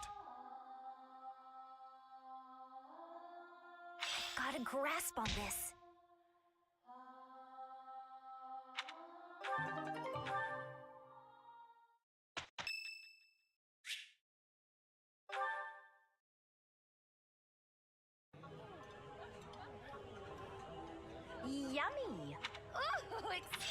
Got a grasp on this. Yummy! Ooh, it's...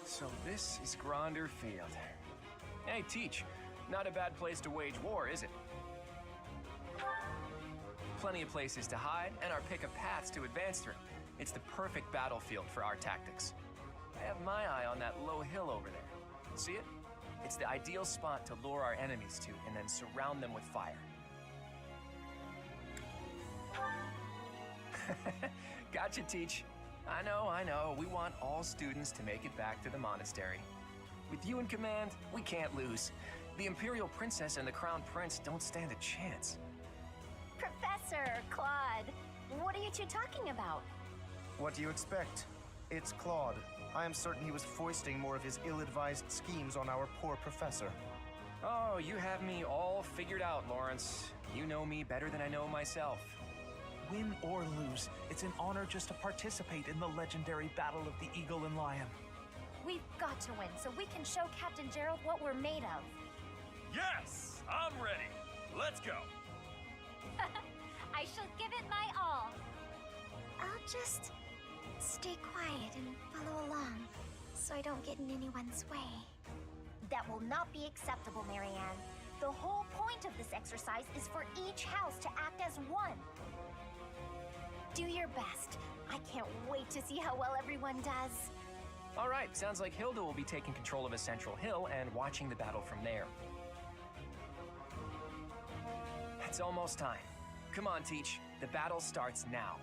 So this is Gronder Field. Hey, Teach. Not a bad place to wage war, is it? Plenty of places to hide, and our pick of paths to advance through. It's the perfect battlefield for our tactics. I have my eye on that low hill over there. See it? It's the ideal spot to lure our enemies to, and then surround them with fire. Gotcha, Teach. I know. We want all students to make it back to the monastery. With you in command, we can't lose. The Imperial Princess and the Crown Prince don't stand a chance. Professor, Claude, what are you two talking about? What do you expect? It's Claude, I am certain he was foisting more of his ill-advised schemes on our poor professor. Oh, you have me all figured out, Lawrence. You know me better than I know myself. Win or lose, it's an honor just to participate in the legendary Battle of the Eagle and Lion. We've got to win so we can show Captain Gerald what we're made of. Yes! I'm ready. Let's go. I shall give it my all. I'll just stay quiet and follow along, so I don't get in anyone's way. That will not be acceptable, Marianne. The whole point of this exercise is for each house to act as one. Do your best. I can't wait to see how well everyone does. All right, sounds like Hilda will be taking control of a central hill and watching the battle from there. It's almost time. Come on, Teach. The battle starts now.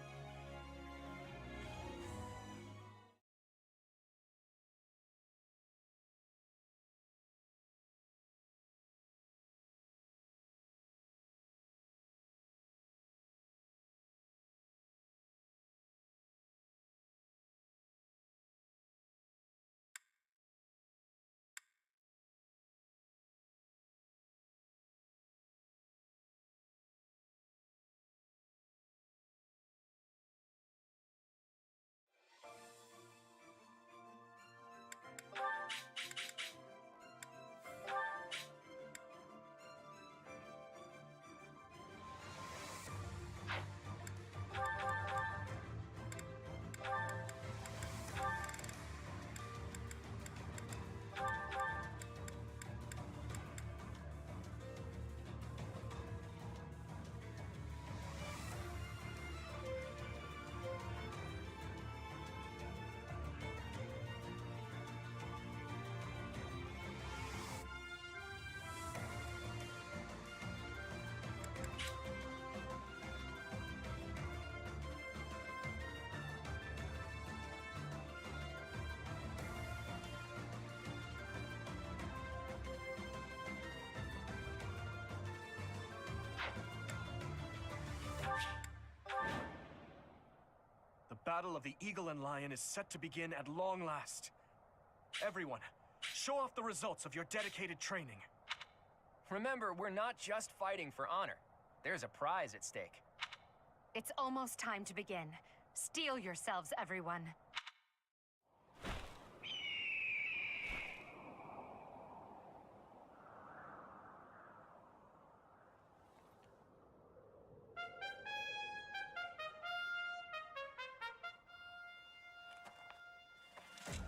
The Battle of the Eagle and Lion is set to begin at long last. Everyone, show off the results of your dedicated training. Remember, we're not just fighting for honor. There's a prize at stake. It's almost time to begin. Steel yourselves, everyone.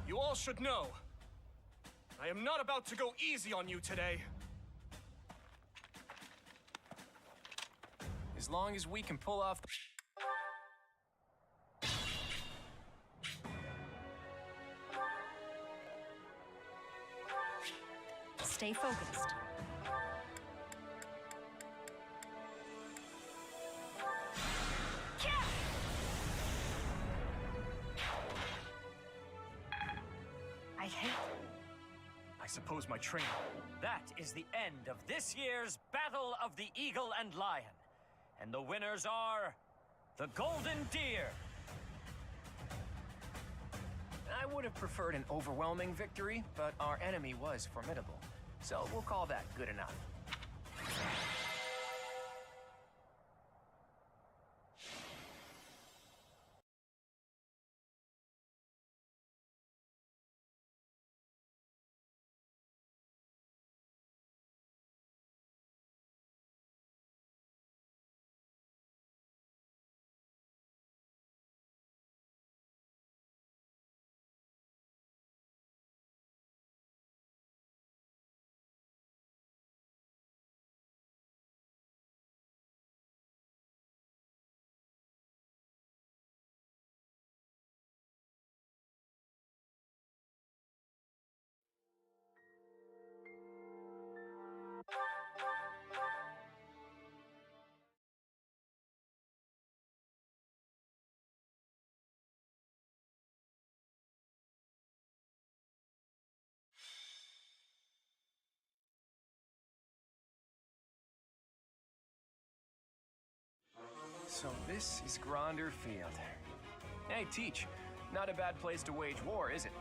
You all should know, I am not about to go easy on you today. As long as we can pull off... Stay focused. I suppose my training... That is the end of this year's Battle of the Eagle and Lion. And the winners are... the Golden Deer. I would have preferred an overwhelming victory, but our enemy was formidable. So we'll call that good enough. So this is Gronder Field. Hey, Teach. Not a bad place to wage war, is it?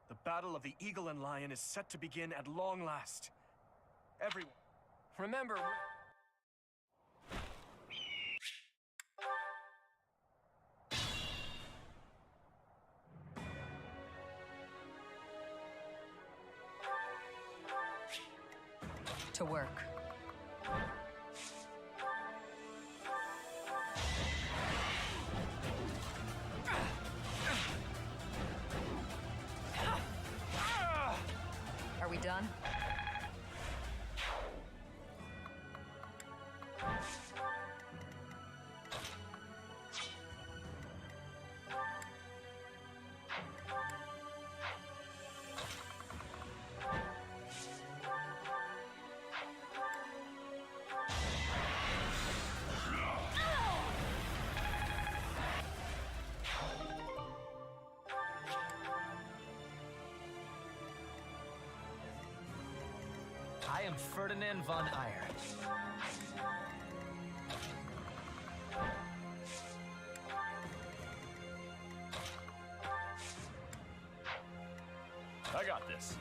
The battle of the Eagle and Lion is set to begin at long last. Everyone, remember... To work. Are we done? I am Ferdinand von Eyre. I got this.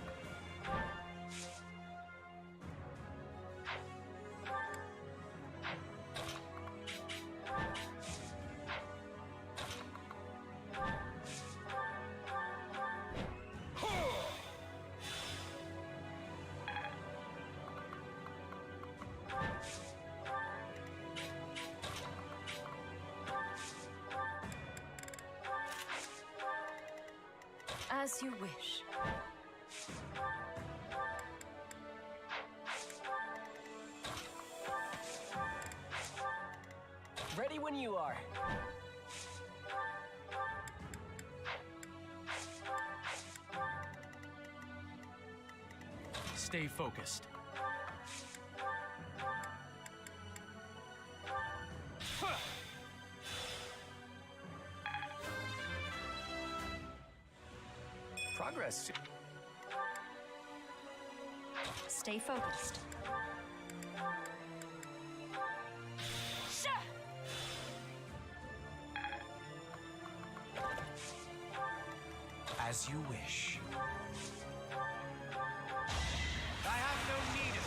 As you wish. Ready when you are. Stay focused. Progress. Stay focused. As you wish. I have no need of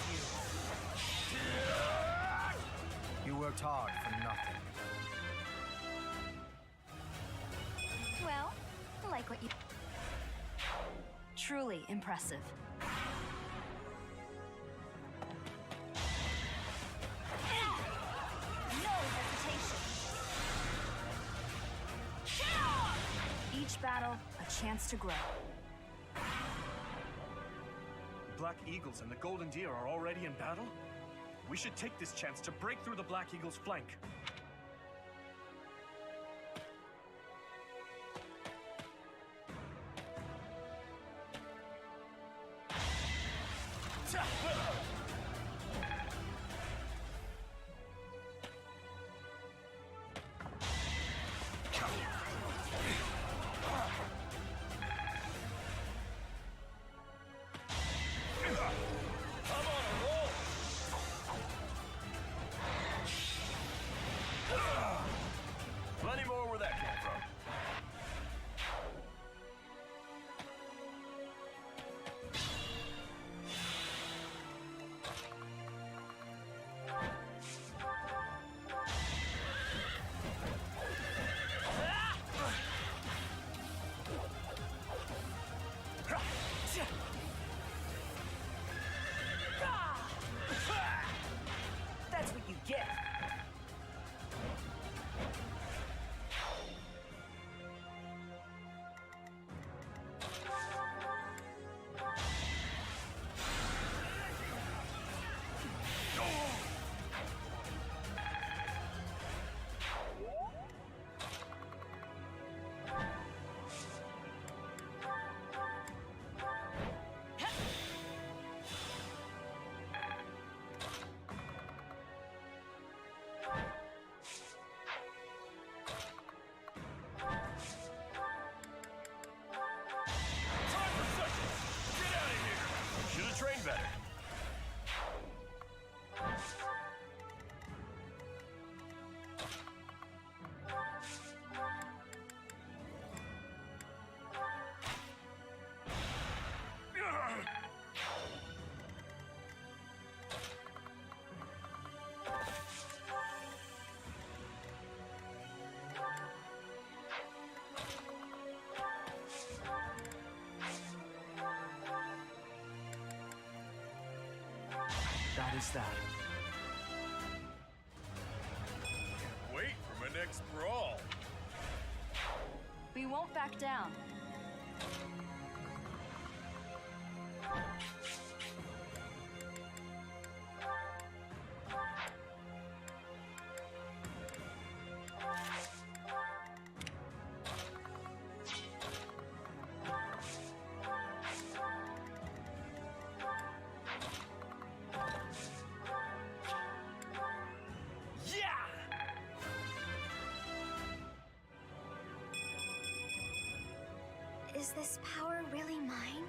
you. You worked hard for nothing. Well, I like what you... Truly impressive. No hesitation. Each battle, a chance to grow. Black Eagles and the Golden Deer are already in battle? We should take this chance to break through the Black Eagle's flank. bad is that? Can't wait for my next brawl. We won't back down. Is this power really mine?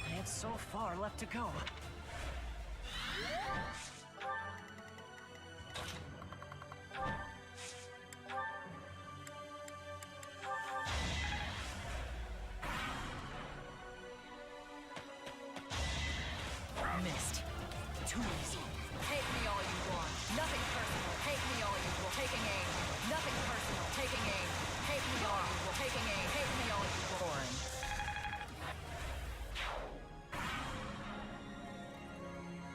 I have so far left to go. Missed. Too easy. Take me all you want. Nothing personal. Take me all you want. Taking aim. Nothing personal. Taking aim. Take me all you want. Taking aim. Take me all you want. Boring.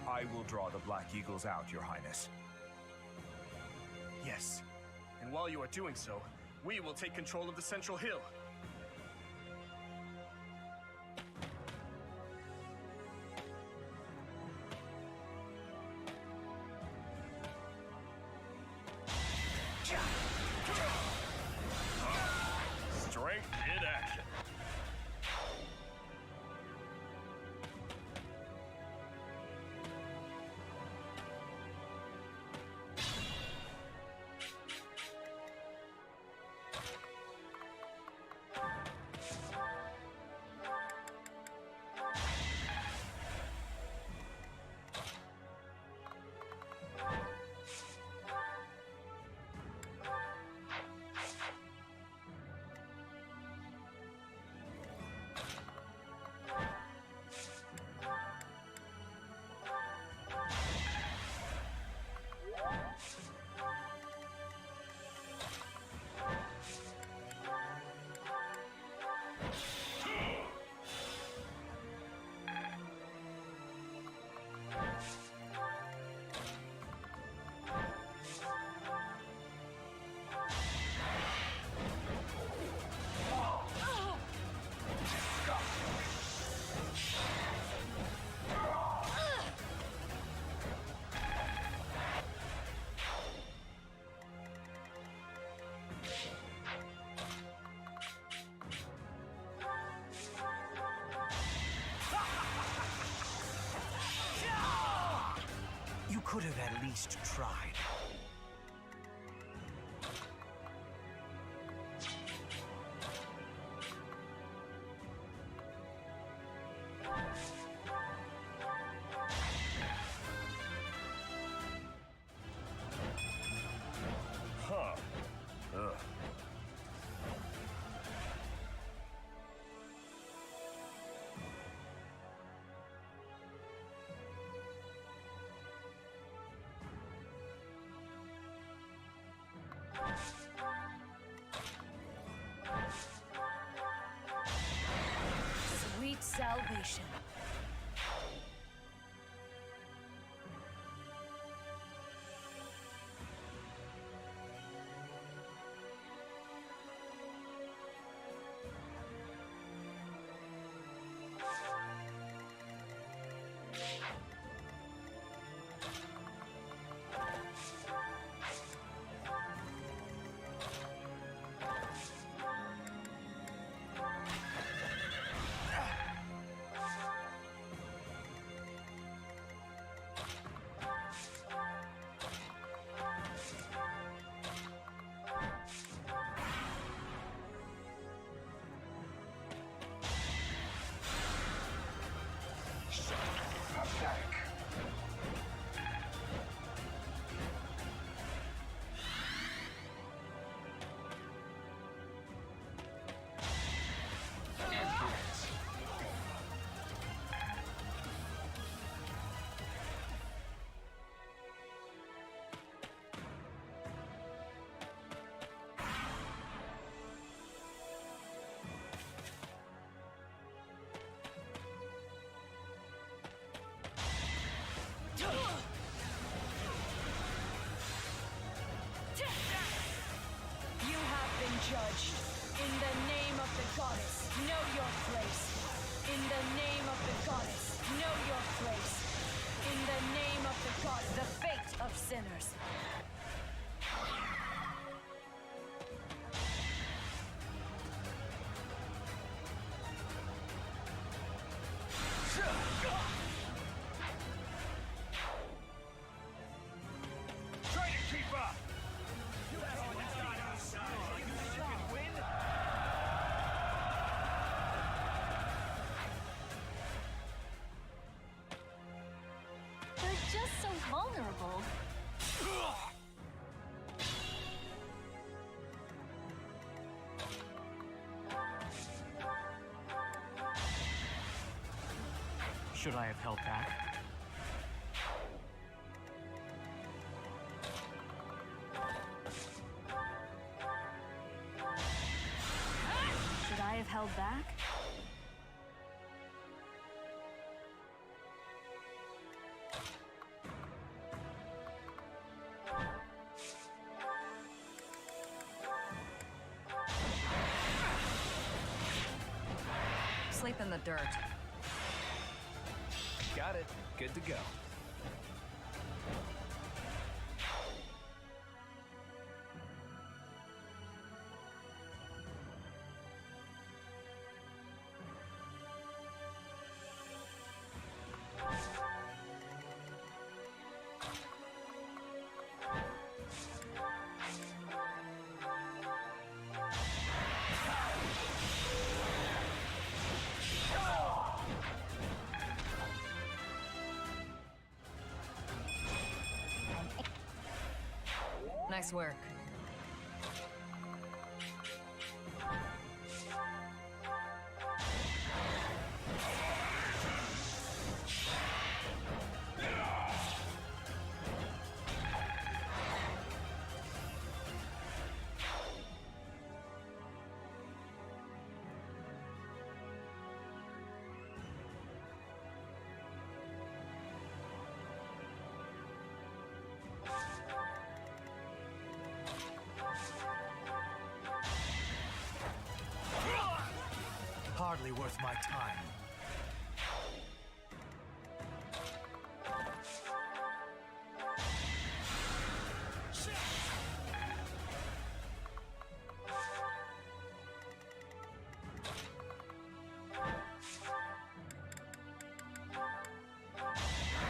I will draw the Black Eagles out, Your Highness. Yes. And while you are doing so, we will take control of the central hill. Strength in action. You could have at least tried. Huh. Ugh. Sweet salvation. They're just so vulnerable. Should I have held back? Should I have held back? Sleep in the dirt. Got it. Good to go. Nice work. Hardly worth my time.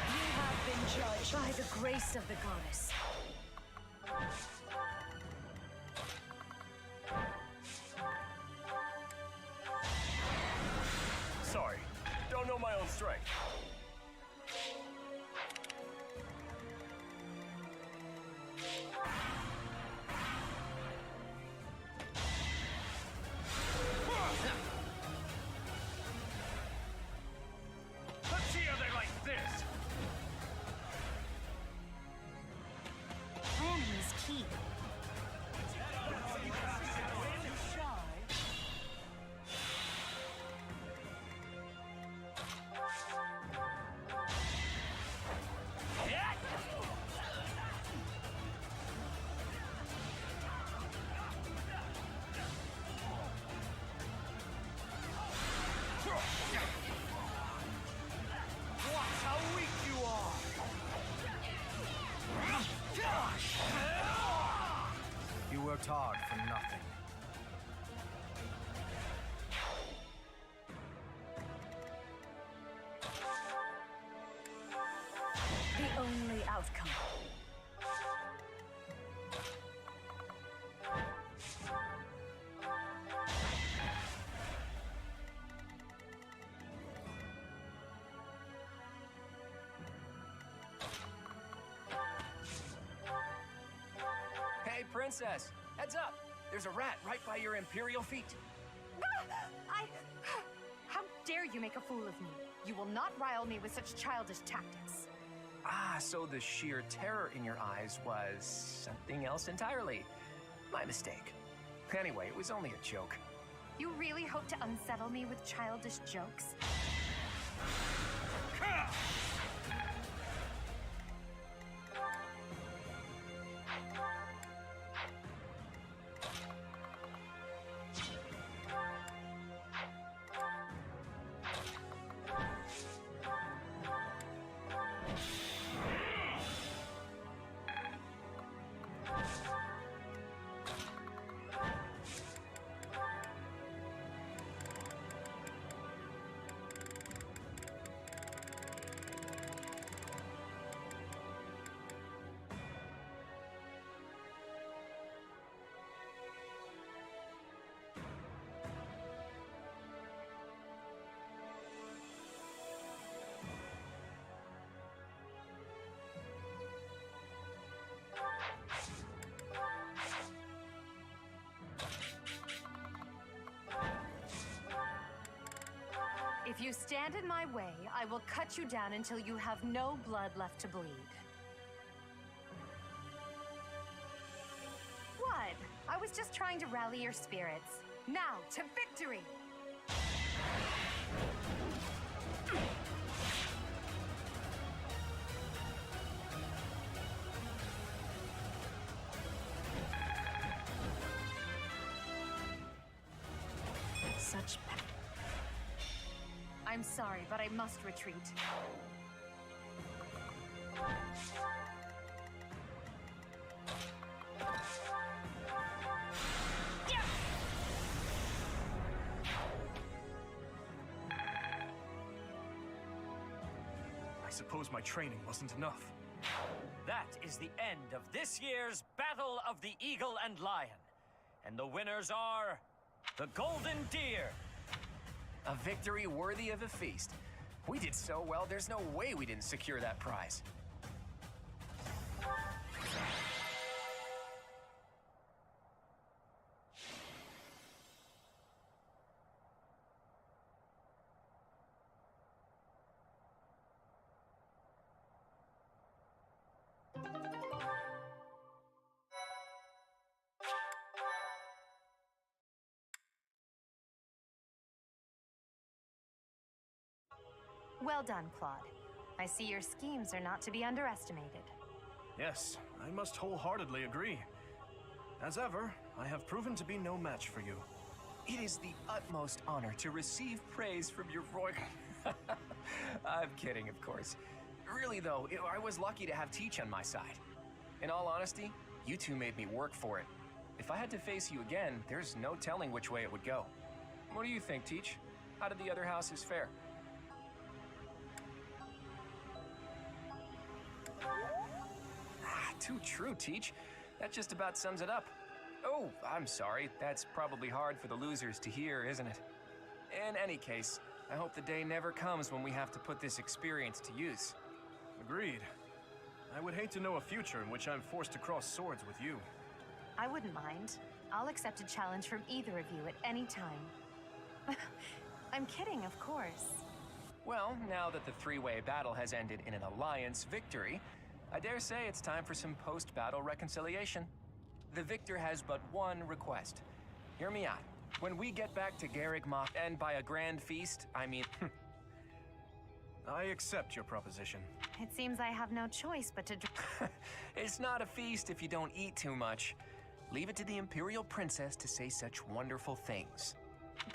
You have been judged by the grace of the goddess. Sorry, don't know my own strength. Let's see how they like this. Planning is key. Watch how weak you are. You worked hard for nothing. The only outcome. Hey, princess, heads up. There's a rat right by your imperial feet. How dare you make a fool of me? You will not rile me with such childish tactics. Ah, so the sheer terror in your eyes was something else entirely. My mistake. Anyway, it was only a joke. You really hope to unsettle me with childish jokes? If you stand in my way, I will cut you down until you have no blood left to bleed. What? I was just trying to rally your spirits. Now, to victory! Such I'm sorry, but I must retreat. I suppose my training wasn't enough. That is the end of this year's Battle of the Eagle and Lion. And the winners are the Golden Deer. A victory worthy of a feast. We did so well, there's no way we didn't secure that prize. Well done, Claude. I see your schemes are not to be underestimated. Yes, I must wholeheartedly agree. As ever, I have proven to be no match for you. It is the utmost honor to receive praise from your royal... I'm kidding, of course. Really, though, I was lucky to have Teach on my side. In all honesty, you two made me work for it. If I had to face you again, there's no telling which way it would go. What do you think, Teach? How did the other houses fare? Too true, Teach. That just about sums it up. Oh, I'm sorry. That's probably hard for the losers to hear, isn't it? In any case, I hope the day never comes when we have to put this experience to use. Agreed. I would hate to know a future in which I'm forced to cross swords with you. I wouldn't mind. I'll accept a challenge from either of you at any time. I'm kidding, of course. Well, now that the three-way battle has ended in an alliance victory, I dare say it's time for some post-battle reconciliation. The victor has but one request. Hear me out. When we get back to Garreg Mach, and by a grand feast, I mean... I accept your proposition. It seems I have no choice but to... It's not a feast if you don't eat too much. Leave it to the Imperial Princess to say such wonderful things.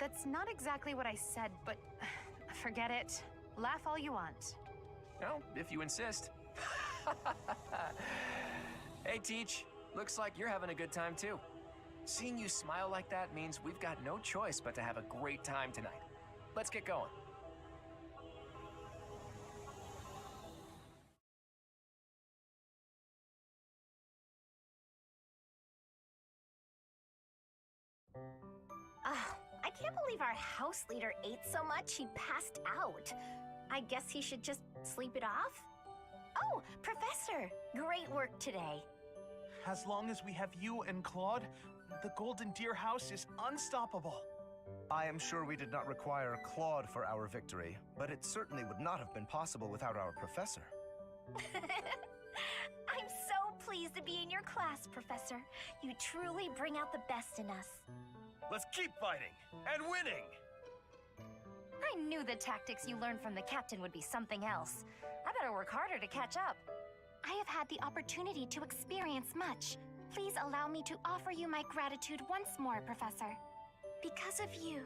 That's not exactly what I said, but... Forget it. Laugh all you want. Well, if you insist. Hey, Teach. Looks like you're having a good time, too. Seeing you smile like that means we've got no choice but to have a great time tonight. Let's get going. I can't believe our house leader ate so much he passed out. I guess he should just sleep it off? Oh, Professor! Great work today. As long as we have you and Claude, the Golden Deer House is unstoppable. I am sure we did not require Claude for our victory, but it certainly would not have been possible without our professor. I'm so pleased to be in your class, Professor. You truly bring out the best in us. Let's keep fighting and winning! I knew the tactics you learned from the captain would be something else. I better work harder to catch up. I have had the opportunity to experience much. Please allow me to offer you my gratitude once more, Professor. Because of you,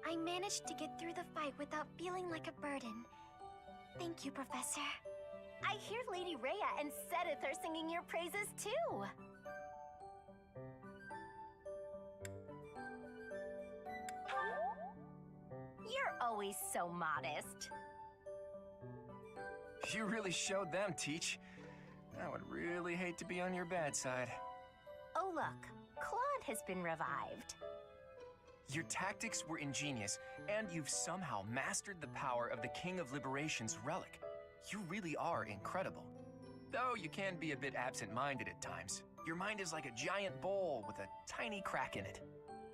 I managed to get through the fight without feeling like a burden. Thank you, Professor. I hear Lady Rhea and Sedith are singing your praises too. You're always so modest. You really showed them, Teach. I would really hate to be on your bad side. Oh look, Claude has been revived. Your tactics were ingenious, and you've somehow mastered the power of the King of Liberation's relic. You really are incredible. Though you can be a bit absent-minded at times. Your mind is like a giant bowl with a tiny crack in it.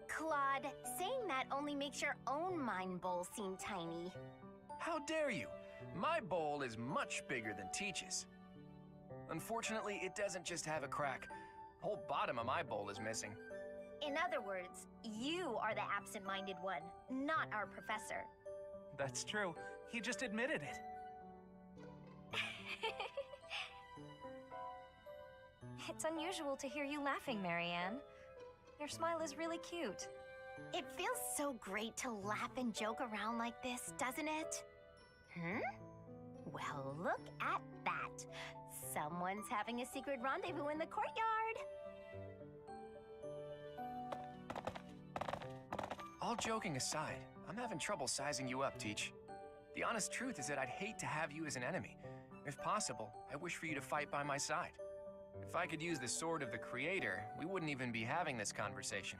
Claude, saying that only makes your own mind bowl seem tiny. How dare you? My bowl is much bigger than Teach's. Unfortunately, it doesn't just have a crack. The whole bottom of my bowl is missing. In other words, you are the absent-minded one, not our professor. That's true. He just admitted it. It's unusual to hear you laughing, Marianne. Your smile is really cute. It feels so great to laugh and joke around like this, doesn't it? Well, look at that. Someone's having a secret rendezvous in the courtyard. All joking aside, I'm having trouble sizing you up, Teach. The honest truth is that I'd hate to have you as an enemy. If possible, I wish for you to fight by my side. If I could use the sword of the Creator, we wouldn't even be having this conversation.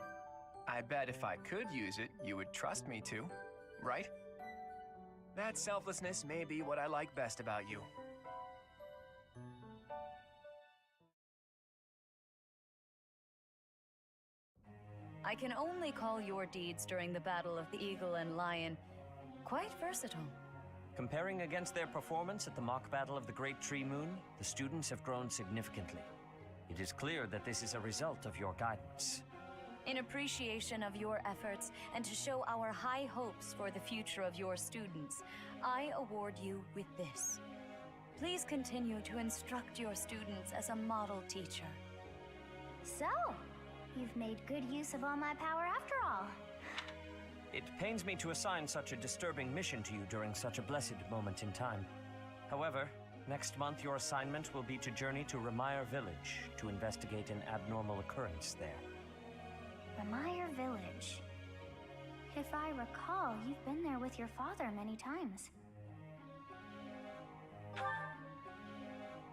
I bet if I could use it, you would trust me to, right? That selflessness may be what I like best about you. I can only call your deeds during the Battle of the Eagle and Lion quite versatile. Comparing against their performance at the mock battle of the Great Tree Moon, the students have grown significantly. It is clear that this is a result of your guidance. In appreciation of your efforts and to show our high hopes for the future of your students, I award you with this. Please continue to instruct your students as a model teacher. So, you've made good use of all my power after all. It pains me to assign such a disturbing mission to you during such a blessed moment in time. However, next month your assignment will be to journey to Ramire Village to investigate an abnormal occurrence there. Ramire Village. If I recall, you've been there with your father many times.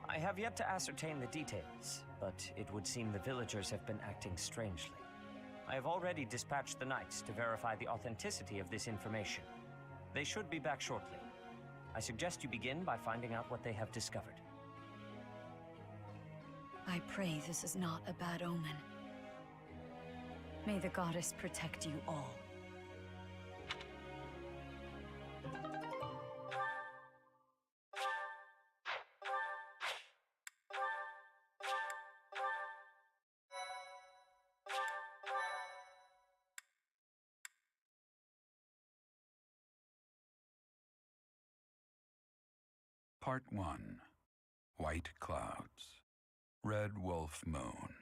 I have yet to ascertain the details, but it would seem the villagers have been acting strangely. I have already dispatched the knights to verify the authenticity of this information. They should be back shortly. I suggest you begin by finding out what they have discovered. I pray this is not a bad omen. May the goddess protect you all. Part 1. White Clouds. Red Wolf Moon.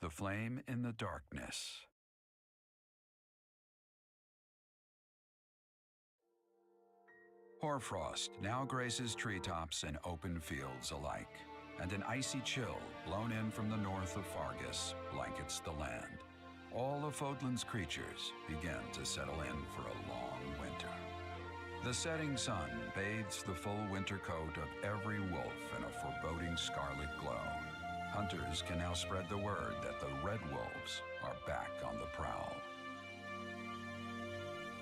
The Flame in the Darkness. Hoarfrost now graces treetops and open fields alike, and an icy chill blown in from the north of Fargus blankets the land. All of Fodlan's creatures begin to settle in for a long winter. The setting sun bathes the full winter coat of every wolf in a foreboding scarlet glow. Hunters can now spread the word that the Red Wolves are back on the prowl.